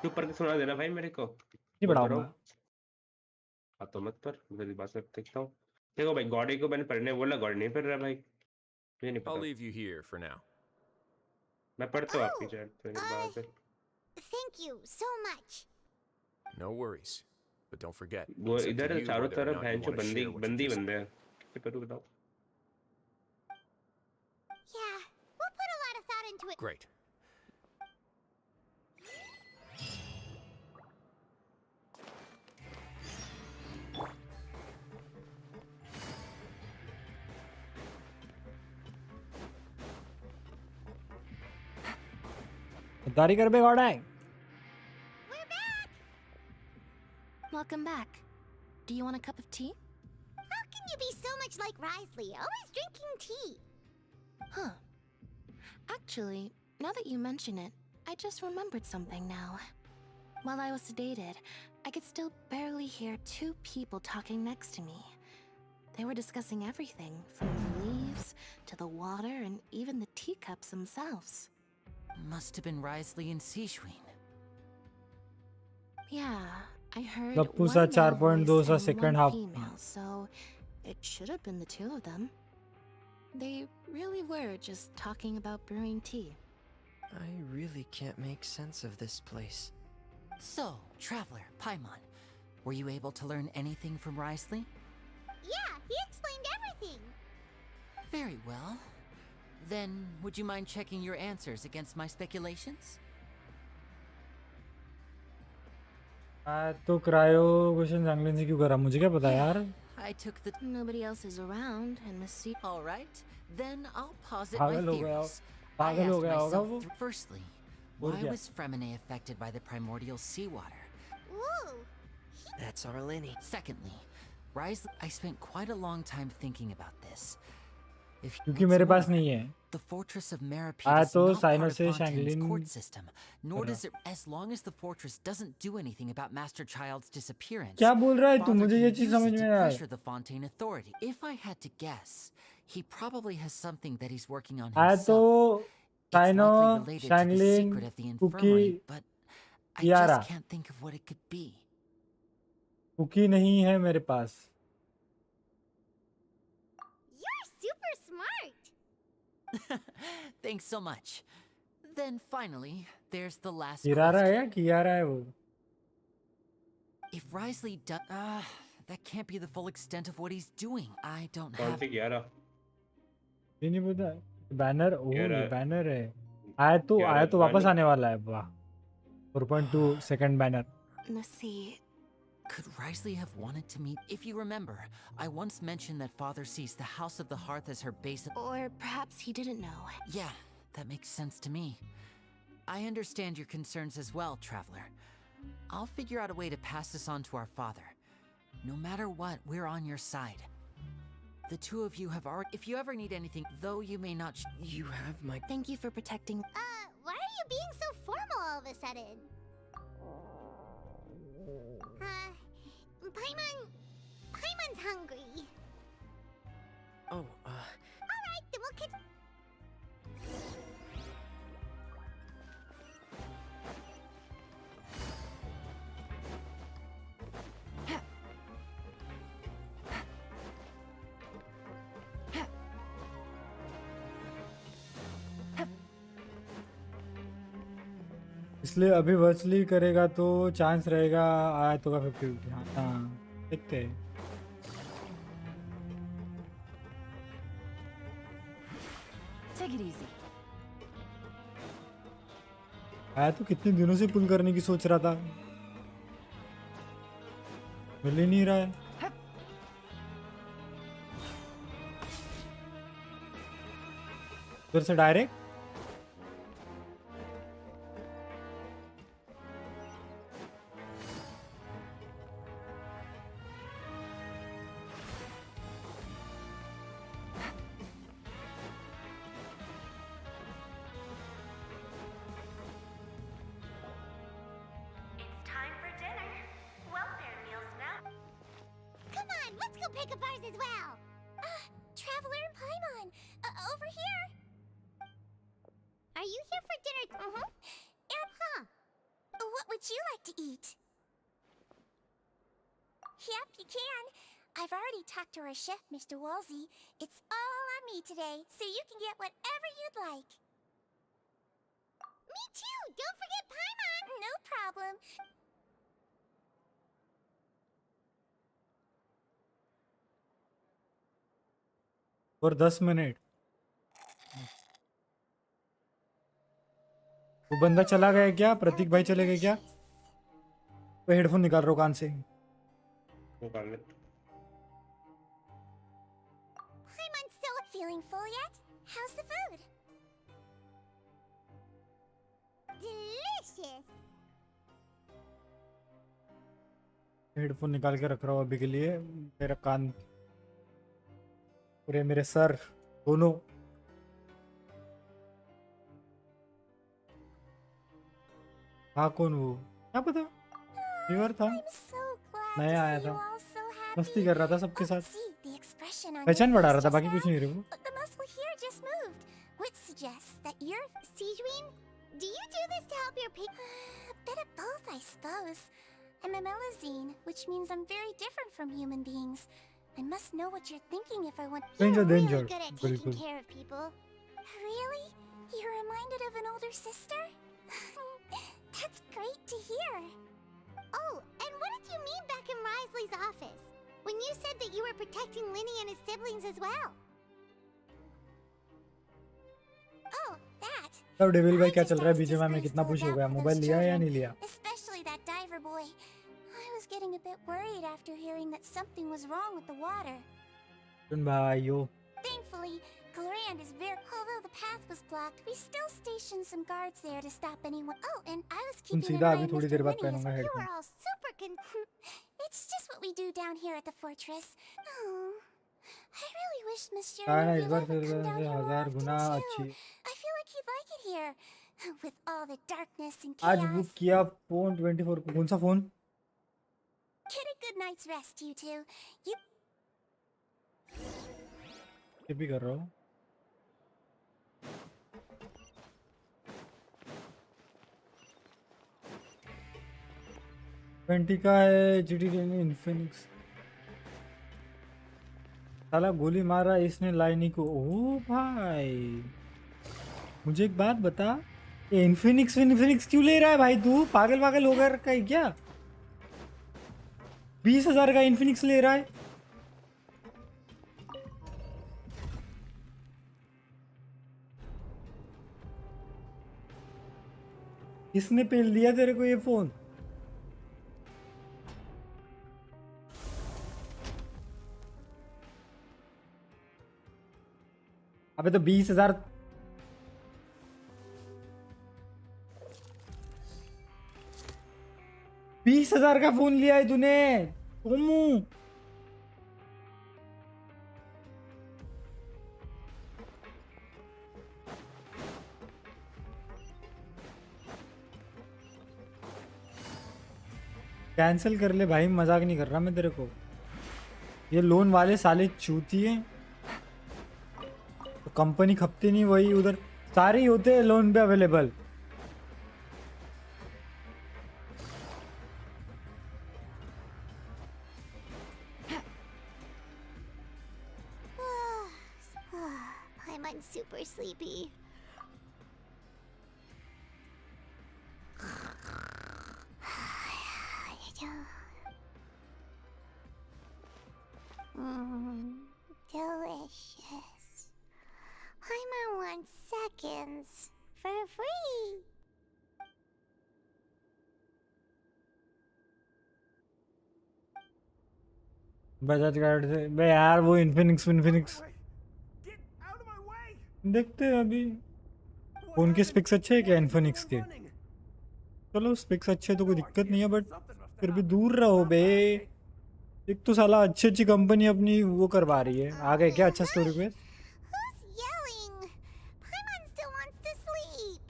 चुप करके सुना देना भाई मेरे को. नहीं पढ़ाऊंगा. हाँ तो मत पर. मेरी बात से देखता हूँ. देखो भाई गॉडी को मैंने पढ़ने बोला. गॉडी नहीं पढ़ रहा भाई. मुझे नहीं I'll पता. leave you here for now. मैं पढ़ता हूँ आपकी चैट. तो मेरी बात है. Thank you so much. No worries. But don't forget. वो it's up to इधर you चारों whether or तरफ not you भैंचो wanna बंदी share what you बंदी just- बंदे हैं. क्या करूँ बताओ. Yeah, we'll put a lot of thought into it. Great. गद्दारी कर बे गॉड है. We're back. Welcome back. Do you want a cup of tea? How can you be so much like Risley, always drinking tea? Huh. Actually, now that you mention it, I just remembered something now. While I was sedated, I could still barely hear two people talking next to me. They were discussing everything, from the leaves to the water and even the teacups themselves. Must have been Risley and Seashween. Yeah, I heard लप्पू one सा male 4.2 voice सा and second one half. female, so it should have been the two of them. They really were just talking about brewing tea. I really can't make sense of this place. So, Traveler, Paimon, were you able to learn anything from Risley? Yeah, he explained everything. Very well. Then, would you mind checking your answers against my speculations? तो cryo question जंगलन से क्यों करा मुझे क्या पता यार I took the... Nobody else is around, and Miss C... All right, then I'll posit my पागल हो गया theories. I पागल हो asked गया होगा myself, वो firstly, और why क्या was Fremine affected by the primordial seawater? Woo! That's our Lenny. Secondly, Risley... I spent quite a long time thinking about this. If क्योंकि मेरे पास नहीं है the fortress of Meripede आया is तो not cyano part of से Fontaine's शैंगलिन court system, nor कर does it, as long as the fortress doesn't do anything about Master Child's disappearance. क्या बोल रहा है तू Father मुझे can ये चीज use समझ it में to आया pressure the Fontaine authority. If I had to guess, he probably has something that he's working on आया तो himself. It's साइनो likely related to the शैंगलिन secret of the cookie infirmary, but I यारा just can't think of what it could be. Cookie नहीं है मेरे पास You're super smart. Thanks so much. Then finally, there's the last किरारा है question. या कियारा है वो If Risley does... that can't be the full extent of what he's doing. I don't कौन have... से 11 ये नहीं पता बैनर ओह ये 11 बैनर है आया तो 11 वापस रानी आने वाला है वाह 4.2 second banner Let's see. Could Risley have wanted to meet... If you remember, I once mentioned that Father sees the House of the Hearth as her base... Or perhaps he didn't know. Yeah, that makes sense to me. I understand your concerns as well, Traveler. I'll figure out a way to pass this on to our father. No matter what, we're on your side. The two of you have already... If you ever need anything, though you may not... You have my... Thank you for protecting... Why are you being so formal all of a sudden? Paimon's hungry. Oh, Alright, then we'll catch... इसलिए अभी virtually करेगा तो chance रहेगा आया तो का 50 हाँ देखते हैं Take it easy. आया तो कितने दिनों से पुल करने की सोच रहा था मिल ही नहीं रहा है उधर से direct Time for dinner. Welfare meals now. Come on, let's go pick up ours as well. Traveler and Paimon, over here. Are you here for dinner? What would you like to eat? Yep, you can. I've already talked to our chef, Mr. Woolsey. It's all on me today, so you can get whatever you'd like. Me too! Don't forget Paimon! No problem. और 10 minute वो बंदा चला गया क्या प्रतीक भाई चले गए क्या वो हेडफोन निकाल रहा कान से निकाल ले Paimon's still feeling full yet? How's the food? Delicious! Headphone निकाल के रख रहा हूँ अभी के लिए मेरा कान पूरे मेरे सर दोनों हाँ कौन वो क्या पता फीवर था नया आया था मस्ती कर रहा था सबके साथ पहचान बढ़ा रहा था बाकी कुछ नहीं रे वो The muscle here just moved, which suggests that you're Sijuin. Do you do this to help your people? A bit of both, I suppose. I'm a Melazine, which means I'm very different from human beings. I must know what you're thinking if I want. Danger, You're really danger. good at taking बिल्कुल. care of people. Really? You're reminded of an older sister? That's great to hear. Oh, and what did you mean back in Risley's office? When you said that you were protecting Linny and his siblings as well? Oh, that. तब devil भाई क्या I चल रहा है? just BGMI में asked कितना Crystal push हो गया? about मोबाइल those लिया या children, नहीं लिया? especially that diver boy. I was getting a bit worried after hearing that something was wrong with the water. सुन भाइयों. Thankfully, Glorand is very. Although the path was blocked, we still stationed some guards there to stop anyone. Oh, and I was तुम keeping an सीधा eye अभी on थोड़ी Mr. देर बाद Winnie as पहनूंगा you headphone. were all super It's just what we do down here at the fortress. Oh, I really wish Mr. ना इस बार would फिर come down से here more हजार often गुना too. अच्छी. I feel like he'd like it here, with all the darkness and आज chaos. Book किया phone 24 को. कौन सा phone? Get a good night's rest, you two. You. ये भी कर रहा हूँ. ट्वेंटी का है जीटी इन्फिनिक्स. साला गोली मारा इसने लाइनी को. ओ भाई मुझे एक बात बता, ये इन्फिनिक्स क्यों ले रहा है भाई? तू पागल हो गया है क्या? 20,000 का इन्फिनिक्स ले रहा है. किसने पेल दिया तेरे को ये फोन? अबे तो 20,000. $20,000 का फोन लिया है तूने. तुम कैंसिल कर ले भाई, मजाक नहीं कर रहा मैं तेरे को. ये लोन वाले साले चूतिए. तो कंपनी खपती नहीं, वही उधर सारे ही होते हैं लोन पे available. I'm super sleepy. Delicious. I'm on 1 seconds for free. Bajaj card से बे यार वो इन्फिनिक्स देखते हैं अभी. फोन के स्पेक्स अच्छे हैं क्या इन्फिनिक्स के? चलो स्पेक्स अच्छे तो कोई दिक्कत नहीं है, बट फिर भी दूर रहो बे. एक तो साला अच्छी कंपनी अपनी वो करवा रही है. आ गए क्या अच्छा स्टोरी पे? Who's yelling? Paimon still wants to sleep.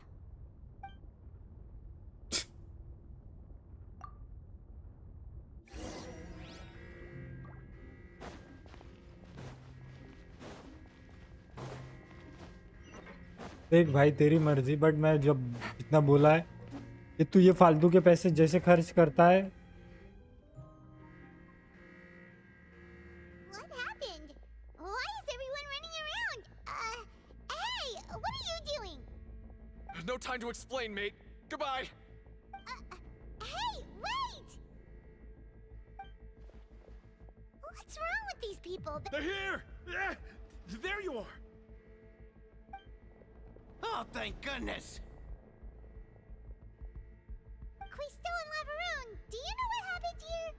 देख भाई तेरी मर्जी, बट मैं जब इतना बोला है कि तू ये फालतू के पैसे जैसे खर्च करता है. What happened? Why is everyone running around? Hey, what are you doing? No time to explain, mate. Goodbye. Hey, wait! What's wrong with these people? They're here! Yeah! There you are! Oh, thank goodness! Crystal and Lavaroon, do you know what happened here?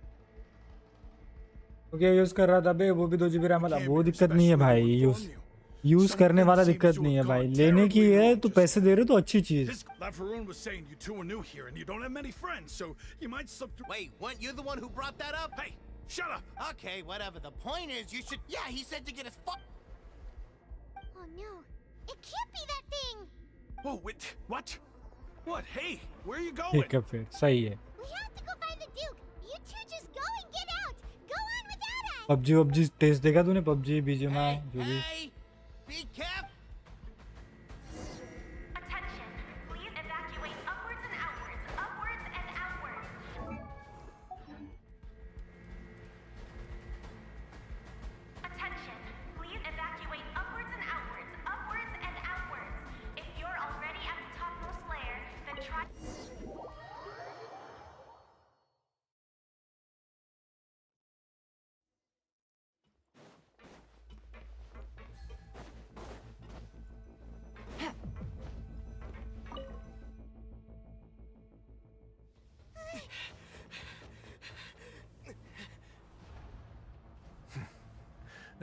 Okay use कर रहा था बे, वो भी 2 GB RAM वाला. वो दिक्कत नहीं है भाई, यूज करने वाला दिक्कत नहीं है भाई. लेने की है तो पैसे दे रहे तो अच्छी चीज. Lavaroon was saying you two are new here and you don't have many friends, so you might Wait, weren't you the one who brought that up? Hey, shut up! Okay, whatever. The point is, you should. Yeah, he said to get his fuck. Oh no, it can't be that thing! Oh, wait, what? What? Hey, where are you going? ठीक है फिर सही है. We have to go find the Duke! You two just go and get out! Go on without us! PUBG test देखा तूने? PUBG BGMI जो भी. Hey, be careful. Attention, please evacuate upwards and outwards, upwards and outwards.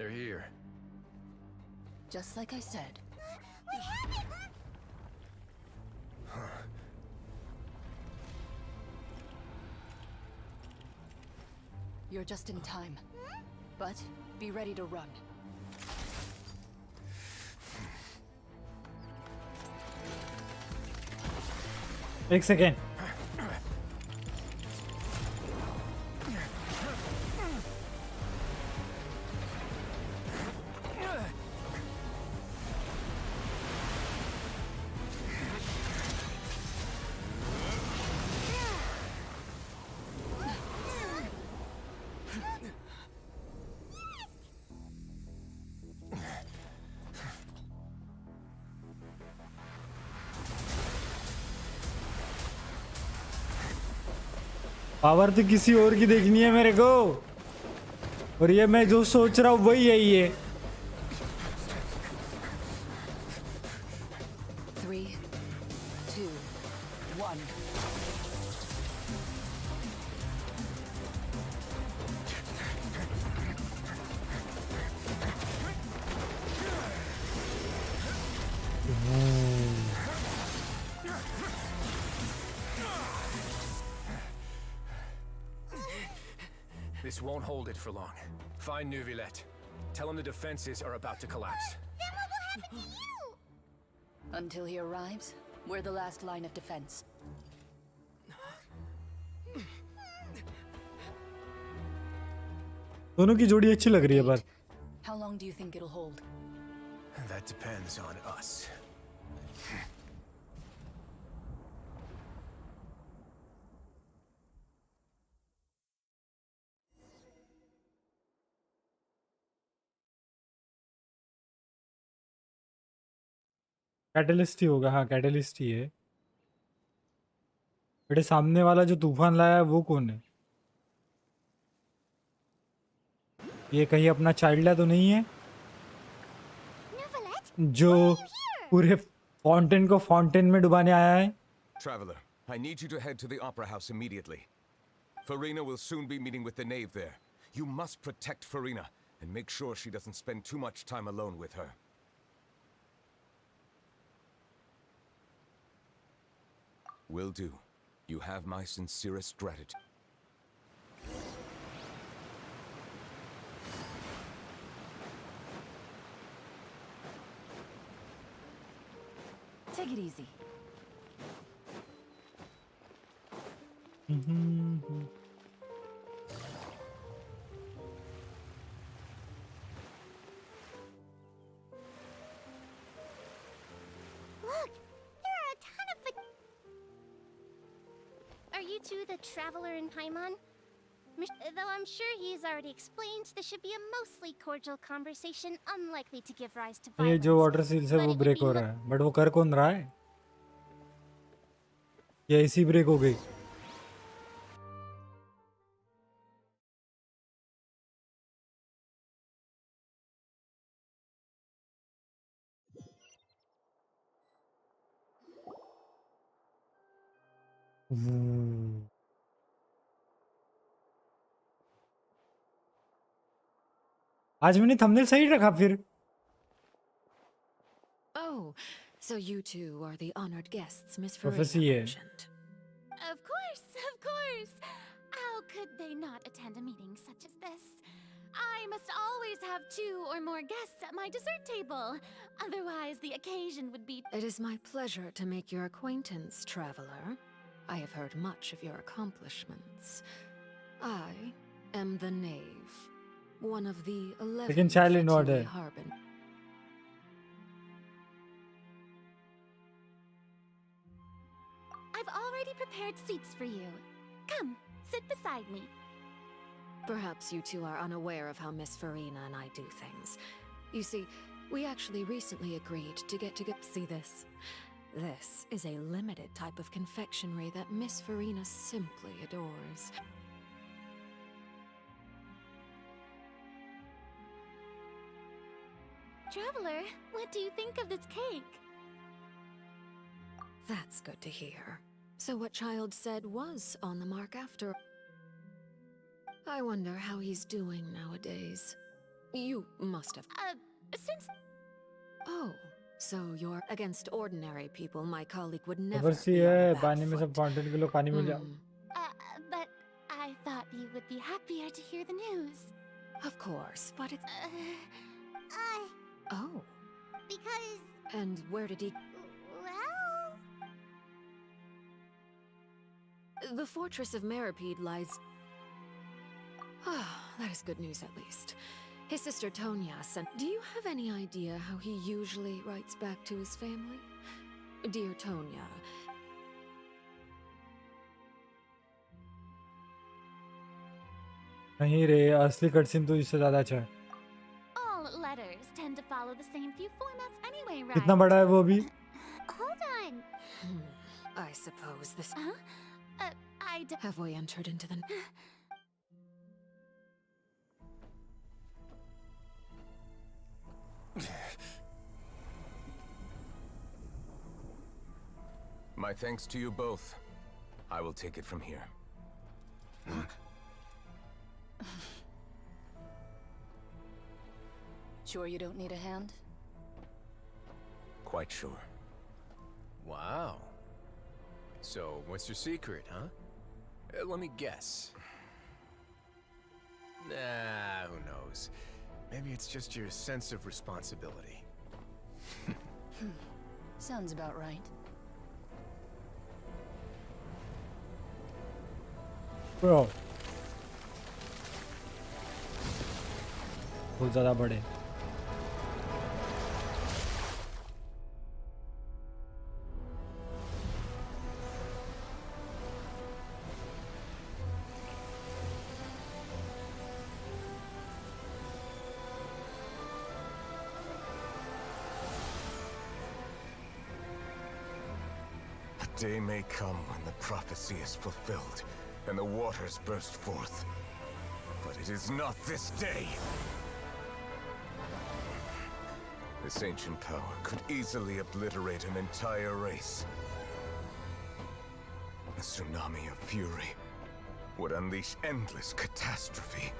They're here. Just like I said. You're just in time. But be ready to run. एक second. Power तो किसी और की देखनी है मेरे को, और ये मैं जो सोच रहा हूँ वही है ये. 3, 2, 1. This won't hold it for long. Find Neuvillette. Tell him the defenses are about to collapse. Then what will happen to you? Until he arrives, we're the last line of defense. दोनों की जोड़ी अच्छी लग रही है पर. How long do you think it'll hold? That depends on us. Catalyst ही होगा. हाँ कैटलिस्ट ही है. बेटे सामने वाला जो तूफान लाया है वो कौन है? ये कहीं अपना चाइल्ड तो नहीं है जो पूरे फाउंटेन को फाउंटेन में डुबाने आया है? Traveler, I need you to head to the Opera House immediately. Farina will soon be meeting with the knave there. You must protect Farina and make sure she doesn't spend too much time alone with her. Will do. You have my sincerest gratitude. Take it easy. Look, there are a ton of. Are you two the traveler in Paimon? Though I'm sure he's already explained, this should be a mostly cordial conversation, unlikely to give rise to ये violence. जो water seal से वो break हो रहा है, but वो कर कौन रहा है? ये ऐसी ब्रेक हो गई. आज मैंने थंबनेल सही रखा फिर. Oh, so you two are the honored guests Miss Prophecy Farina है. mentioned. Of course, of course. How could they not attend a meeting such as this? I must always have 2 or more guests at my dessert table. Otherwise, the occasion would be... It is my pleasure to make your acquaintance, traveler. I have heard much of your accomplishments. I am the knave, one of the 11 Second child in order. Fatui Harbin. I've already prepared seats for you. Come, sit beside me. Perhaps you two are unaware of how Miss Farina and I do things. You see, we actually recently agreed to get see this. This is a limited type of confectionery that Miss Farina simply adores. Traveler, what do you think of this cake? That's good to hear. So what Child said was on the mark after. I wonder how he's doing nowadays. You must have. Since... Oh, so you're against ordinary people. My colleague would never खबर सी be on है the back पानी में सब foot. Content के लोग पानी में जा But I thought you would be happier to hear the news. Of course, but it's... Oh. Because... And where did he... Well... The fortress of Meripede lies... Ah, that is good news at least. His sister Tonya sent... Do you have any idea how he usually writes back to his family? Dear Tonya... नहीं रे असली cutscene तो इससे ज्यादा अच्छा है All letters tend to follow the same few formats anyway, right? कितना बड़ा है वो अभी Hold on. I suppose this... I d... Have we entered into the... My thanks to you both. I will take it from here. Sure you don't need a hand? Quite sure. Wow. So, what's your secret, huh? Let me guess. Nah, who knows? Maybe it's just your sense of responsibility. Sounds about right. Bro. बहुत ज़्यादा बड़े A day may come when the prophecy is fulfilled and the waters burst forth. But it is not this day. This ancient power could easily obliterate an entire race. A tsunami of fury would unleash endless catastrophe.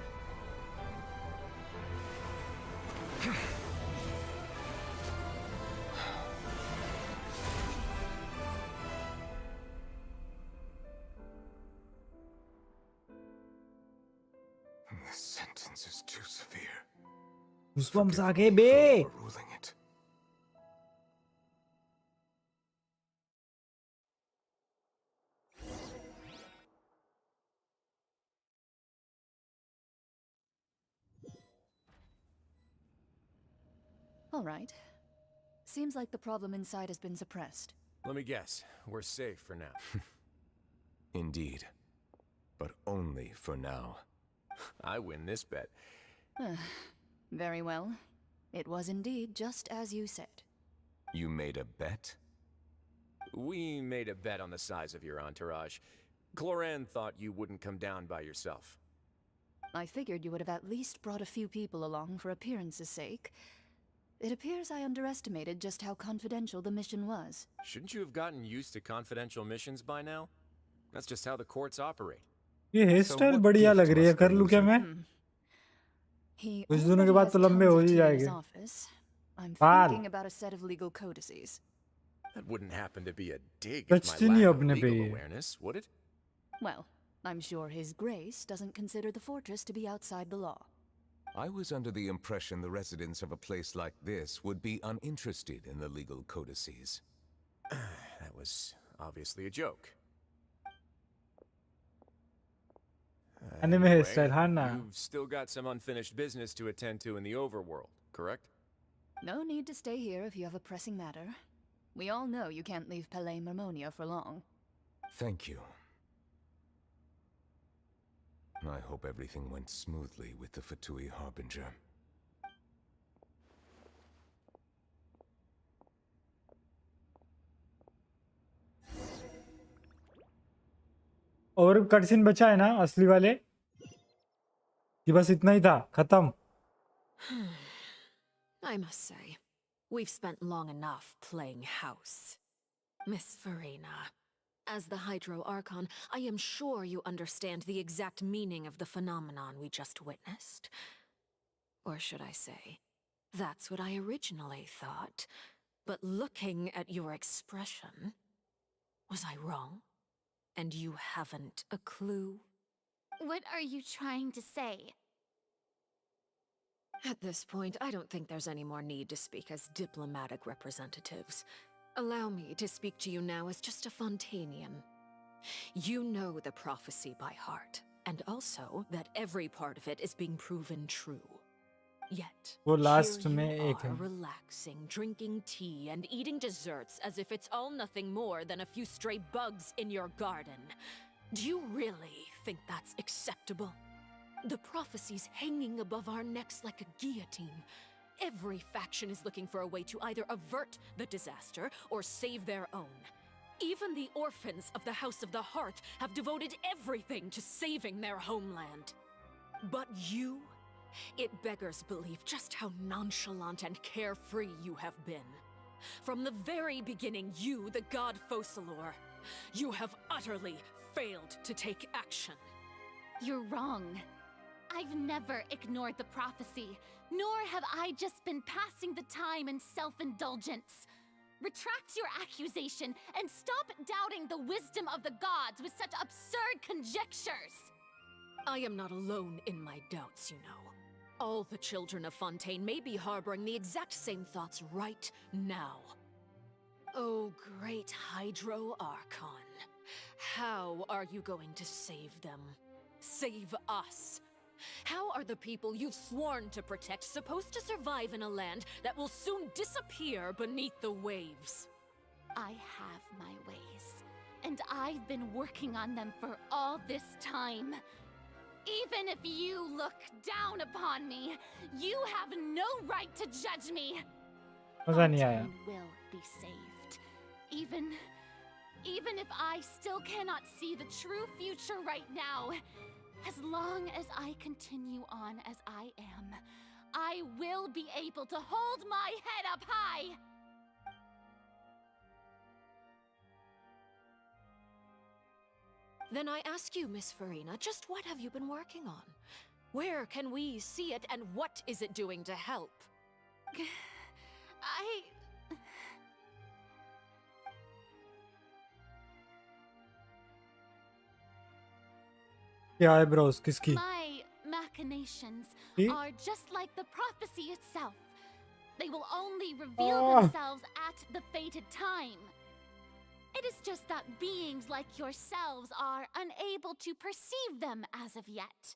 This sentence is too severe. Goosebumps आ गए बे Overruling it. All right. Seems like the problem inside has been suppressed. Let me guess. We're safe for now. Indeed. But only for now. I win this bet. Very well. It was indeed just as you said. You made a bet? We made a bet on the size of your entourage. Cloran thought you wouldn't come down by yourself. I figured you would have at least brought a few people along for appearance's sake. It appears I underestimated just how confidential the mission was. Shouldn't you have gotten used to confidential missions by now? That's just how the courts operate. ये hair style बढ़िया लग रही है कर लूं क्या मैं कुछ दिनों के बाद तो लंबे हो ही जाएंगे I'm thinking about a set of legal codices. That wouldn't happen to be a dig at बचती my नहीं lack of अपने पे legal ये awareness, would it? Well, I'm sure His Grace doesn't consider the fortress to be outside the law. I was under the impression the residents of a place like this would be uninterested in the legal codices. That was obviously a joke. anime hairstyle हाँ ना You've still got some unfinished business to attend to in the overworld, correct? No need to stay here if you have a pressing matter. We all know you can't leave Palais Marmonia for long. Thank you. I hope everything went smoothly with the Fatui Harbinger. और cutscene बचा है ना असली वाले कि बस इतना ही था खत्म I must say, we've spent long enough playing house. Miss Farina, as the Hydro Archon, I am sure you understand the exact meaning of the phenomenon we just witnessed. Or should I say, that's what I originally thought. But looking at your expression, was I wrong? And you haven't a clue? What are you trying to say? At this point, I don't think there's any more need to speak as diplomatic representatives. Allow me to speak to you now as just a Fontainian. You know the prophecy by heart, and also that every part of it is being proven true. Yet, वो last here में you एक है. are relaxing, drinking tea, and eating desserts as if it's all nothing more than a few stray bugs in your garden. Do you really think that's acceptable? The prophecy's hanging above our necks like a guillotine. Every faction is looking for a way to either avert the disaster or save their own. Even the orphans of the House of the Hearth have devoted everything to saving their homeland. But you? It beggars belief just how nonchalant and carefree you have been. From the very beginning, you, the god Focalor, you have utterly failed to take action. You're wrong. I've never ignored the prophecy, nor have I just been passing the time in self-indulgence. Retract your accusation and stop doubting the wisdom of the gods with such absurd conjectures. I am not alone in my doubts, you know. All the children of Fontaine may be harboring the exact same thoughts right now. Oh, great Hydro Archon. How are you going to save them? Save us? How are the people you've sworn to protect supposed to survive in a land that will soon disappear beneath the waves? I have my ways, and I've been working on them for all this time. Even if you look down upon me, you have no right to judge me. मजा नहीं आया. Fontaine will be saved. Even if I still cannot see the true future right now, as long as I continue on as I am, I will be able to hold my head up high. Then I ask you, Miss Farina, just what have you been working on? Where can we see it, and what is it doing to help? क्या eyebrows किसकी? My machinations See? are just like the prophecy itself. They will only reveal themselves at the fated time. It is just that beings like yourselves are unable to perceive them as of yet.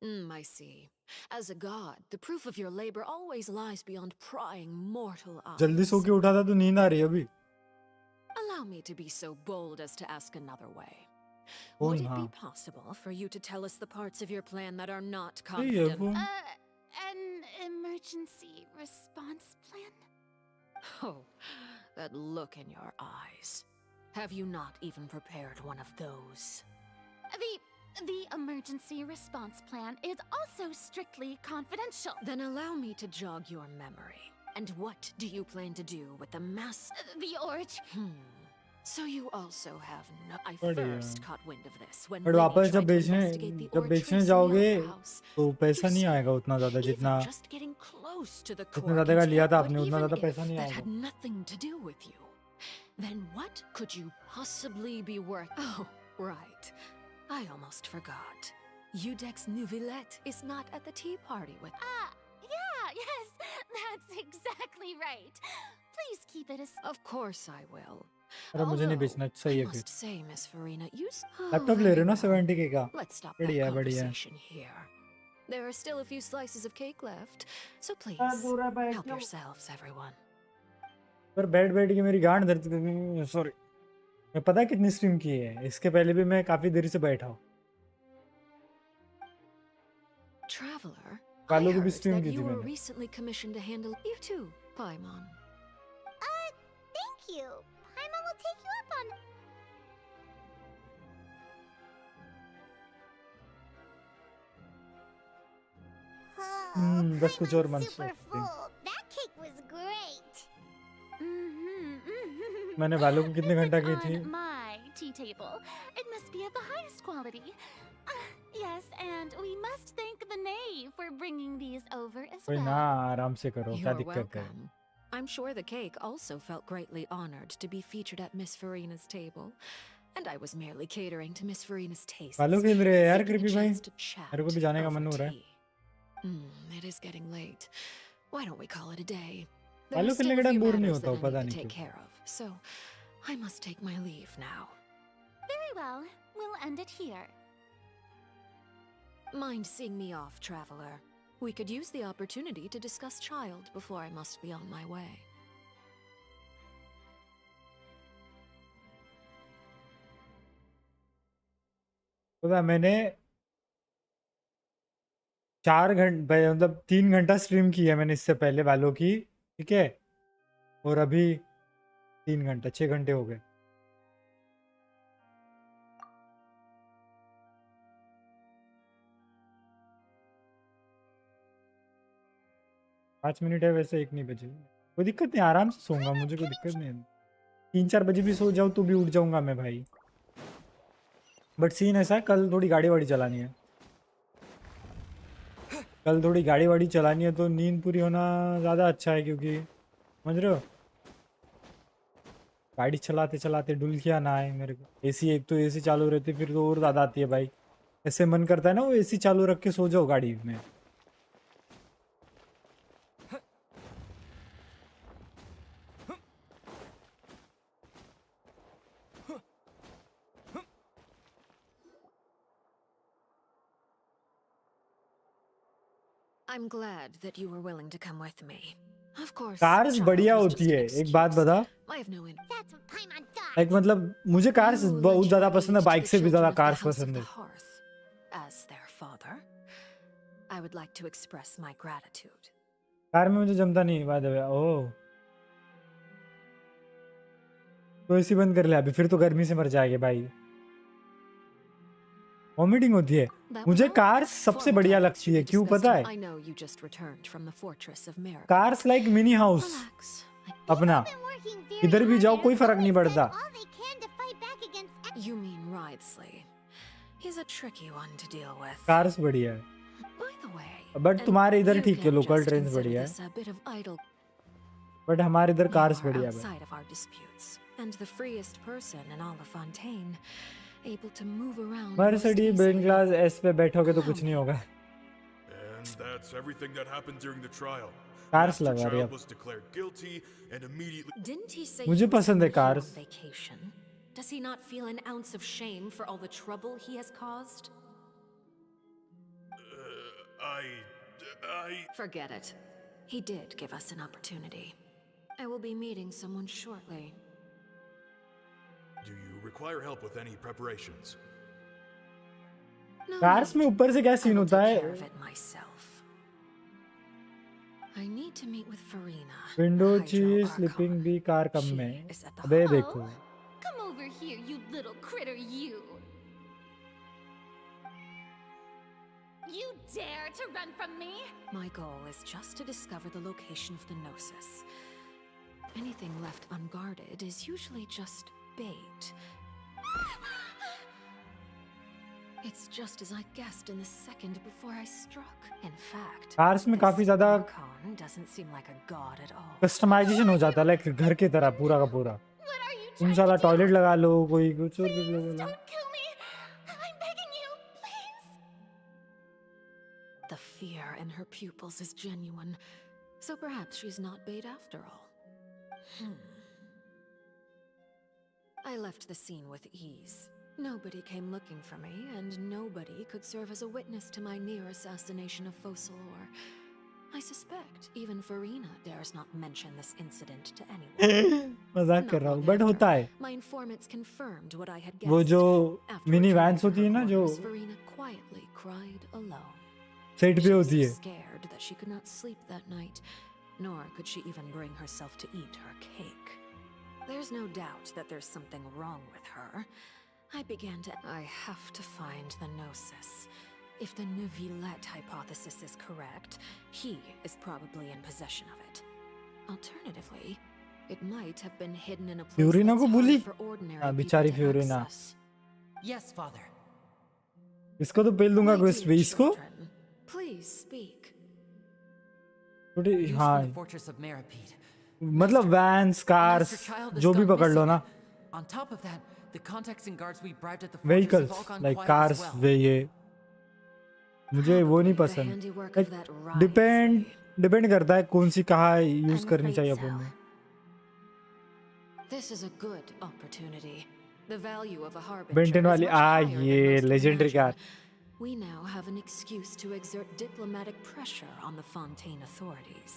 I see. As a god, the proof of your labor always lies beyond prying mortal eyes. जल्दी सो के उठा था तो नींद आ रही है अभी. Allow me to be so bold as to ask another way. Oh, Would it no. be possible for you to tell us the parts of your plan that are not Yeah, confident? वो. An emergency response plan? Oh, that look in your eyes. Have you not even prepared one of those? The emergency response plan is also strictly confidential. Then allow me to jog your memory. And what do you plan to do with the mass? The origin. So you also have no... I बढ़िया. first caught wind of this when But Winnie वापस tried जब to बेचने investigate the जब बेचने origins in जाओगे the Opera House. तो पैसा You नहीं see, आएगा उतना ज़्यादा जितना even just getting close to the जितने core ज़्यादा का लिया था contained, आपने but उतना even ज़्यादा if पैसा नहीं that आएगा. had nothing to do with you, then what could you possibly be worth? Oh, right. I almost forgot. Udex Nouvillette is not at the tea party with... Yes, that's exactly right. Please keep it a... Of course I will. अरे मुझे नहीं बेचना सही है I फिर. must say, Miss Farina, you... laptop ले रहे हो ना 70K का? Let's stop that बढ़िया है बढ़िया है. conversation here. There are still a few slices of cake left, so please, दूर है बैठ help जाओ. yourselves, everyone. पर बैठ के मेरी गांड दर्द. सॉरी. मैं पता है कितनी स्ट्रीम की है. इसके पहले भी मैं काफी देर से बैठा हूँ. Traveler, I कालो की भी heard स्ट्रीम that की you थी were मैंने. recently commissioned to handle... You too, Paimon. Thank you. Paimon will take you up on... बस कुछ और मन Super से. full. That cake was great. मैंने वालों को कितने घंटा की थी? On my tea table. It must be of the highest quality. Yes, and we must thank the knave for bringing these over as कोई ना well. आराम से करो, क्या You're दिक्कत है? welcome. I'm sure the cake also felt greatly honored to be featured at Miss Farina's table. And I was merely catering to Miss Farina's tastes. बालू खेल रहे हैं यार seeking a कृपी भाई, chance to chat मेरे को भी जाने का मन over हो रहा है। tea. It is getting late. Why don't we call it a day? There बालू are still खेलने a के few टाइम बोर नहीं matters होता that हूँ, I पता need to नहीं take क्यों। care of, so I must take my leave now. Very well, we'll end it here. Mind seeing me off, traveler? We could use the opportunity to discuss child before I must be on my way. पता मैंने 4 घंटे मतलब 3 घंटा stream की है मैंने इससे पहले वालों की, ठीक है, और अभी 3 घंटा 6 घंटे हो गए। पाँच मिनट है वैसे, 1 नहीं बजे, कोई दिक्कत नहीं, आराम से सोऊंगा, मुझे कोई दिक्कत नहीं है। 3-4 बजे भी सो जाऊँ तो भी उठ जाऊंगा मैं भाई। बट सीन ऐसा है, कल थोड़ी गाड़ी वाड़ी चलानी है, कल थोड़ी गाड़ी वाड़ी चलानी है, तो नींद पूरी होना ज़्यादा अच्छा है, क्योंकि समझ रहे हो, गाड़ी चलाते चलाते डुलकिया ना आए मेरे को। एसी, एक तो एसी चालू रहती फिर तो और ज़्यादा आती है भाई, ऐसे मन करता है ना वो एसी चालू रख के सो जाओ गाड़ी में। I'm glad that you were willing to come with me. Of course. Cars child बढ़िया was होती just है, an एक बात excuse. बता, I have no That's what Paimon does. Like मतलब मुझे कार्स You बहुत lent ज़्यादा your पसंद है, aid to बाइक the से भी children ज़्यादा of the cars House of पसंद the है। Hearth. As their father, I would like to express my gratitude. Car में मुझे जमता नहीं बाय द वे। ओह, तो एसी बंद कर ले अभी, फिर तो गर्मी से मर जाएंगे भाई, वॉमिटिंग होती है। That मुझे was all. कार्स सबसे Formal बढ़िया topics to लगती है, be क्यों discussed पता in- है? I know you just returned from the fortress of Miracle. Cars like mini house Relax. अपना, Working very इधर भी hard जाओ and कोई have फर्क नहीं always पड़ता। done all they can to fight back against You mean Ridesley. He's a tricky one to deal with. Cars बढ़िया है, By the way, but and तुम्हारे इधर you ठीक है, can local just train consider बढ़िया this है, a bit of idle. But हमारे इधर You कार्स are बढ़िया है भाई। outside of our disputes, and the freest person in all of Fontaine, able to move around. Mercedes most Ben easily. Class S पे बैठोगे तो Allow कुछ नहीं me. होगा। And that's everything that happened during the trial. Cars Master लगा रही Child अब, was declared guilty and immediately. Didn't he say मुझे he was पसंद है sending you on cars. vacation? Does he not feel an ounce of shame for all the trouble he has caused? I. Forget it. He did give us an opportunity. I will be meeting someone shortly. Do you require help with any preparations? No cars में need. ऊपर से क्या I scene will होता take है? care of it myself. I need to meet with Farina. Window Hydro चीज Archon. Sleeping भी car come She में, is at the अबे Oh, देखो come over here, you little critter, you. You dare to run from me? My goal is just to discover the location of the Gnosis. Anything left unguarded is usually just bait. It's just as I guessed in the second before I struck. In fact, cars में काफी this ज्यादा Archon doesn't seem like a god at all. Customization हो जाता है, like घर की तरह पूरा का पूरा। तुम साला टॉयलेट लगा लो, कोई कुछ और कुछ लगा लो। Kill me! I'm begging you, please! The fear in her pupils is genuine, so perhaps she's not bait after all. I left the scene with ease. Nobody came looking for me, and nobody could serve as a witness to my near assassination of Focalor. I suspect even Farina dares not mention this incident to anyone. मजाक कर रहा हूँ, but होता है। My informants confirmed what I had वो guessed. जो After mini returning vans to होती her है ना, जो quarters, Farina quietly cried alone. Set पे She was होती so है, scared that she could not sleep that night, nor could she even bring herself to eat her cake. There's no doubt that there's something wrong with her. I began to. I have to find the Gnosis. If the Neuvillette hypothesis is correct, he is probably in possession of it. Alternatively, it might have been hidden in a place फ्यूरिना को that's bully? hard for ordinary हाँ, people बेचारी to फ्यूरिना। access. Yes, father. इसको तो पेल दूंगा My quest dear पे, इसको children, Please speak. थोड़ी Used हाँ for the fortress of Meripede. मतलब vans cars Master Child has जो भी gone पकड़ लो missing. ना On top of that, the contacts and guards we bribed at the fortress have vehicles all gone like quiet as cars well. वे ये मुझे वो नहीं Probably the पसंद handiwork like of that depend करता है कौन सी कहाँ यूज And the करनी fate चाहिए cell. अपन में This is a good opportunity. The value of a harbinger Benton is वाली much higher than ये most लेजेंडरी imagine. कार We now have an excuse to exert diplomatic pressure on the Fontaine authorities.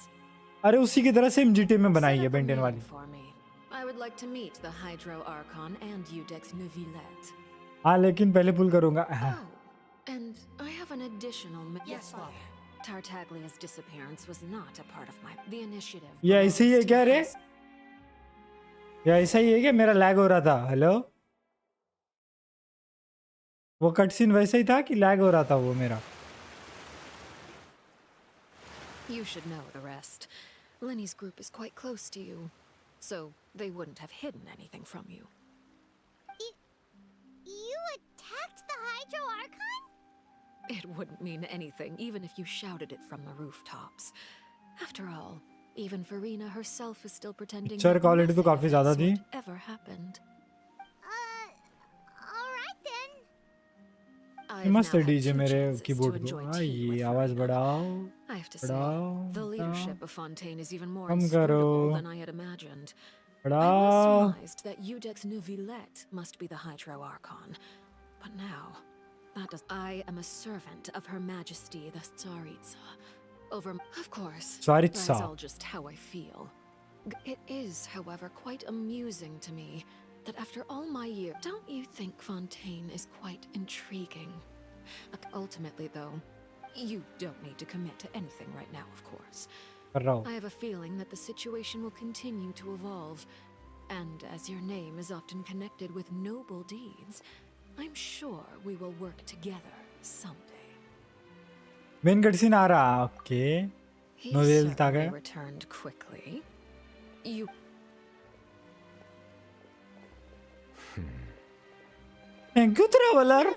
अरे उसी की तरह same GT में बनाई है Set up a Benton meeting वाली for me. I would like to meet the Hydro Archon and Udex Neuvillette. हाँ लेकिन पहले पुल करूंगा And I have an additional. Yes, Father. Tartaglia's disappearance was not a part of the initiative. ये ऐसे ही है क्या रे या ऐसा ही है क्या मेरा लैग हो रहा था हेलो वो कट सीन वैसा ही था कि लैग हो रहा था वो मेरा You should know the rest. Lenny's group is quite close to you, so they wouldn't have hidden anything from you. You attacked the Hydro Archon? It wouldn't mean anything, even if you shouted it from the rooftops. After all, even Farina herself is still pretending picture that quality तो nothing काफी of ज्यादा that थी sort ever happened. Alright then. I've मस्त now had DJ two मेरे chances to keyboard को enjoy हाँ tea ये with आवाज Farina. बढ़ाओ I have to say, बढ़ाओ the बढ़ाओ leadership of Fontaine is even more come inscrutable करो than I had imagined. I बढ़ाओ once surmised that Udex Neuvillette must be the Hydro Archon, but now that does. I am a servant of Her Majesty the Tsaritsa. Over, of course, Tsaritsa. that is all just how I feel. It is, however, quite amusing to me that after all my years, don't you think Fontaine is quite intriguing? Ultimately, though, you don't need to commit to anything right now, of course. कर रहा हूँ I have a feeling that the situation will continue to evolve, and as your name is often connected with noble deeds, I'm sure we will work together someday. Main cut scene आ रहा okay He novel था certainly क्या returned quickly. You thank you traveller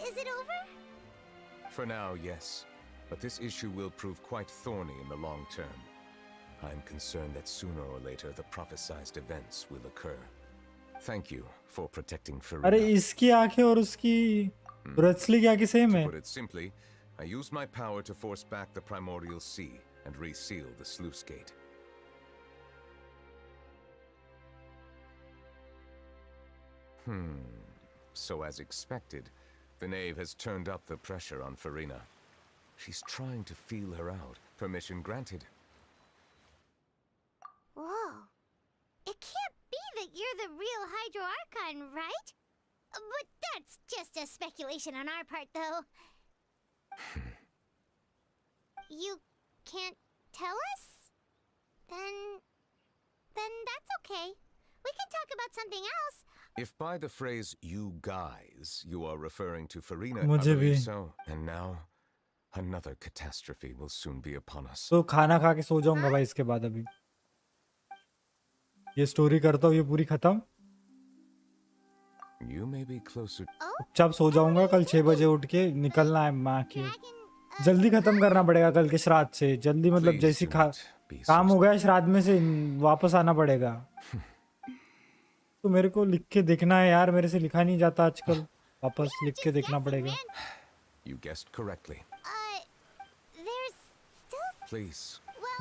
Is it over? For now, yes. But this issue will prove quite thorny in the long term. I'm concerned that sooner or later the prophesized events will occur. Thank you for protecting Farina. अरे इसकी आंखें और उसकी रचली की आंखें same है To put it simply, I used my power to force back the primordial sea and reseal the sluice gate. So as expected, the knave has turned up the pressure on Farina. She's trying to feel her out. Permission granted. Whoa. It can't be that you're the real Hydro Archon, right? But that's just a speculation on our part, though. You can't tell us? Then that's okay. We can talk about something else. If by the phrase "you guys" you are referring to Farina, I मुझे believe भी so. And now, another catastrophe will soon be upon us. तो खाना खा के सो जाऊंगा भाई इसके बाद अभी ये स्टोरी करता हूँ ये पूरी खत्म You may be closer. चुपचाप सो जाऊंगा कल 6 बजे उठ के निकलना है माँ के जल्दी खत्म करना पड़ेगा कल के श्राद्ध से जल्दी मतलब जैसी काम हो गया श्राद्ध में से वापस आना पड़ेगा तो मेरे को लिख के देखना है यार मेरे से लिखा नहीं जाता आजकल वापस लिख के देखना पड़ेगा You guessed correctly. There's still Please.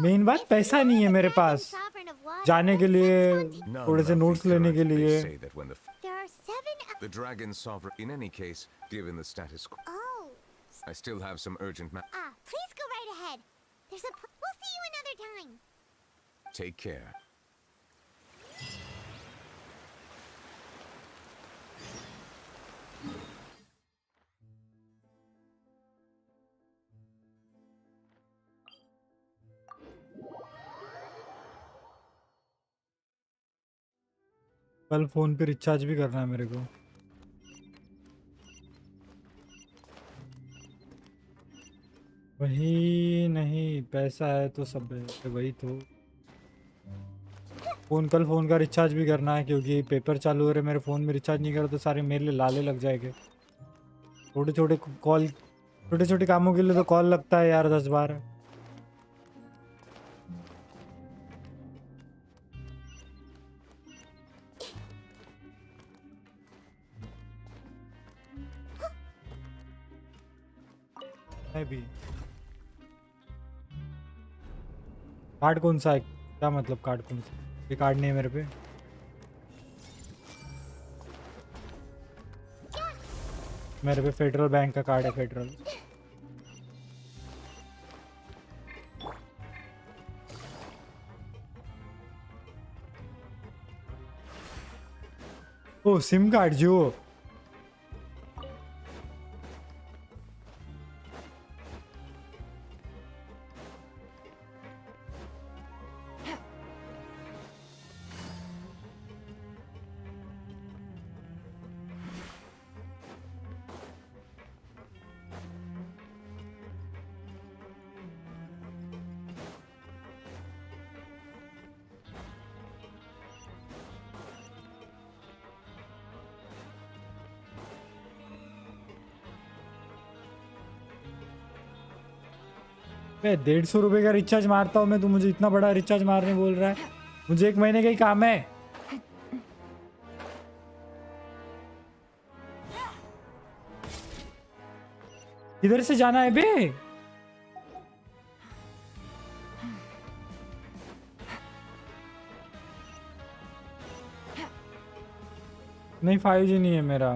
Main बात पैसा नहीं है मेरे पास जाने के लिए थोड़े से नोट्स लेने के लिए Say that when There are 7 the dragon sovereign. In any case, given the status quo, Oh. I still have some urgent Please go right ahead. We'll see you another time. Take care. कल phone पे recharge भी करना है मेरे को वही नहीं पैसा है तो सब है वही तो फोन का रिचार्ज भी करना है क्योंकि पेपर चालू हो रहे मेरे फ़ोन में रिचार्ज नहीं करो तो सारे मेरे लिए लाले लग जाएंगे छोटे छोटे कॉल छोटे छोटे कामों के लिए तो कॉल लगता है यार 10 बार। मैं भी। कार्ड कौन सा है? क्या मतलब कार्ड कौन सा? ये कार्ड नहीं है मेरे पे। मेरे पे फेडरल बैंक का कार्ड है, फेडरल। ओ सिम कार्ड जो। मैं 150 रुपए का रिचार्ज मारता हूँ मैं, तो मुझे इतना बड़ा रिचार्ज मारने बोल रहा है। मुझे 1 महीने का ही काम है। किधर से जाना है बे? नहीं 5G नहीं है मेरा।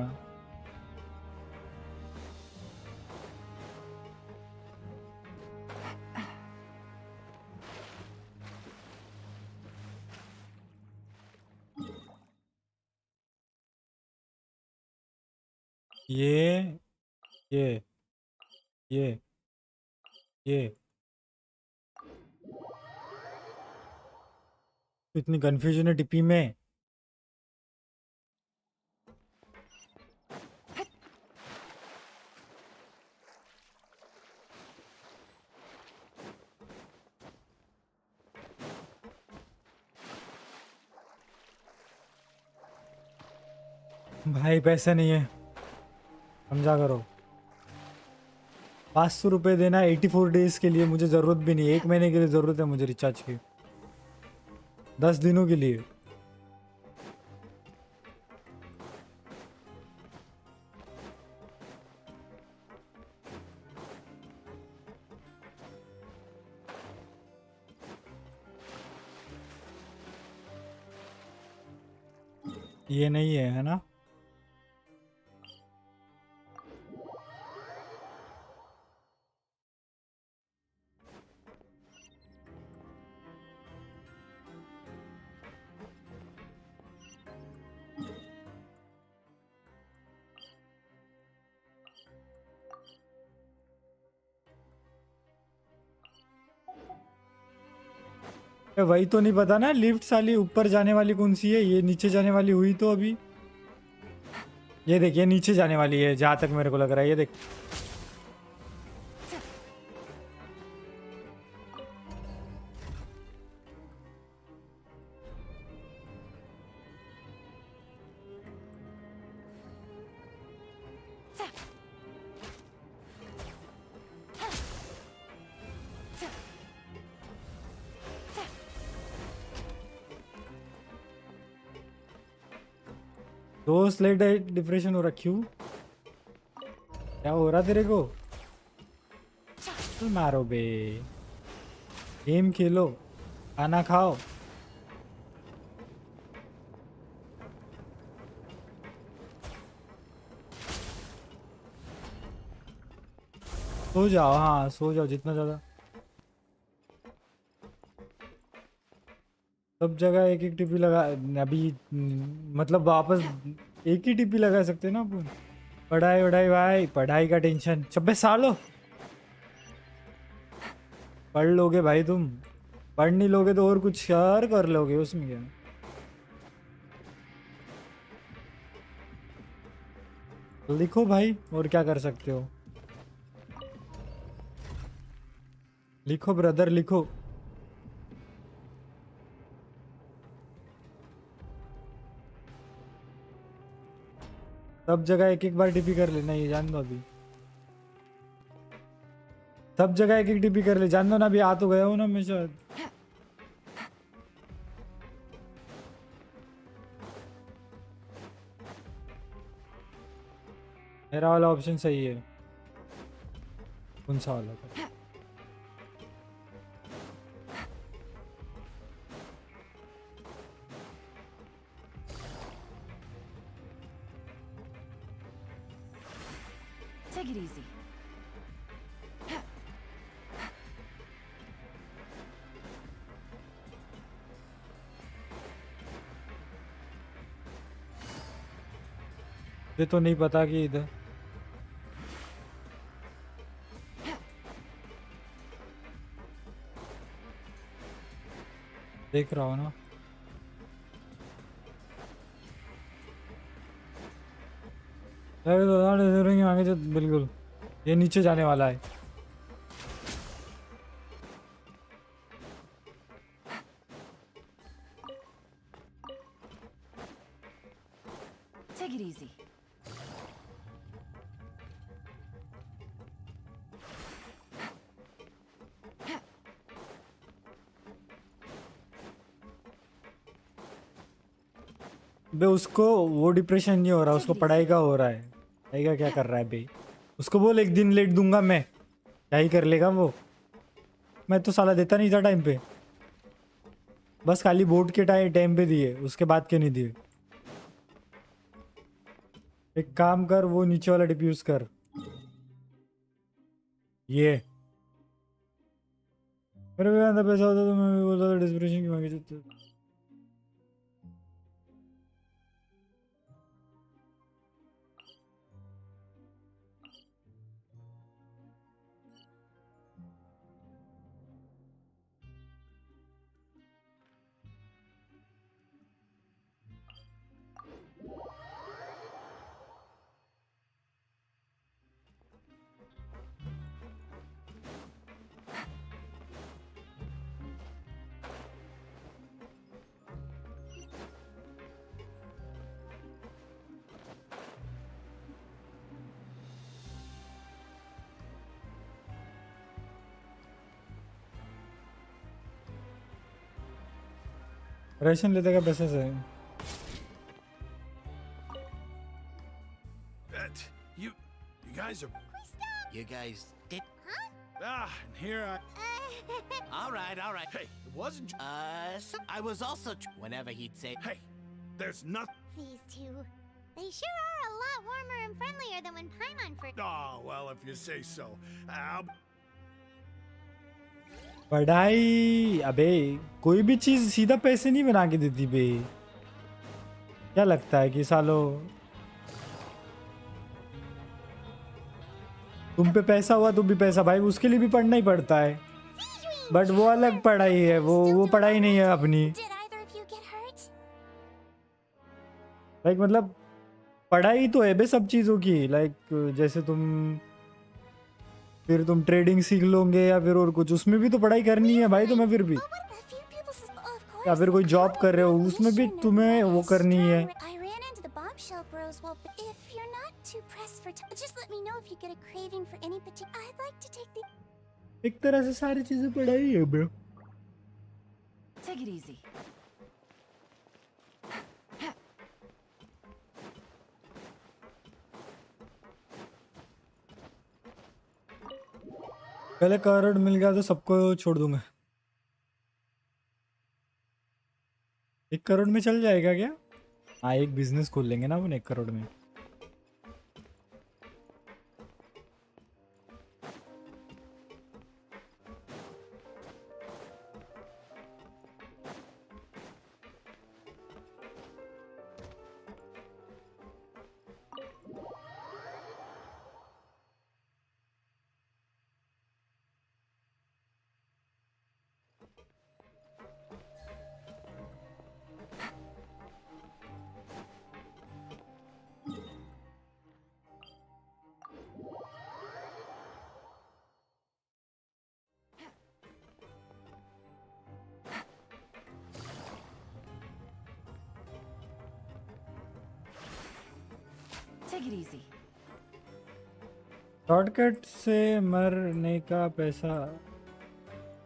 ये ये ये ये इतनी कंफ्यूजन है टिपी में। भाई पैसे नहीं है, समझा करो। 500 रुपये देना 84 डेज के लिए, मुझे ज़रूरत भी नहीं है। 1 महीने के लिए ज़रूरत है मुझे रिचार्ज की, 10 दिनों के लिए। ये नहीं है ना? वही तो नहीं पता ना, लिफ्ट साली ऊपर जाने वाली कौन सी है, ये नीचे जाने वाली हुई तो अभी। ये देख, ये नीचे जाने वाली है जहां तक मेरे को लग रहा है। ये देख, दो स्लाइड डिप्रेशन हो रखी हूँ। क्या हो रहा तेरे को? तो मारो बे, गेम खेलो, खाना खाओ। सो जाओ, हाँ सो जाओ जितना ज़्यादा। सब जगह एक एक टिप्पी लगा अभी, मतलब वापस एक ही टिप्पी लगा सकते ना अपन। पढ़ाई वढ़ाई भाई, पढ़ाई का टेंशन 26 साल हो, पढ़ लोगे भाई तुम। पढ़ नहीं लोगे तो और कुछ और कर लोगे, उसमें क्या। लिखो भाई, और क्या कर सकते हो। लिखो ब्रदर लिखो। सब जगह एक एक बार टिपी कर लेना, ये जान दो अभी। सब जगह एक एक टीपी कर ले, जान दो ना, अभी आ तो गया हूँ ना मैं शायद। मेरा वाला ऑप्शन सही है। कौन सा वाला था? Take it easy. ये तो नहीं पता कि इधर देख रहा हूँ ना। आगे से बिल्कुल ये नीचे जाने वाला है। Take it easy. बे उसको वो डिप्रेशन नहीं हो रहा, उसको पढ़ाई का हो रहा है। पढ़ाई का क्या कर रहा है बे? उसको बोल एक दिन लेट दूंगा मैं, क्या ही कर लेगा वो। मैं तो साला देता नहीं था टाइम पे, बस खाली बोर्ड के टाइम पे दिए, उसके बाद के नहीं दिए। एक काम कर, वो नीचे वाला डिफ्यूज कर। ये मेरे पे ज़्यादा पैसा होता तो मैं भी बोलता था डिस्प्रेशन की मांगी थी। राशन लेते का पैसे से You guys are. You guys did. Ah, and here I. All right, all right. Hey, it wasn't. I was also. Whenever he'd say. Hey, there's nothing. These two. They sure are a lot warmer and friendlier than when Paimon first. Oh, well, if you say so. पढ़ाई, अबे कोई भी चीज सीधा पैसे नहीं बना के देती बे। क्या लगता है कि सालो तुम पे पैसा हुआ तो भी पैसा भाई उसके लिए भी पढ़ना ही पड़ता है, बट वो अलग पढ़ाई है, वो पढ़ाई नहीं है अपनी। लाइक मतलब पढ़ाई तो है बे सब चीज़ों की। लाइक जैसे फिर तुम ट्रेडिंग सीख लोगे या फिर और कुछ, उसमें भी तो पढ़ाई करनी है भाई तुम्हें फिर भी। या फिर कोई जॉब कर रहे हो उसमें भी तुम्हें वो करनी है। एक तरह से सारी चीजें पढ़ाई है ब्रो। Take it easy. पहले करोड़ मिल गया तो सबको छोड़ दूंगा। 1 करोड़ में चल जाएगा क्या? हाँ, एक बिजनेस खोल लेंगे ना अपन 1 करोड़ में। Take it easy. शॉर्टकट से मरने का पैसा,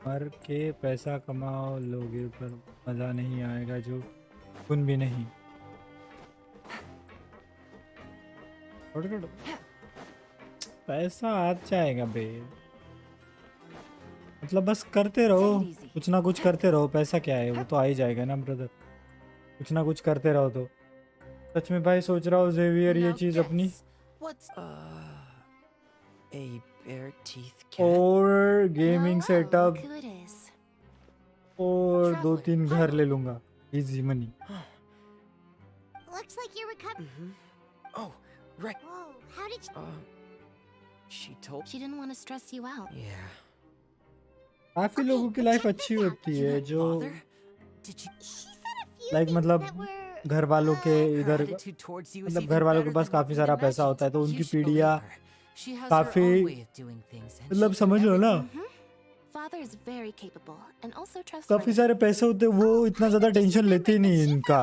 मर के पैसा कमाओ लोगे पर मज़ा नहीं आएगा जो सुकून भी नहीं। शॉर्टकट पैसा आ जाएगा बे, मतलब बस करते रहो, कुछ ना कुछ करते रहो, पैसा क्या है वो तो आ ही जाएगा ना ब्रदर, कुछ ना कुछ करते रहो तो। सच में भाई सोच रहा हूँ जेवियर ये चीज़ अपनी A bare teeth cat. और gaming setup Who it is? और 2-3 घर ले लूंगा, easy money. Looks like you're recovering. Oh, right. Whoa, how did you... She told. She didn't want to stress you out. Yeah. काफी लोगों की life अच्छी होती है जो लाइक मतलब घर वालों के इधर, मतलब घर वालों के पास काफी सारा पैसा होता है तो उनकी पीढ़ियाँ काफी, मतलब समझ लो ना, Father is very capable and also काफी trustworthy. सारे पैसे होते हैं, वो इतना ज्यादा टेंशन लेते ही नहीं इनका,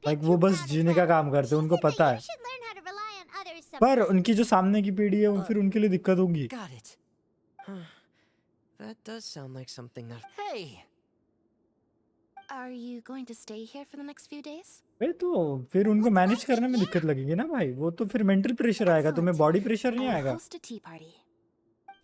लाइक वो बस जीने का काम करते हैं, उनको पता है। पर उनकी जो सामने की पीढ़ी है फिर उनके लिए दिक्कत होगी। Got it. Huh. That does sound like something that. Hey! Are you going to stay here for the next few days? भाई तो फिर उनको मैनेज करने में दिक्कत लगेगी ना भाई, वो तो फिर मेंटल प्रेशर आएगा, तुम्हें बॉडी प्रेशर नहीं I'll आएगा। host a tea party.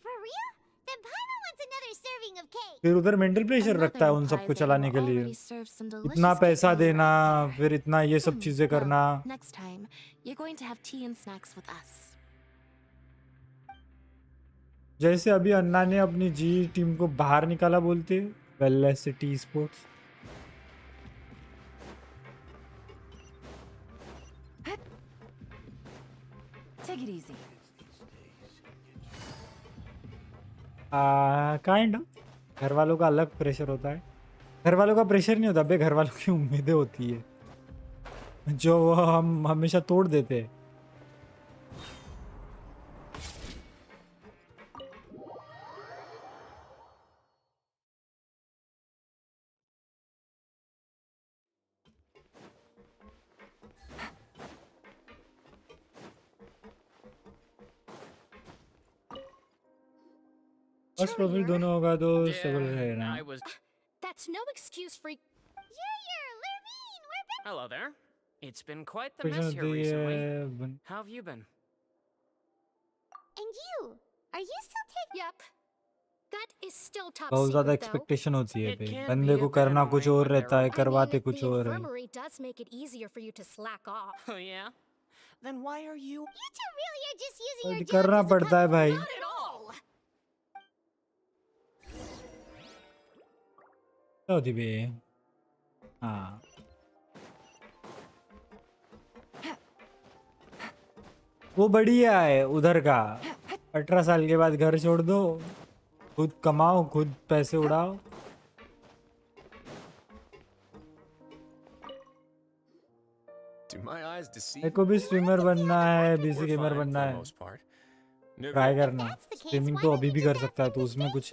For real? Then Paimon wants another serving of cake. फिर उधर मेंटल प्रेशर रखता है उन सबको चलाने के लिए, इतना पैसा देना, फिर इतना ये सब चीजें करना। Next time, you're going to have tea and snacks with us. जैसे अभी अन्ना ने अपनी जी टीम को बाहर निकाला बोलते, wellness city sports. Take it easy. Kind घर वालों का अलग प्रेशर होता है, घर वालों का प्रेशर नहीं होता बे, घर वालों की उम्मीदें होती है जो वो हम हमेशा तोड़ देते हैं। बस प्रोफिट दोनों होगा तो स्ट्रगल रहेगा। I was. That's no excuse for... Hello there. It's been quite the Question mess of here the, recently. How have you been? And you? Are you still taking... Yep. That is still top बहुत ज्यादा secret, though. Expectation होती है It bay, can बंदे be को a bit करना कुछ annoying और when रहता है, they're- करवाते कुछ The और है। infirmary does make it easier for you to slack off. Oh yeah. Then why are you? You two really are just using your और jobs करना as a पड़ता है भाई। Not at all. क्या होती बे? हाँ वो बढ़िया है उधर का, 18 साल के बाद घर छोड़ दो, खुद कमाओ, खुद पैसे उड़ाओ। Do my eyes deceive मेरे को भी स्ट्रीमर बनना है, बीसी We're गेमर fine बनना for the है, most part. Never- ट्राई करना। स्ट्रीमिंग तो अभी भी कर सकता है, तो उसमें कुछ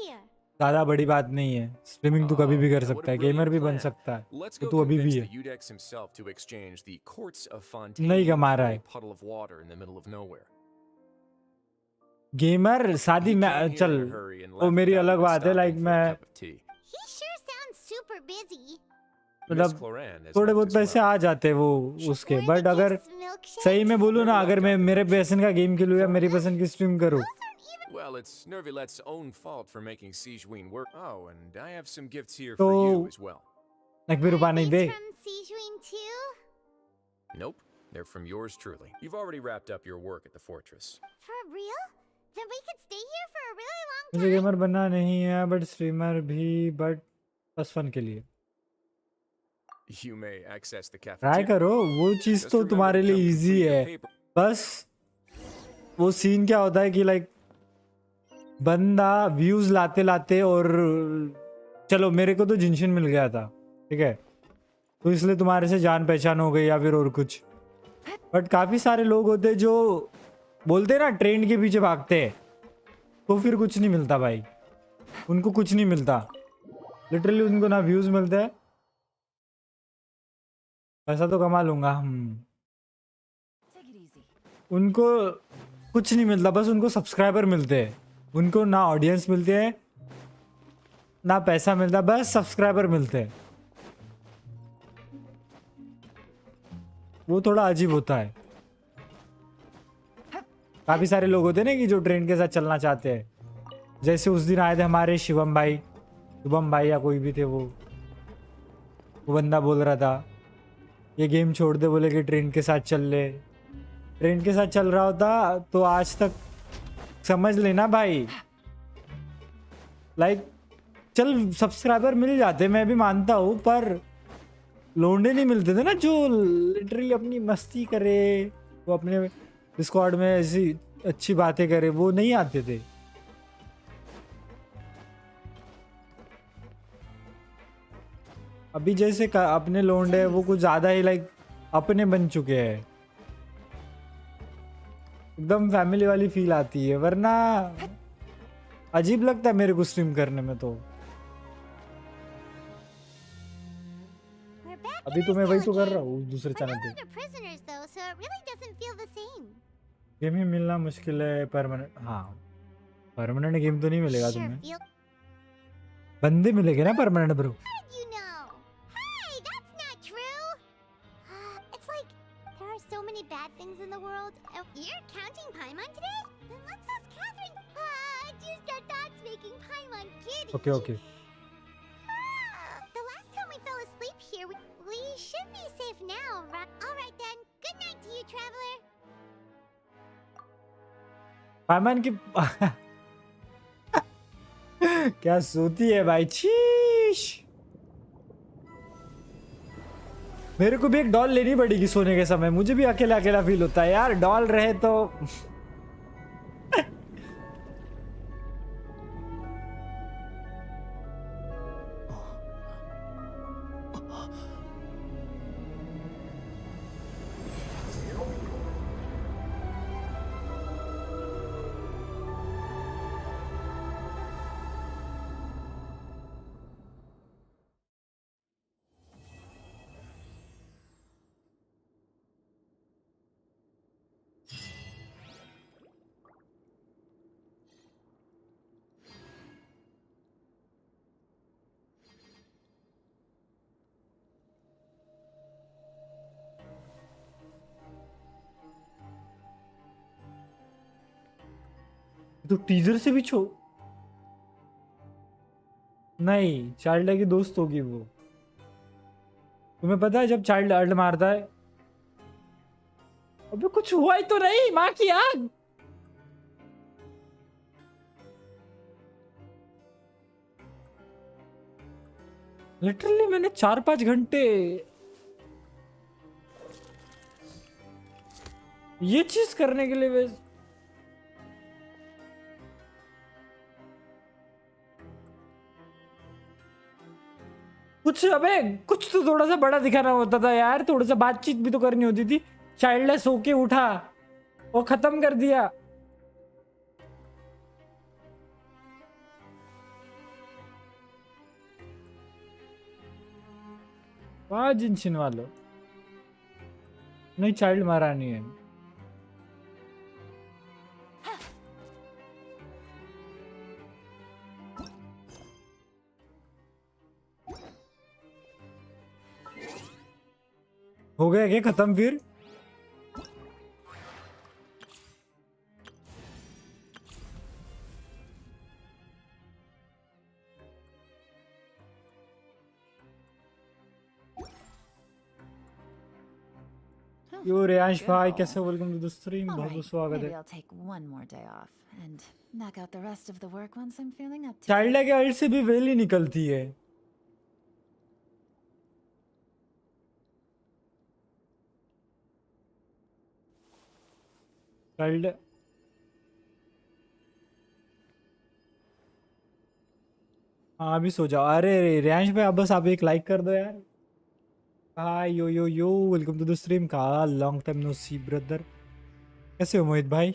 ज़्यादा बड़ी बात नहीं है, स्ट्रीमिंग तो कभी भी कर सकता है, गेमर भी बन सकता है, Let's तो go तू अभी भी convince है। the Udex himself to exchange the courts of Fontaine नहीं कमा रहा for है। a puddle of water in the middle of nowhere. Gamer शादी में चल, वो मेरी अलग बात है, लाइक मैं He sure sounds super busy. मतलब Cloran has थोड़े left बहुत as पैसे well. आ जाते हैं वो उसके, बट अगर सही में बोलूँ ना, अगर मैं मेरे पसंद का गेम खेलूँ या मेरी पसंद की स्ट्रीम करूँ, Well, it's Nervilet's own fault for making Siegeween work. Oh, and I have some gifts here तो for you as well. Like भी रुपया नहीं दे। From Sijuin too? Nope, they're from yours truly. You've already wrapped up your work at the fortress. For real? Then we could stay here for a really long मुझे gamer बनना नहीं है, but streamer भी, but बस fun के लिए You may access the try cafeteria. करो, वो चीज़ Just तो remember तुम्हारे to लिए come इजी complete है। your paper. बस वो सीन क्या होता है कि लाइक बंदा व्यूज लाते लाते, और चलो मेरे को तो जिनशिन मिल गया था, ठीक है, तो इसलिए तुम्हारे से जान पहचान हो गई या फिर और कुछ, बट काफ़ी सारे लोग होते हैं जो बोलते हैं ना ट्रेंड के पीछे भागते हैं, तो फिर कुछ नहीं मिलता भाई, उनको कुछ नहीं मिलता, लिटरली उनको ना व्यूज मिलते हैं, पैसा तो कमा लूंगा, उनको कुछ नहीं मिलता, बस उनको सब्सक्राइबर मिलते हैं। उनको ना ऑडियंस मिलते हैं ना पैसा मिलता, बस सब्सक्राइबर मिलते हैं। वो थोड़ा अजीब होता है। काफी सारे लोग होते हैं ना कि जो ट्रेंड के साथ चलना चाहते हैं। जैसे उस दिन आए थे हमारे शुभम भाई या कोई भी थे, वो बंदा बोल रहा था ये गेम छोड़ दे, बोले कि ट्रेंड के साथ चल ले। ट्रेंड के साथ चल रहा होता तो आज तक समझ लेना भाई, लाइक चल सब्सक्राइबर मिल जाते, मैं भी मानता हूँ, पर लोंडे नहीं मिलते थे ना जो लिटरली अपनी मस्ती करे, वो अपने डिस्कॉर्ड में ऐसी अच्छी बातें करे, वो नहीं आते थे। अभी जैसे अपने लोंडे वो कुछ ज्यादा ही लाइक अपने बन चुके हैं, एकदम फैमिली वाली फील आती है, वरना अजीब लगता है मेरे को स्ट्रीम करने में। तो अभी तो मैं वही तो कर रहा हूँ दूसरे चैनल पे। गेम ही मिलना मुश्किल है परमानेंट। हाँ, परमानेंट गेम तो नहीं मिलेगा तुम्हें, बंदे मिलेंगे ना permanent bro. Bad things in the world. Oh, you're counting Paimon today? Then let's ask Catherine. Just our thoughts making Paimon giddy. Okay. The last time we fell asleep here, we should be safe now, right? All right then. Good night to you, traveler. पाइमन की क्या सोती है भाई, शीश। मेरे को भी एक डॉल लेनी पड़ेगी सोने के समय, मुझे भी अकेला अकेला फील होता है यार, डॉल रहे तो। तो टीजर से भी छो नहीं, चाइल्ड की दोस्त होगी वो। तुम्हें पता है जब चाइल्ड अर्ड मारता है, अबे कुछ हुआ ही तो नहीं, माँ की आग। लिटरली मैंने 4-5 घंटे ये चीज करने के लिए कुछ तो थोड़ा सा बड़ा दिखाना होता था यार, थोड़ा सा बातचीत भी तो करनी होती थी। चाइल्डलेस होके उठा और खत्म कर दिया। वाह जिनशिन वालों, नहीं चाइल्ड मारा नहीं है। हो गया क्या खत्म फिर? यो रेयांश भाई कैसे, वेलकम टू द स्ट्रीम, बहुत बहुत स्वागत है। चाइल्ड के अल्ट से भी वेल ही निकलती है। चाइल्ड हाँ अभी सो जाओ। अरे रेयांश भाई आप बस आप एक लाइक कर दो यार। हाय यो वेलकम टू द स्ट्रीम। का लॉन्ग टाइम नो सी ब्रदर, कैसे हो मोहित भाई?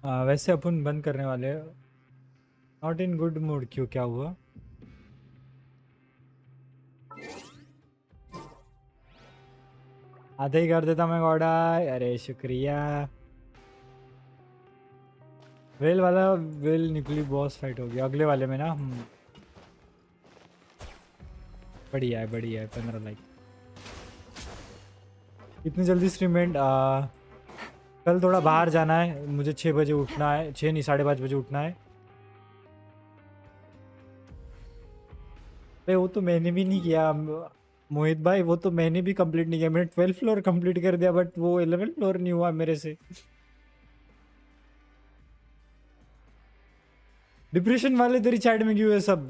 वैसे अपन बंद करने वाले। नॉट इन गुड मूड क्यों, क्या हुआ? आधा ही कर देता मैं गौड़ा। अरे शुक्रिया। वेल वाला, वेल निकली बॉस फाइट हो गया अगले वाले में ना। बढ़िया है बढ़िया है। 15 लाइक। इतनी जल्दी स्ट्रीम एंड? कल थोड़ा बाहर जाना है मुझे, 6 बजे उठना है। 6 नहीं 5:30 बजे उठना है। अरे वो तो मैंने भी नहीं किया मोहित भाई, वो तो मैंने भी कंप्लीट नहीं किया। मैंने 12 फ्लोर कंप्लीट कर दिया बट वो 11 फ्लोर नहीं हुआ मेरे से। डिप्रेशन वाले तेरी चैट में क्यों है सब?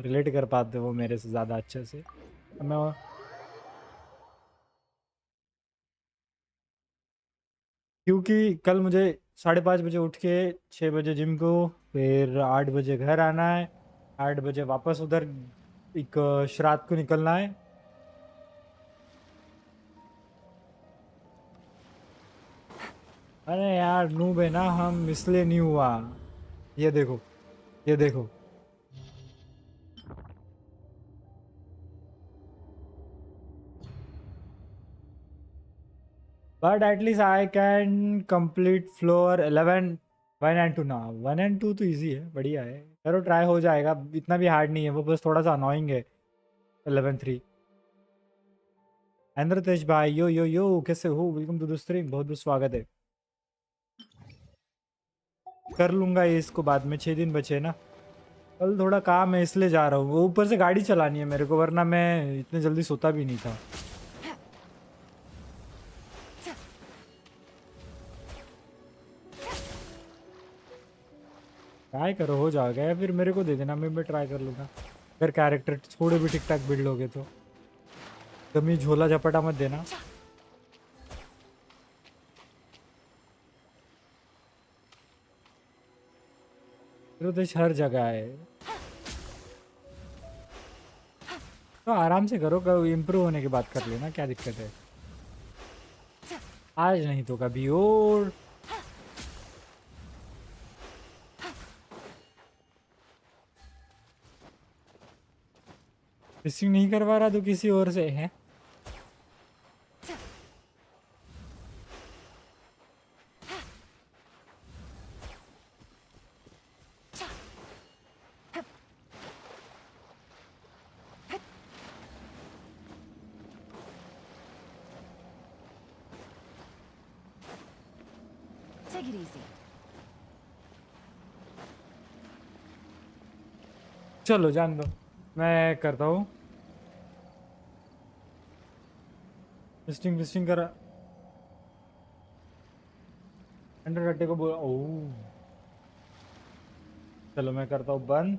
रिलेट कर पाते वो मेरे से ज़्यादा अच्छे से। मैं क्योंकि कल मुझे 5:30 बजे उठ के 6 बजे जिम को, फिर 8 बजे घर आना है, 8 बजे वापस उधर एक श्राद्ध को निकलना है। अरे यार नूब है ना हम, इसलिए नहीं हुआ। ये देखो ये देखो। But at least I can complete floor 11 1 and 2 ना। 1 एंड 2 तो इजी है, बढ़िया है। करो ट्राई हो जाएगा, इतना भी हार्ड नहीं है वो, बस थोड़ा सा अनोइंग है। 11 3। अंदर तेज भाई यो यो यो, कैसे हो? वेलकम टू द स्ट्रीम, बहुत बहुत स्वागत है। कर लूंगा ये इसको बाद में, 6 दिन बचे ना। कल थोड़ा काम है इसलिए जा रहा हूँ। वो ऊपर से गाड़ी चलानी है मेरे को, वरना मैं इतने जल्दी सोता भी नहीं था। ट्राई करो हो जाएगा, या फिर मेरे को दे देना, मैं भी ट्राई कर लूँगा। अगर कैरेक्टर थोड़े भी ठीक ठाक बिल्ड लोगे तो। कमी झोला झपटा मत देना। तो हर जगह है तो आराम से करो, कभी इम्प्रूव होने की बात कर लेना, क्या दिक्कत है? आज नहीं तो कभी और। फिशिंग नहीं करवा रहा तो किसी और से है। Take it easy. चलो जान दो, मैं करता हूँ। फिस्टिंग फिस्टिंग करा अंडर रट्टे को बोला। ओह चलो मैं करता हूँ बंद।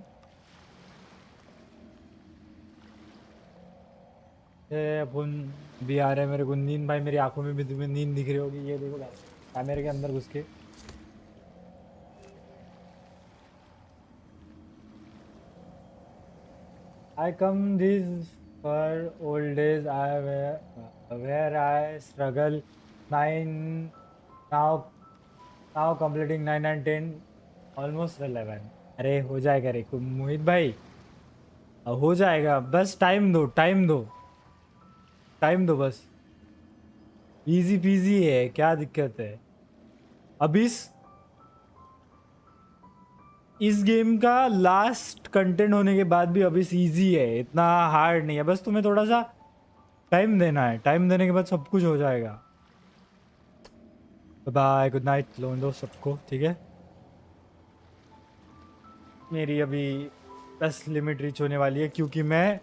ये अपन भी आ रहे हैं मेरे को नींद भाई, मेरी आंखों में भी तुम्हें नींद दिख रही होगी। ये देखो कैमरे के अंदर घुस के। I come this for old days where I struggle 9 now completing 9 and 10 almost 11। अरे हो जाएगा रे मोहित भाई, हो जाएगा, बस टाइम दो टाइम दो टाइम दो बस। इजी पीजी है, क्या दिक्कत है? अभी इस गेम का लास्ट कंटेंट होने के बाद भी अभी इजी है, इतना हार्ड नहीं है। बस तुम्हें थोड़ा सा टाइम देना है, टाइम देने के बाद सब कुछ हो जाएगा। बाय गुड नाइट लो दो सबको, ठीक है? मेरी अभी 10 लिमिट रीच होने वाली है क्योंकि मैं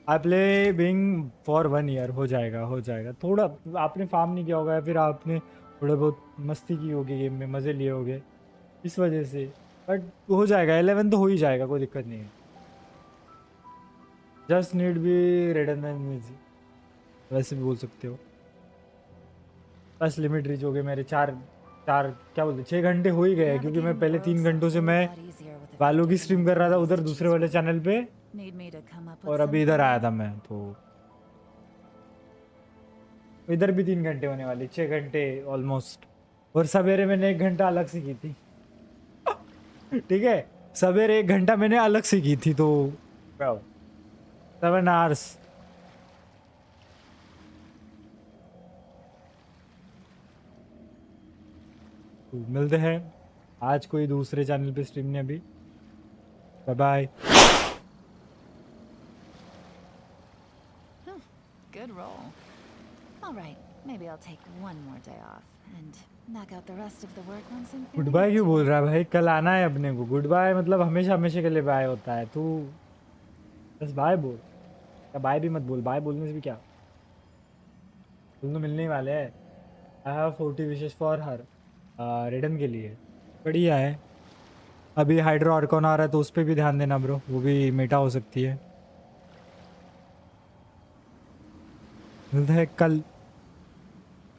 I play bing for 1 year. हो जाएगा हो जाएगा। थोड़ा आपने फार्म नहीं किया होगा या फिर आपने थोड़ा बहुत मस्ती की होगी गेम में, मज़े लिए होंगे इस वजह से, बट हो जाएगा। 11 तो हो ही जाएगा, कोई दिक्कत नहीं है। जस्ट नीड बी रेडंडेंसी, वैसे भी बोल सकते हो। बस लिमिट रीच हो गए मेरे। चार क्या बोलते 6 घंटे हो ही गए, क्योंकि मैं पहले 3 घंटों से मैं बालों की स्ट्रीम कर रहा था उधर दूसरे वाले चैनल पे, और अभी इधर आया था मैं, तो इधर भी 3 घंटे होने वाले, 6 घंटे ऑलमोस्ट। और सवेरे मैंने 1 घंटा अलग से की थी। ठीक है, सवेरे 1 घंटा मैंने अलग से की थी, तो 7 आवर्स। तो मिलते हैं आज कोई दूसरे चैनल पे स्ट्रीम में। अभी bye bye. Good roll. All right, maybe I'll take one more day off and knock out the rest of the work once I'm good feeling bye up क्यों to बोल it. रहा है भाई? कल आना है अपने को। गुड बाय मतलब हमेशा हमेशा के लिए बाय होता है। तू बस बाय बोल, या बाय भी मत बोल। बाय बोलने से भी क्या, तुम तो मिलने ही वाले हैं। I have 40 wishes for her, ridden के लिए। बढ़िया है। अभी हाइड्रो आर्कॉन आ रहा है तो उस पर भी ध्यान देना ब्रो, वो भी मेटा हो सकती है। मिलते हैं कल।